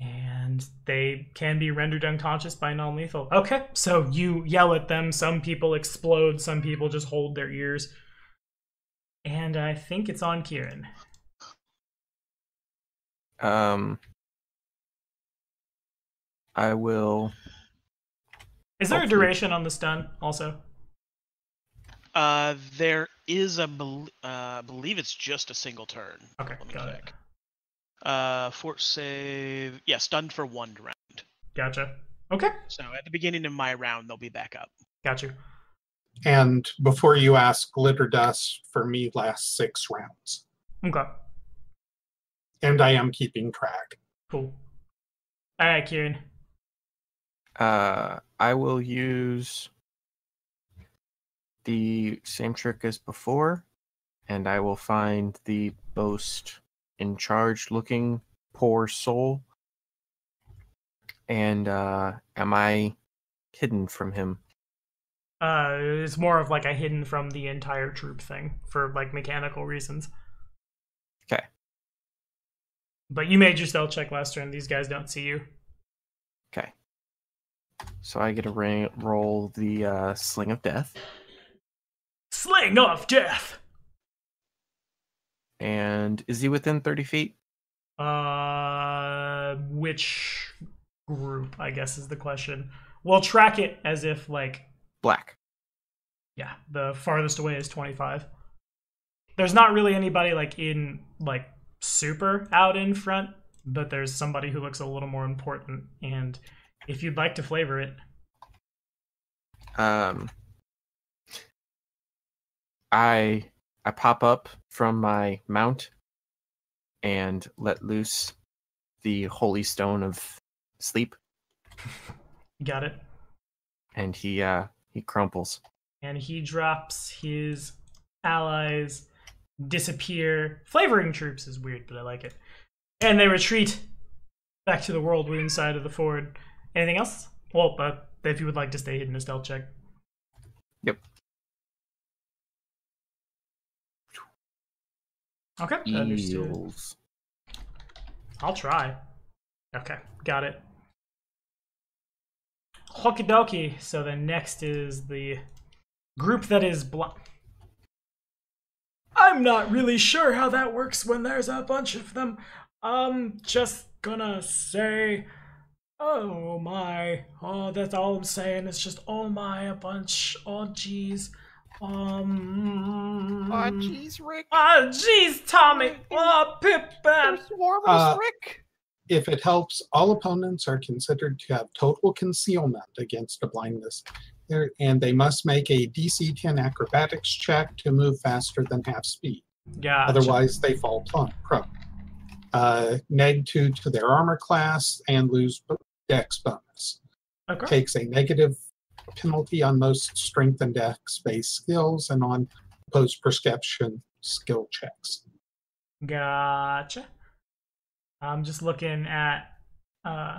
and they can be rendered unconscious by non-lethal. Okay, so you yell at them. Some people explode. Some people just hold their ears. And I think it's on Kieran. I will. Is there a Hopefully. duration on the stun also? There is believe it's just a single turn. Okay, Let me got it. check. Fort save. Yeah, stunned for 1 round. Gotcha. Okay, So at the beginning of my round, they'll be back up. got you. And before you ask, glitter dust for me lasts 6 rounds. Okay, And I am keeping track. cool. All right, Kieran. I will use the same trick as before, and I will find the most in charge looking poor soul. And am I hidden from him? It's more of like a hidden from the entire troop thing for like mechanical reasons. Okay. But you made your stealth check last turn. These guys don't see you. Okay. So I get to roll the Sling of Death. Sling of death. And is he within 30 feet? Which group, I guess, is the question. We'll track it as if like, Black. yeah, the farthest away is 25. There's not really anybody like in like super out in front, but there's somebody who looks a little more important. And if you'd like to flavor it, I pop up from my mount and let loose the Holy Stone of Sleep, you got it. and he crumples. And he drops his allies, disappear. Flavoring troops is weird, but I like it. And they retreat back to the whirlwind side of the ford. Anything else? Well, if you would like to stay hidden, a stealth check. Yep. Okay, understood. Eels. I'll try. Okay, got it. Okie dokie. So then next is the group that is I'm not really sure how that works when there's a bunch of them. I'm just gonna say, oh my. Oh, that's all I'm saying. It's just oh my, a bunch. Oh geez. Aw, jeez, Rick. Oh jeez, Tommy. Oh, Pip. Rick. If it helps, all opponents are considered to have total concealment against a blindness, and they must make a DC 10 acrobatics check to move faster than half speed. Gotcha. Otherwise, they fall prone. Neg 2 to their armor class and lose dex bonus. Okay. Takes a negative penalty on most strength and dex-based skills and on post-perception skill checks. Gotcha. I'm just looking at okay.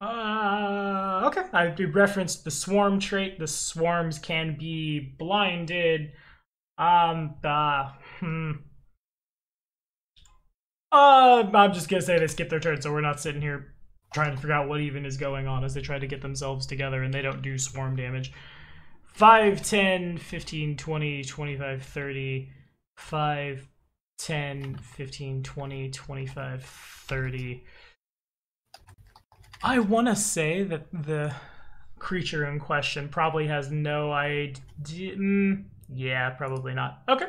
I referenced the swarm trait. The swarms can be blinded. I'm just gonna say they skip their turn, so we're not sitting here trying to figure out what even is going on as they try to get themselves together, and they don't do swarm damage. 5, 10, 15, 20, 25, 30, 5, 10, 15, 20, 25, 30. I want to say that the creature in question probably has no idea. Yeah, probably not. Okay.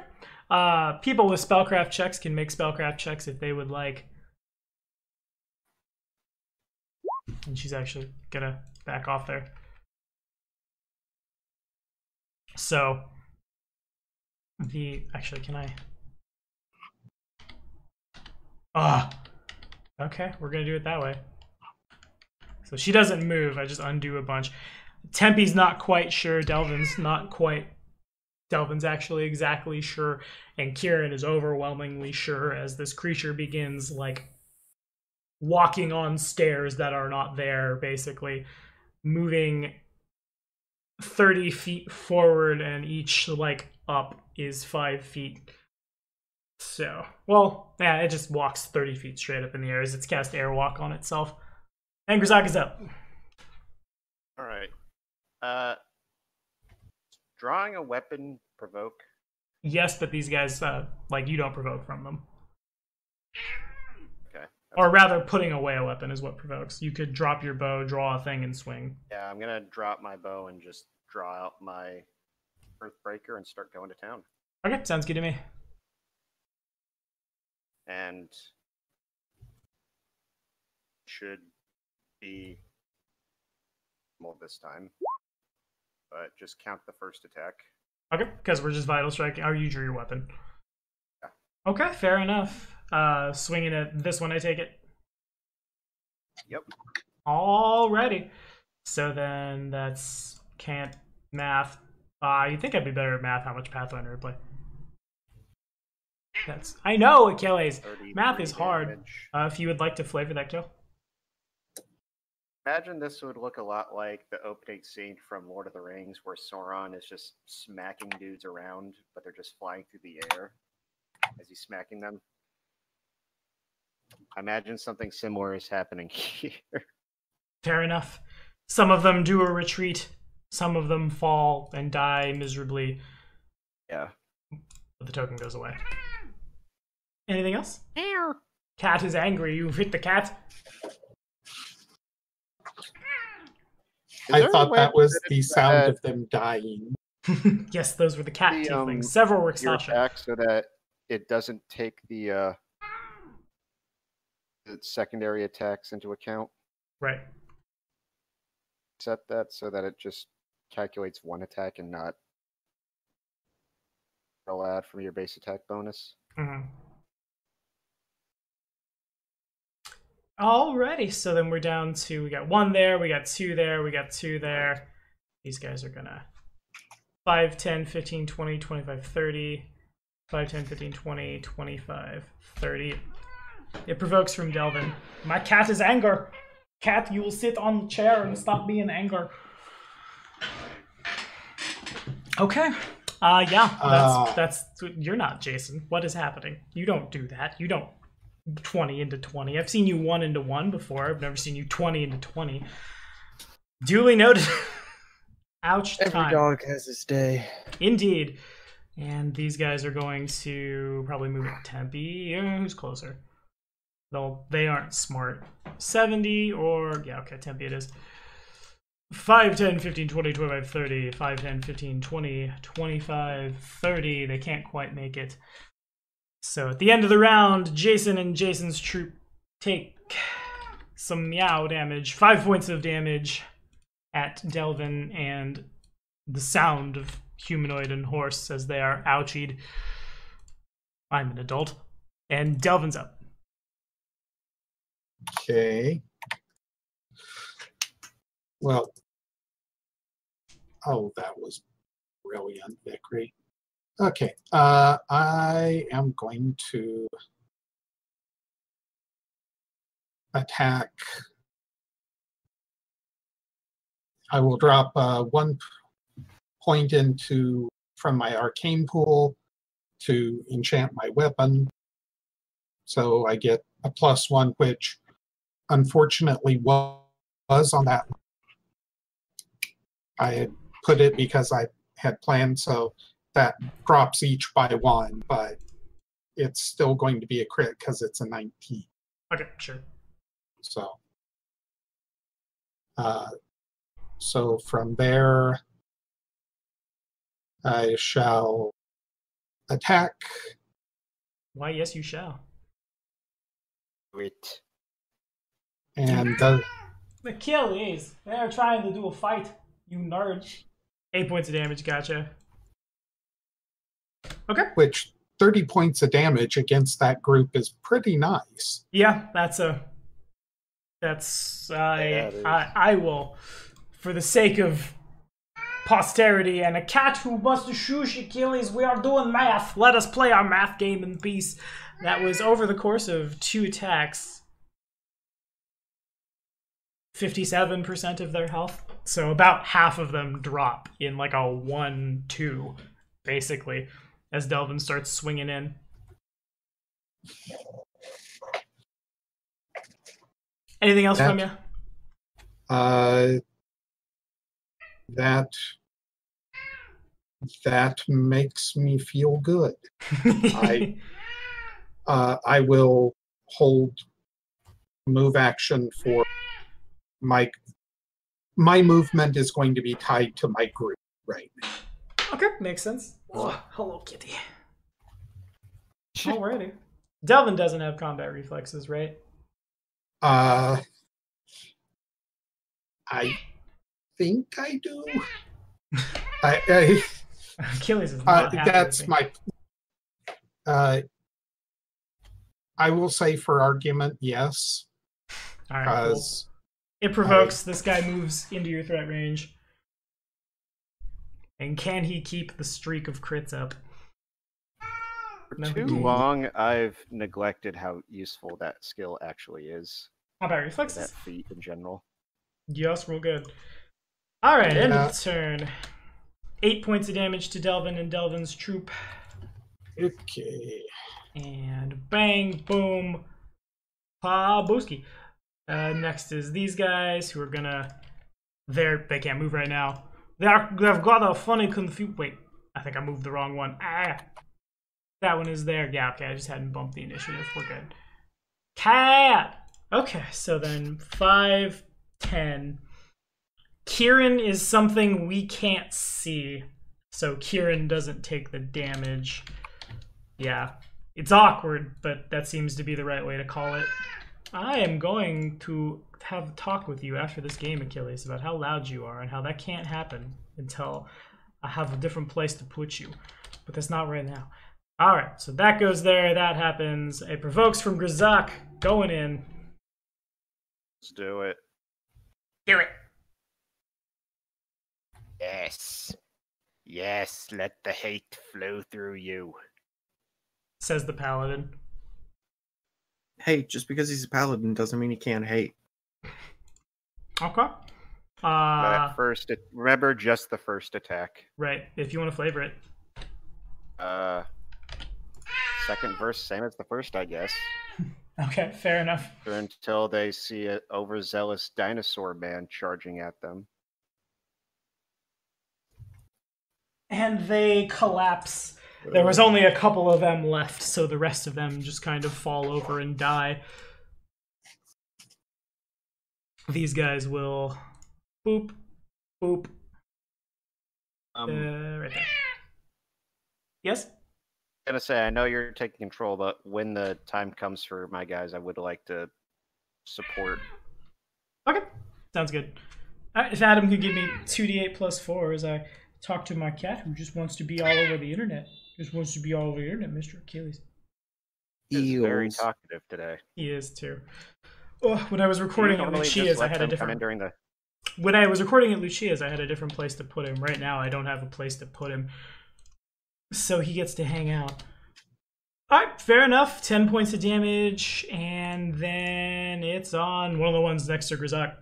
People with spellcraft checks can make spellcraft checks if they would like. and she's actually gonna back off there. So actually, can I? Okay, we're gonna do it that way. So she doesn't move. I just undo a bunch. Tempe's not quite sure. Delvin's not quite. Delvin's actually exactly sure, and Kieran is overwhelmingly sure as this creature begins like walking on stairs that are not there, basically moving 30 feet forward, and each like up is 5 feet. So, well, yeah, it just walks 30 feet straight up in the air as it's cast Airwalk on itself. And Grzak is up. All right. Drawing a weapon provoke? Yes, but these guys, like, you don't provoke from them. Okay. Or rather, putting away a weapon is what provokes. You could drop your bow, draw a thing, and swing. Yeah, I'm gonna drop my bow and just draw out my Earthbreaker and start going to town. Okay, sounds good to me. And should be more this time, but just count the first attack. Okay, because we're just vital striking. Oh, you drew your weapon. Yeah. Okay, fair enough. Swinging at this one, I take it. Yep. Alrighty. So then that's can't math. You'd think I'd be better at math. How much Pathfinder would play? I know, Achilles. Math is hard. Damage. If you would like to flavor that kill. Imagine this would look a lot like the opening scene from Lord of the Rings, where Sauron is just smacking dudes around, but they're just flying through the air as he's smacking them. I imagine something similar is happening here. Fair enough. Some of them do a retreat. Some of them fall and die miserably. Yeah. But the token goes away. Anything else? Cat is angry. You've hit the cat. I thought that was the sound of them dying. Yes, those were the cat The, tieflings. Several were your Sasha. attack so that it doesn't take the secondary attacks into account. Right. Set that so that it just calculates one attack and not roll out from your base attack bonus. Mm-hmm. Alrighty, so then we're down to, we got 1 there, we got 2 there, we got 2 there. These guys are gonna 5, 10, 15, 20, 25, 30. 5, 10, 15, 20, 25, 30. It provokes from Delvin. My cat is anger. Cat, you will sit on the chair and stop being anger. Okay. Yeah, that's you're not Jason. What is happening? You don't do that. You don't 20 into 20. I've seen you 1 into 1 before. I've never seen you 20 into 20. Duly noted. Ouch. Every time. dog has his day. Indeed. And these guys are going to probably move it Tempe. Who's closer? They aren't smart. 70 or... Yeah, okay, Tempe it is. 5, 10, 15, 20, 25, 30. 5, 10, 15, 20, 25, 30. They can't quite make it. So at the end of the round, Jason and Jason's troop take some meow damage. 5 points of damage at Delvin and the sound of humanoid and horse as they are ouchied. I'm an adult. And Delvin's up. Okay. Well, oh, that was brilliant, Vickery. Okay, I am going to attack. I will drop 1 point from my arcane pool to enchant my weapon. So I get a +1, which unfortunately was on that. I had put it because I had planned, so that drops each by 1, but it's still going to be a crit because it's a 19. Okay, sure. So from there, I shall attack. Why, yes, you shall. Wait. And Achilles, they're trying to do a fight, you nerd. 8 points of damage, gotcha. Okay. Which 30 points of damage against that group is pretty nice. Yeah, I will, for the sake of posterity and a cat who wants to shush Achilles, we are doing math. Let us play our math game in peace. That was over the course of 2 attacks. 57% of their health. So about half of them drop in like a 1-2, basically, as Delvin starts swinging in. Anything else from you? That makes me feel good. I will hold move action for my movement is going to be tied to my group right now. Okay, makes sense. Oh, hello, kitty. Alrighty. Delvin doesn't have combat reflexes, right? I think I do. Achilles is not happy that's with me. my. I will say, for argument, yes, All right, cool. because It provokes. This guy moves into your threat range. And can he keep the streak of crits up? For No, too he didn't. long, I've neglected how useful that skill actually is. Combat That reflexes? feat in general. Yes, real good. Alright, end Yeah. of the turn. 8 points of damage to Delvin and Delvin's troop. okay, And bang, boom, pa-booski. Next is these guys who are gonna... They can't move right now. They've got a funny Wait, I think I moved the wrong one. That one is there. Yeah, okay, I just hadn't bumped the initiative. We're good. Cat! Okay, so then 5, 10. Kieran is something we can't see. So Kieran doesn't take the damage. Yeah, it's awkward, but that seems to be the right way to call it. I am going to have a talk with you after this game, Achilles, about how loud you are and how that can't happen until I have a different place to put you. But that's not right now. Alright, so that goes there, that happens. It provokes from Grzak, going in. Let's do it. Do it. Yes. Yes, let the hate flow through you. Says the paladin. Hey, just because he's a paladin doesn't mean he can't hate. Okay. That first, remember just the first attack. Right, if you want to flavor it. Second verse, same as the first, I guess. Okay, fair enough. Or until they see an overzealous dinosaur man charging at them. And they collapse. There was only a couple of them left, so the rest of them just kind of fall over and die. These guys will boop, boop. Right there. Yes? I'm gonna say, I know you're taking control, but when the time comes for my guys, I would like to support. Okay, sounds good. If Adam could give me 2d8 plus 4 as I talk to my cat who just wants to be all over the internet. Just wants to be all over the internet, Mr. Achilles. He's very Eels. talkative today. He is too. Oh, when I was recording at Normally just Lucia's, I let had a them come in different. during the. When I was recording at Lucia's, I had a different place to put him. Right now, I don't have a place to put him, so he gets to hang out. All right, fair enough. 10 points of damage, and then it's on one of the ones next to Grzak.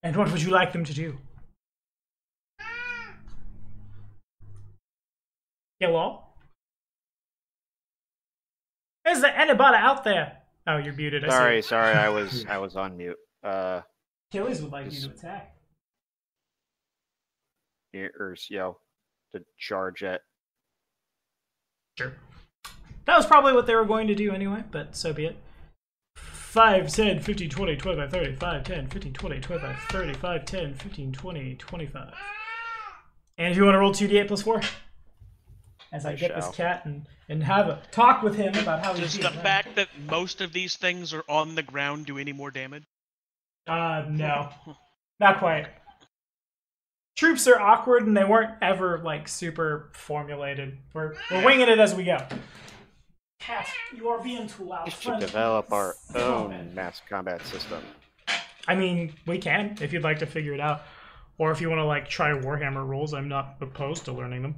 And what would you like them to do? Hello? Is there anybody out there? Oh, you're muted. I see. Sorry, I was on mute. Achilles would like you to attack. To charge at. Sure. That was probably what they were going to do anyway, but so be it. 5, 10, 15, 20, 25, 30, 5, 10, 15, 20, 25, 30, 5, 10, 15, 20, 25. And if you want to roll 2d8 plus 4. as I I get this shall. cat and have a talk with him about how he's Does the feeling. fact that most of these things are on the ground do any more damage? No, not quite. Troops are awkward and they weren't ever like super formulated. We're winging it as we go. Cat, you are being too loud. We should develop our own mass combat system. I mean, we can if you'd like to figure it out, or if you want to like try Warhammer rules. I'm not opposed to learning them.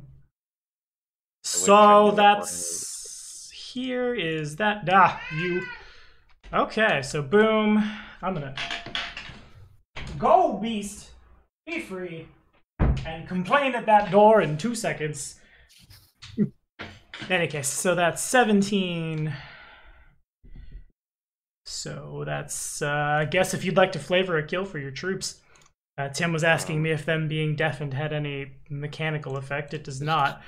So that's here is that you. Okay, so boom. I'm gonna go beast, be free, and complain at that door in 2 seconds. In any case, so that's 17. So that's, I guess if you'd like to flavor a kill for your troops. Tim was asking me if them being deafened had any mechanical effect. It does not,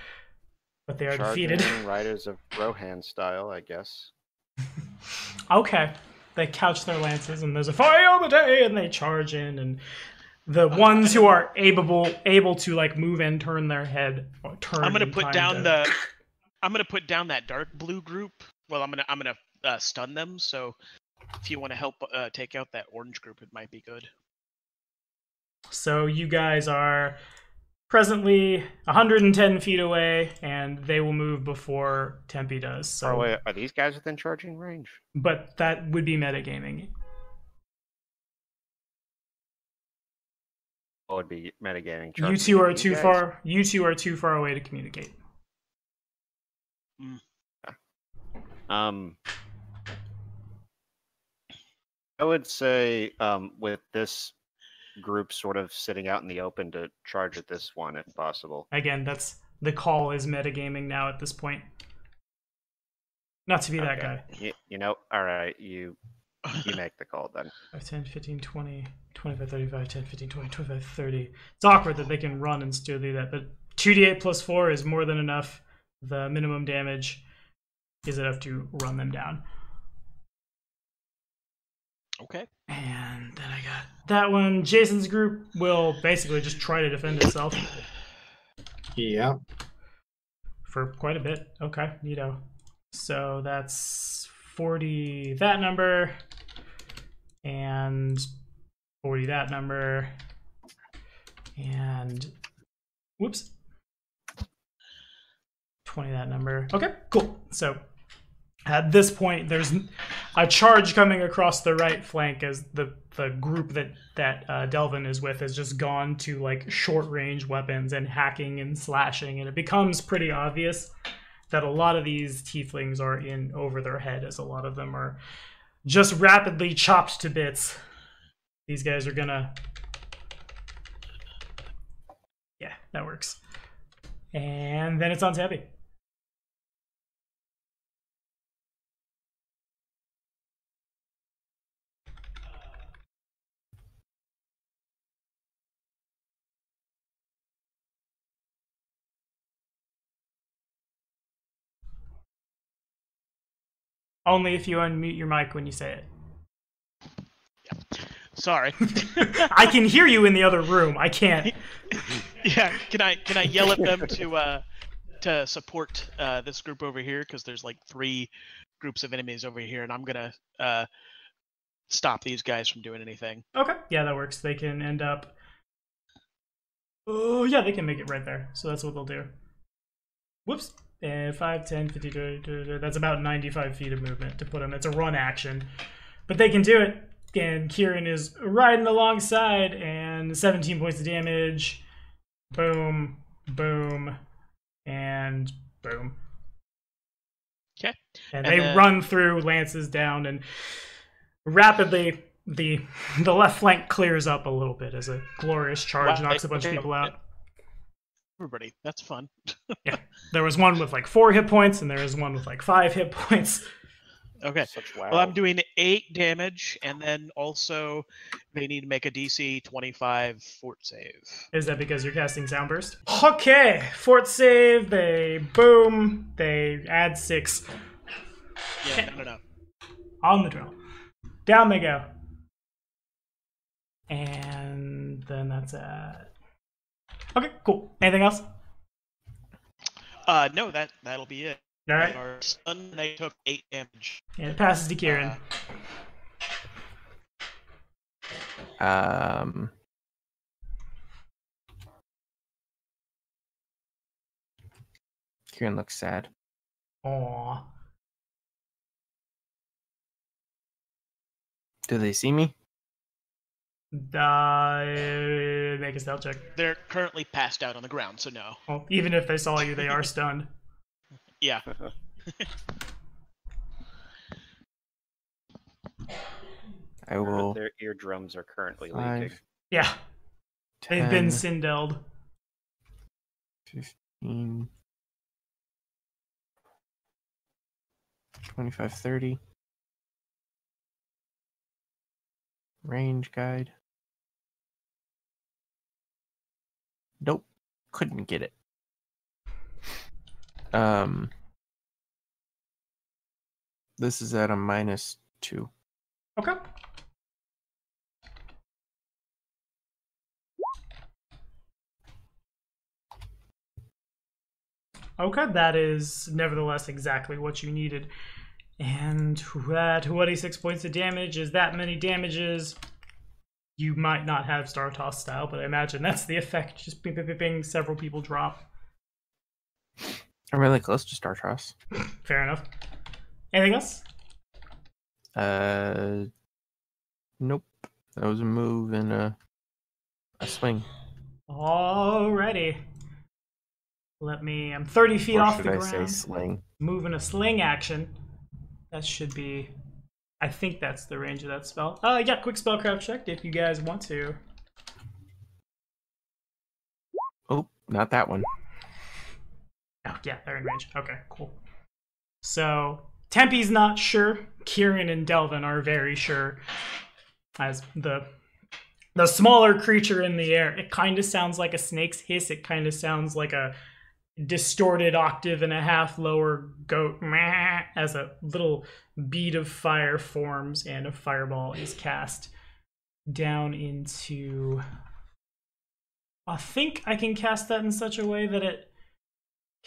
but they are defeated. Riders of Rohan style, I guess. Okay. They couch their lances, and there's a fire on the day, and they charge in, and the ones who are able to like move and turn their head, or turn. I'm gonna put down that dark blue group. Well, I'm gonna stun them. So if you want to help take out that orange group, it might be good. So you guys are presently 110 feet away, and they will move before Tempe does. So, Oh, wait, are these guys within charging range? but that would be metagaming. Oh, it'd be metagaming. You two are too far. You two are too far away to communicate. I would say with this group sort of sitting out in the open to charge at this one if possible. Again, that's the call is metagaming now at this point. Not to be that guy. You know, all right, you make the call then. 10, 15, 20, 25, 35, 10, 15, 20, 25, 30. It's awkward that they can run and still do that, but 2d8 plus 4 is more than enough. The minimum damage is enough to run them down. Okay. And then I got that one. Jason's group will basically just try to defend itself Yeah. for quite a bit. Okay, neato. So that's 40 that number, and 40 that number, and whoops, 20 that number. Okay, cool. So at this point, there's a charge coming across the right flank as the group that Delvin is with has just gone to like short range weapons and hacking and slashing, and it becomes pretty obvious that a lot of these tieflings are in over their head, as a lot of them are just rapidly chopped to bits. These guys are gonna... Yeah, that works. And then it's on Tabby. Only if you unmute your mic when you say it. Sorry. I can hear you in the other room. I can't. Yeah. Can I yell at them to support this group over here? Because there's like 3 groups of enemies over here, and I'm gonna stop these guys from doing anything. Okay. Yeah, that works. They can end up... Oh, yeah, they can make it right there. So that's what they'll do. Whoops. And 5, 10, 50, 20, that's about 95 feet of movement to put them. It's a run action. But they can do it. And Kieran is riding alongside, and 17 points of damage. Boom, boom, and boom. Okay. And they run through, lances down, and rapidly the left flank clears up a little bit as a glorious charge knocks a bunch of people out. Everybody, that's fun. Yeah, there was one with like 4 hit points, and there was one with like 5 hit points. Okay. Wow. Well, I'm doing 8 damage, and then also they need to make a DC 25 fort save. Is that because you're casting Soundburst? Okay, fort save, they boom, they add 6. Yeah, no. On the drill. Down they go. And then that's Okay, cool. Anything else? No, that'll be it. All They right. are stunned. They took 8 damage. And it passes to Kieran. Kieran looks sad. Aw. Do they see me? Make a stealth check. They're currently passed out on the ground, so no. Well, even if they saw you, they are stunned. Yeah. I will. Their eardrums are currently 5, leaking. Yeah, 10, they've been Sindelled. 15, 25, 30. Range guide. Nope. Couldn't get it. This is at a -2. Okay. Okay, that is nevertheless exactly what you needed. And that 26 points of damage is that many damages. You might not have Star Toss style, but I imagine that's the effect. Just bing, bing, bing, bing, several people drop. I'm really close to Star Toss. Fair enough. Anything else? Nope. That was a move and a swing. Alrighty. I'm 30 feet Or off should the I ground. say sling? Moving a sling action. That should be... I think that's the range of that spell. Yeah, quick spellcraft check if you guys want to. Oh, not that one. Oh, yeah, they're in range. Okay, cool. So, Tempe's not sure. Kieran and Delvin are very sure. As the smaller creature in the air, it kind of sounds like a snake's hiss. It kind of sounds like a distorted octave and a half lower goat meh, as a little bead of fire forms and a fireball is cast down into... I think I can cast that in such a way that it...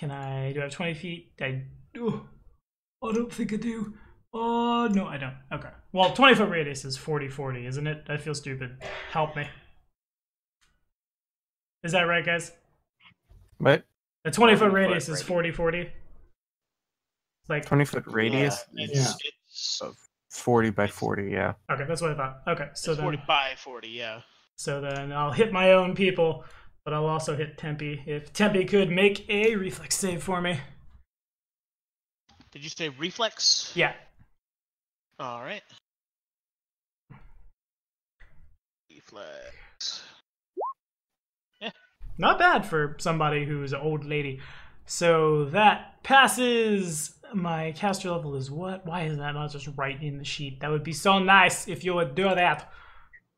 Do I have 20 feet? I don't think I do. Oh, no, I don't. Okay. Well, 20-foot radius is 40-40, isn't it? I feel stupid. Help me. Is that right, guys? What? A 20-foot 40-foot radius is radius. 40-40? Like, 20-foot radius? Yeah, Yeah. it's 40 by 40, yeah. okay, that's what I thought. Okay, so it's then 40 by 40, yeah. So then I'll hit my own people, but I'll also hit Tempe. If Tempe could make a reflex save for me. Did you say reflex? Yeah. All right. Reflex. Not bad for somebody who's an old lady. So that passes. My caster level is what? Why is that not just right in the sheet? That would be so nice if you would do that.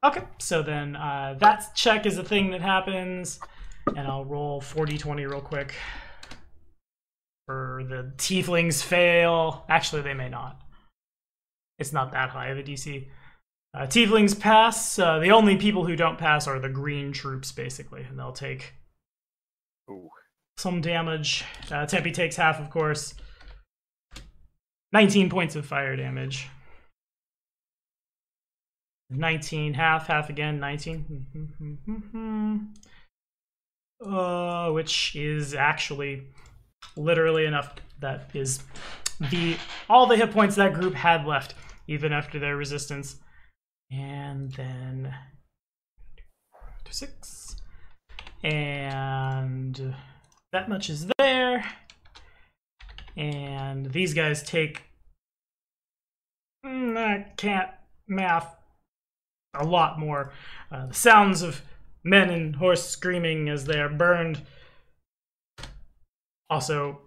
Okay, so then that check is a thing that happens. And I'll roll 40-20 real quick. For the tieflings fail. Actually, they may not. It's not that high of a DC. Tieflings pass. The only people who don't pass are the green troops, basically. And they'll take Ooh. some damage. Tempe takes half, of course. 19 points of fire damage. 19, half again, 19. Which is actually literally enough. That is all the hit points that group had left, even after their resistance. And then 6. And that much is there. And these guys take... I can't math. A lot more. The sounds of men and horse screaming as they are burned also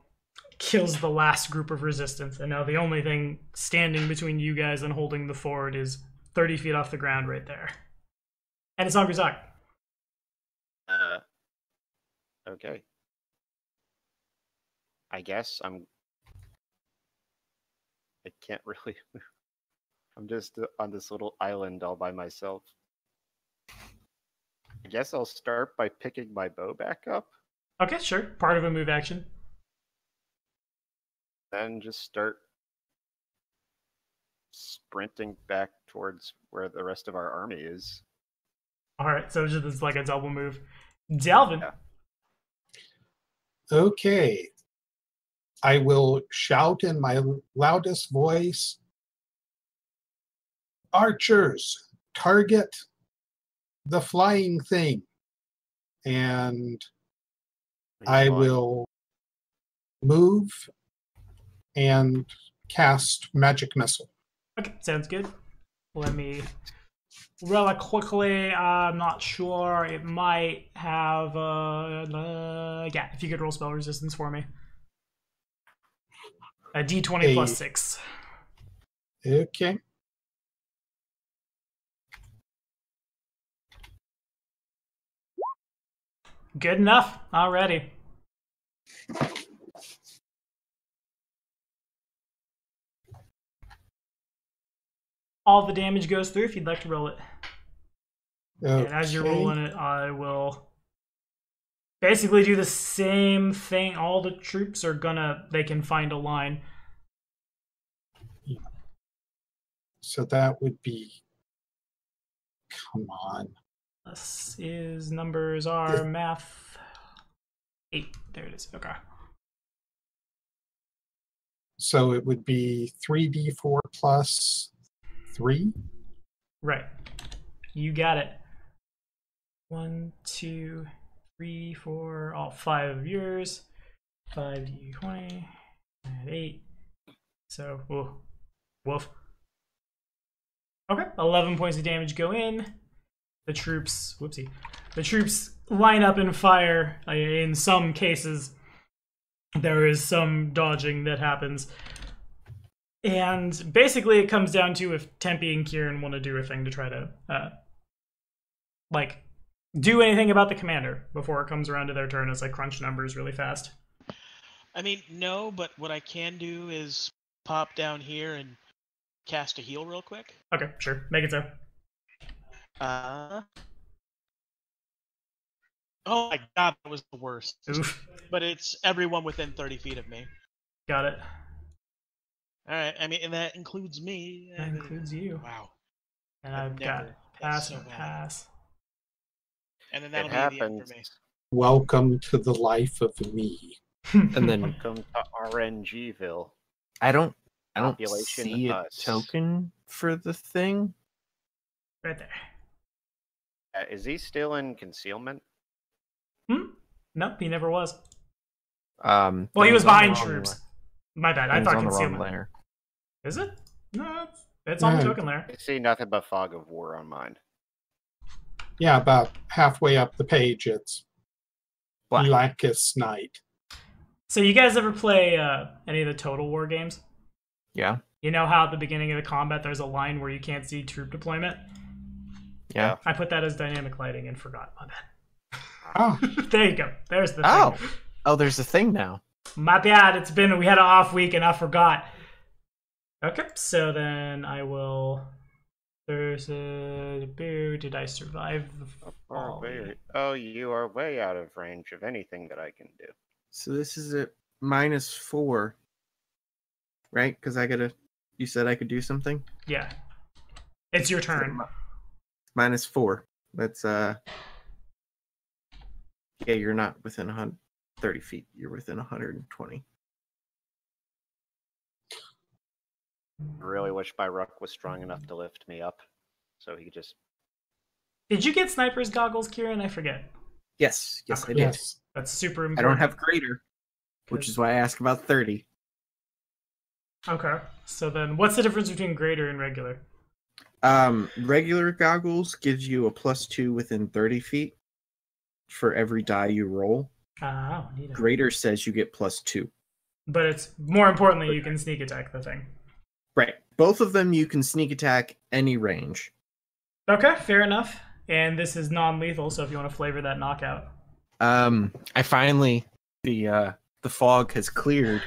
kills the last group of resistance. And now the only thing standing between you guys and holding the fort is 30 feet off the ground right there. And it's Angrazak. Okay. I guess I can't really. I'm just on this little island all by myself. I guess I'll start by picking my bow back up. Okay, sure. Part of a move action. then just start sprinting back towards where the rest of our army is. All right, so it's like a double move. Delvin. Yeah. Okay. I will shout in my loudest voice, archers, target the flying thing. And I will move and cast magic missile. Okay, sounds good. Let me really quickly. I'm not sure. It might have. Yeah, if you could roll spell resistance for me. A D20 plus 6. Okay. Good enough. Alrighty. All the damage goes through if you'd like to roll it. Okay. And as you're rolling it, I will basically do the same thing. All the troops are they can find a line. So that would be, come on. This is numbers are math 8. There it is. Okay. So it would be 3d4 plus 3. Right. You got it. 1, 2, 3, 4, all 5 of yours. 5d20 and 8. So, woof. Okay, 11 points of damage go in. The troops, the troops line up and fire. In some cases, there is some dodging that happens. And basically it comes down to if Tempe and Kieran want to do a thing to try to, do anything about the commander before it comes around to their turn as I crunch numbers really fast. I mean, no, but what I can do is pop down here and cast a heal real quick. Okay, sure. Make it so. Oh my god, that was the worst. Oof. But it's everyone within 30 feet of me. Got it. Alright, I mean, and that includes me. That includes you. Wow. And I've I've got never- pass that's so and bad. pass. And then It that'll be the end happens. for me. Welcome to the life of me. And then Welcome to RNGville. I don't Population see a us. token for the thing. Right there. Is he still in concealment? Nope, he never was. Well, Well, he was behind troops. My bad. I thought on the wrong concealment. layer. Is it? No, it's on the No. token layer. I see nothing but fog of war on mine. Yeah, about halfway up the page, it's Black. Blackest Night. So you guys ever play any of the Total War games? Yeah. You know how at the beginning of the combat there's a line where you can't see troop deployment? Yeah. I put that as dynamic lighting and forgot. My bad. Oh, There you go. There's the Oh. thing. Oh, there's a thing now. My bad. We had an off week and I forgot. Okay, so then I will. There's a boo. Did I survive the fall? Oh, you are way out of range of anything that I can do. So this is at -4, right? Because you said I could do something. Yeah. It's your turn. -4. That's yeah, you're not within 130 feet. You're within 120. I really wish my ruck was strong enough to lift me up, so he could just. Did you get sniper's goggles, Kieran? I forget. Yes, I did. yes. That's super important. I don't have greater, which is why I asked about 30. Okay. So then what's the difference between greater and regular? Regular goggles gives you a +2 within 30 feet for every die you roll. Oh, neat. Greater says you get +2. But it's more importantly, you can sneak attack the thing. Right. Both of them you can sneak attack any range. Okay, fair enough. And this is non-lethal, so if you want to flavor that knockout. I finally the fog has cleared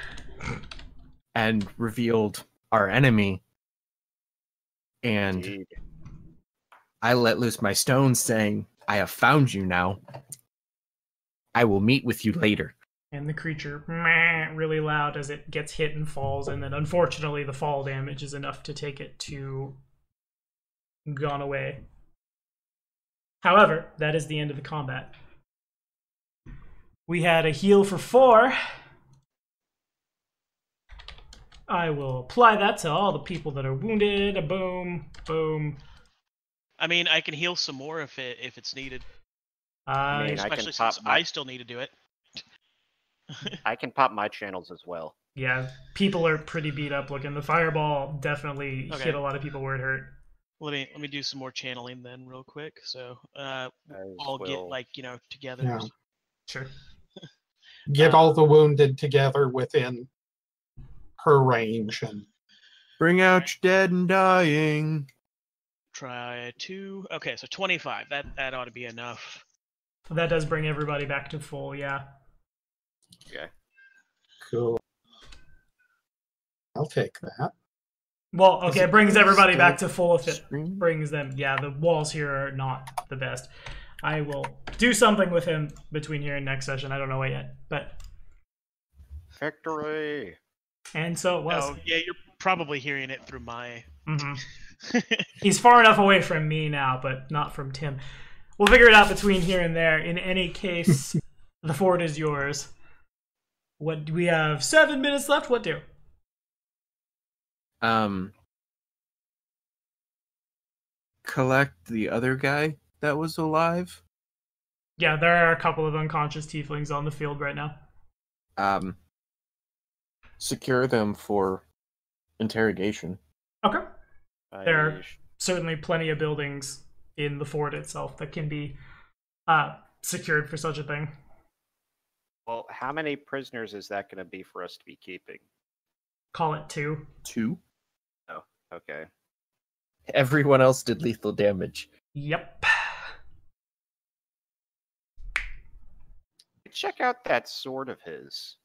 and revealed our enemy, and Indeed. I let loose my stones, saying, "I have found you now. I will meet with you later." And the creature, meh, really loud as it gets hit and falls, and then unfortunately the fall damage is enough to take it to gone away. However, that is the end of the combat. We had a heal for 4. I will apply that to all the people that are wounded. Boom, boom. I mean, I can heal some more if it's needed. I mean, Especially pop since my- I still need to do it. I can pop my channels as well. Yeah, people are pretty beat up looking. The fireball definitely Okay. hit a lot of people where it hurt. Let me do some more channeling then, real quick. So As all get will- like together. Yeah. Sure. Get all the wounded together within her range, and Bring out your dead and dying. Try 2. Okay, so 25. That ought to be enough. That does bring everybody back to full, yeah. Okay. cool. I'll take that. Well, Is okay, it it brings everybody still back to full if it Scream? brings them. Yeah, the walls here are not the best. I will do something with him between here and next session. I don't know what yet, but Victory! and so it was. Oh yeah, you're probably hearing it through my. Mhm. He's far enough away from me now, but not from Tim. We'll figure it out between here and there. In any case, the fort is yours. What we have 7 minutes left. What do? Collect the other guy that was alive. Yeah, there are a couple of unconscious tieflings on the field right now. Secure them for interrogation. Okay. There. I Certainly plenty of buildings in the fort itself that can be secured for such a thing. Well, how many prisoners is that going to be for us to be keeping? Call it 2. 2. Okay. Everyone else did lethal damage. Yep. Check out that sword of his.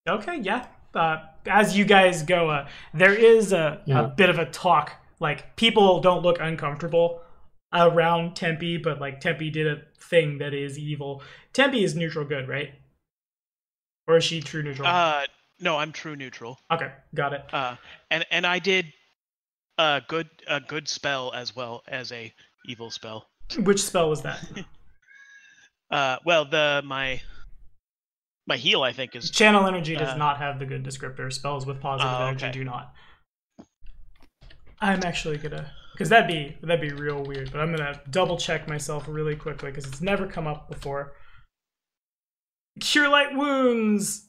Okay, yeah. As you guys go, there is a Yeah. bit of a talk. Like, people don't look uncomfortable around Tempe, but, like, Tempe did a thing that is evil. Tempe is neutral good, right? Or is she true neutral? No, I'm true neutral. Okay, got it. And I did a good spell as well as a evil spell. Which spell was that? Well, my heal I think is Channel energy does not have the good descriptor. Spells with positive Oh, energy okay. do not. I'm actually gonna, because that'd be real weird. But I'm gonna double check myself really quickly because it's never come up before. Cure light wounds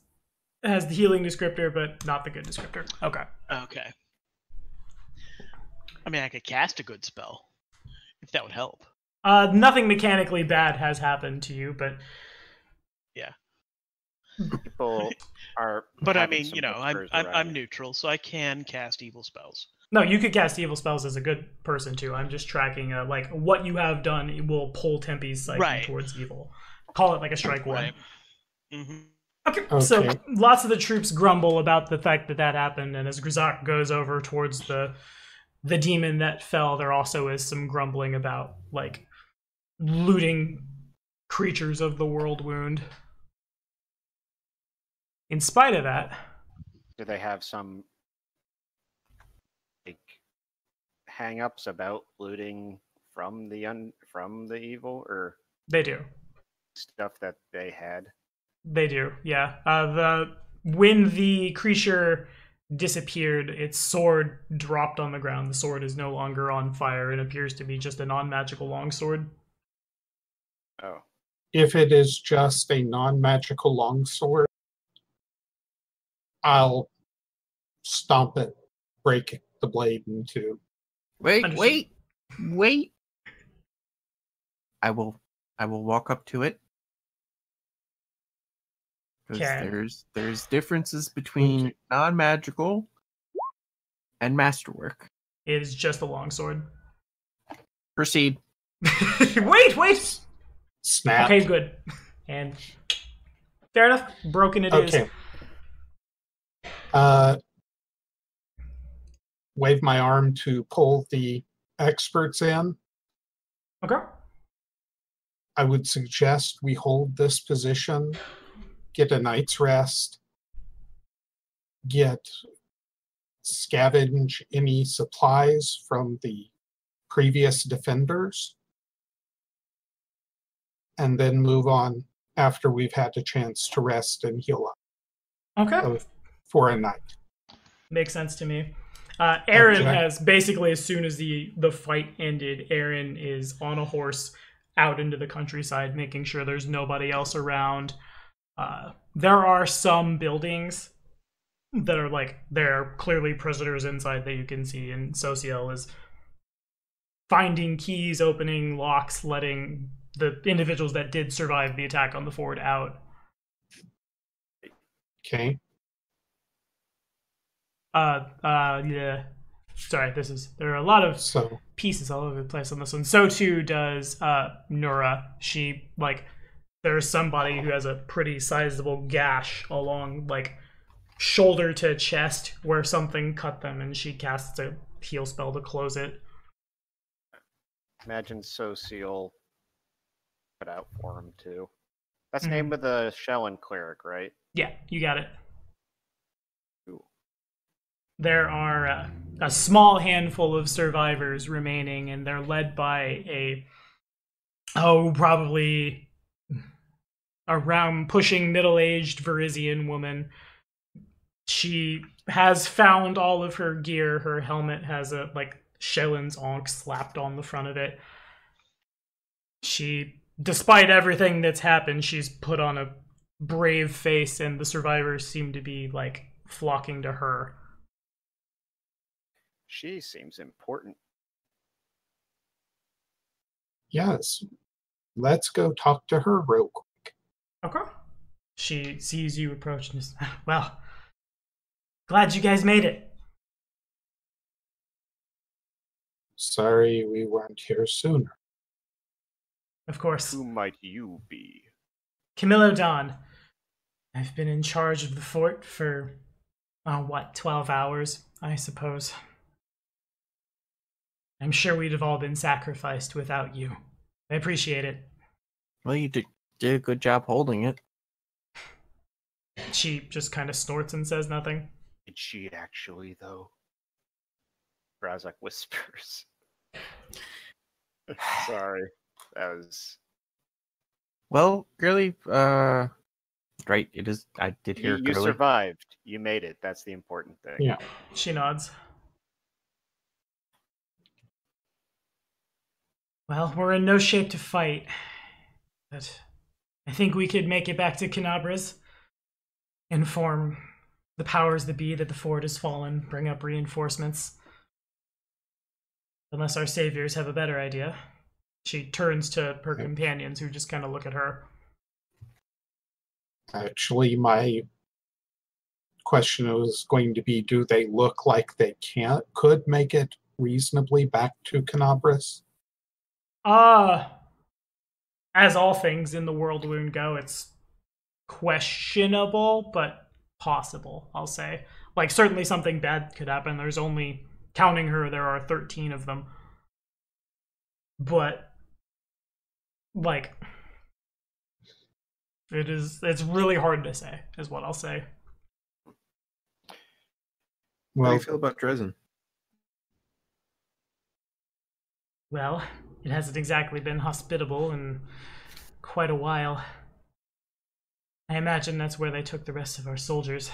has the healing descriptor, but not the good descriptor. Okay. okay. I mean, I could cast a good spell if that would help. Nothing mechanically bad has happened to you, but People are. But I having mean, some you know, whispers I'm around. neutral, so I can cast evil spells. no, you could cast evil spells as a good person too. I'm just tracking like what you have done. It will pull Tempe's psyche Right. towards evil. Call it like a strike one. Right. Mm-hmm. Okay, so Okay. lots of the troops grumble about the fact that that happened, and as Grzak goes over towards the demon that fell, there also is some grumbling about like looting creatures of the world wound. In spite of that, Do they have some like hang-ups about looting from the evil or they do. stuff that they had? They do, yeah. When the creature disappeared, its sword dropped on the ground. The sword is no longer on fire and appears to be just a non-magical longsword. Oh, If it is just a non-magical longsword, I'll stomp it, break the blade in two. Wait, Understood. wait. I will walk up to it. Because Okay. there's differences between non-magical and masterwork. It is just a longsword. Proceed. Wait! Snap. Okay, good. And fair enough. Broken it is. Okay. Wave my arm to pull the experts in. Okay. I would suggest we hold this position, get a night's rest, scavenge any supplies from the previous defenders, and then move on after we've had a chance to rest and heal up Okay. for a night. Makes sense to me. Aaron Okay. has basically, as soon as the fight ended, Aaron is on a horse out into the countryside, making sure there's nobody else around. There are some buildings that are like, there are clearly prisoners inside that you can see, and Sociel is finding keys, opening locks, letting the individuals that did survive the attack on the fort out. Okay. Yeah. Sorry, there are a lot of So pieces all over the place on this one. So too does Nura. She, there's somebody who has a pretty sizable gash along, shoulder to chest where something cut them, and she casts a heal spell to close it. Imagine Sociel put out for him too. That's the name of the Shelyn cleric, right? Yeah, you got it. Cool. There are a small handful of survivors remaining, and they're led by probably around pushing middle-aged Verizian woman. She has found all of her gear. Her helmet has a Shelyn's Ankh slapped on the front of it. She, despite everything that's happened, she's put on a brave face, and the survivors seem to be flocking to her. She seems important. yes, let's go talk to her real quick. Okay. She sees you approach and is, well, glad you guys made it. Sorry we weren't here sooner. Of course. Who might you be? Camillo Don. I've been in charge of the fort for, 12 hours, I suppose. I'm sure we'd have all been sacrificed without you. I appreciate it. Well, you did a good job holding it. She just kind of snorts and says nothing. Did she actually, though? Razak whispers. Sorry. That was... Well, really, right, it is, I did hear You Girly. survived. You made it. That's the important thing. Yeah. She nods. Well, we're in no shape to fight, but I think we could make it back to Canabras, inform the powers that be that the fort has fallen, bring up reinforcements. Unless our saviors have a better idea. She turns to her companions, who just kind of look at her. Actually, my question was going to be, do they look like they could make it reasonably back to Canabras? As all things in the world wound go, it's questionable, but possible, I'll say. Certainly something bad could happen. There's only, counting her, there are 13 of them. But, it's really hard to say, is what I'll say. How do Well, you feel about Dresden? Well, it hasn't exactly been hospitable in quite a while. I imagine that's where they took the rest of our soldiers.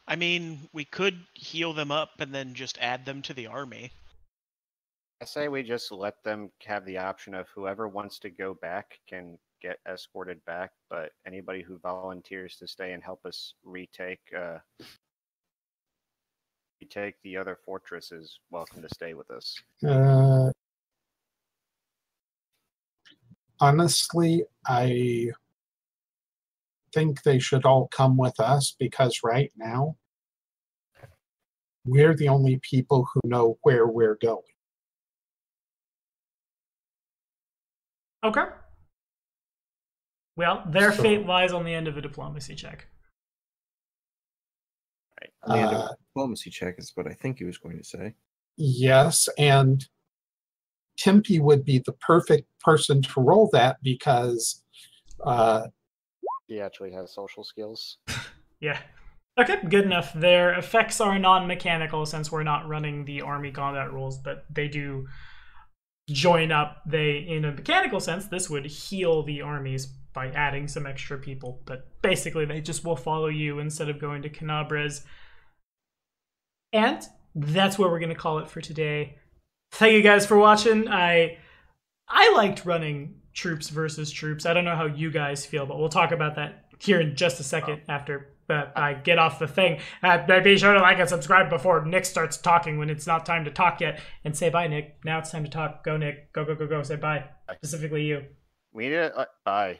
I mean, we could heal them up and then just add them to the army. I say we just let them have the option of whoever wants to go back can get escorted back, but anybody who volunteers to stay and help us retake the other fortress is welcome to stay with us. honestly, I think they should all come with us because right now, we're the only people who know where we're going. Okay. Well, their So- fate lies on the end of a diplomacy check. Land Uh, of diplomacy check is what I think he was going to say. Yes, and Tempe would be the perfect person to roll that because He actually has social skills. Yeah. Okay, good enough. Their effects are non-mechanical since we're not running the army combat rules, but they do join up. In a mechanical sense, this would heal the armies by adding some extra people, but basically they just will follow you instead of going to Canabres. And that's where we're going to call it for today. Thank you guys for watching. I liked running troops versus troops. I don't know how you guys feel, but we'll talk about that here in just a second after I get off the thing. Be sure to like and subscribe before Nick starts talking when it's not time to talk yet. And say bye, Nick. Now it's time to talk. Go, Nick. Go, go, go, go. Say bye. Specifically you. We need to bye.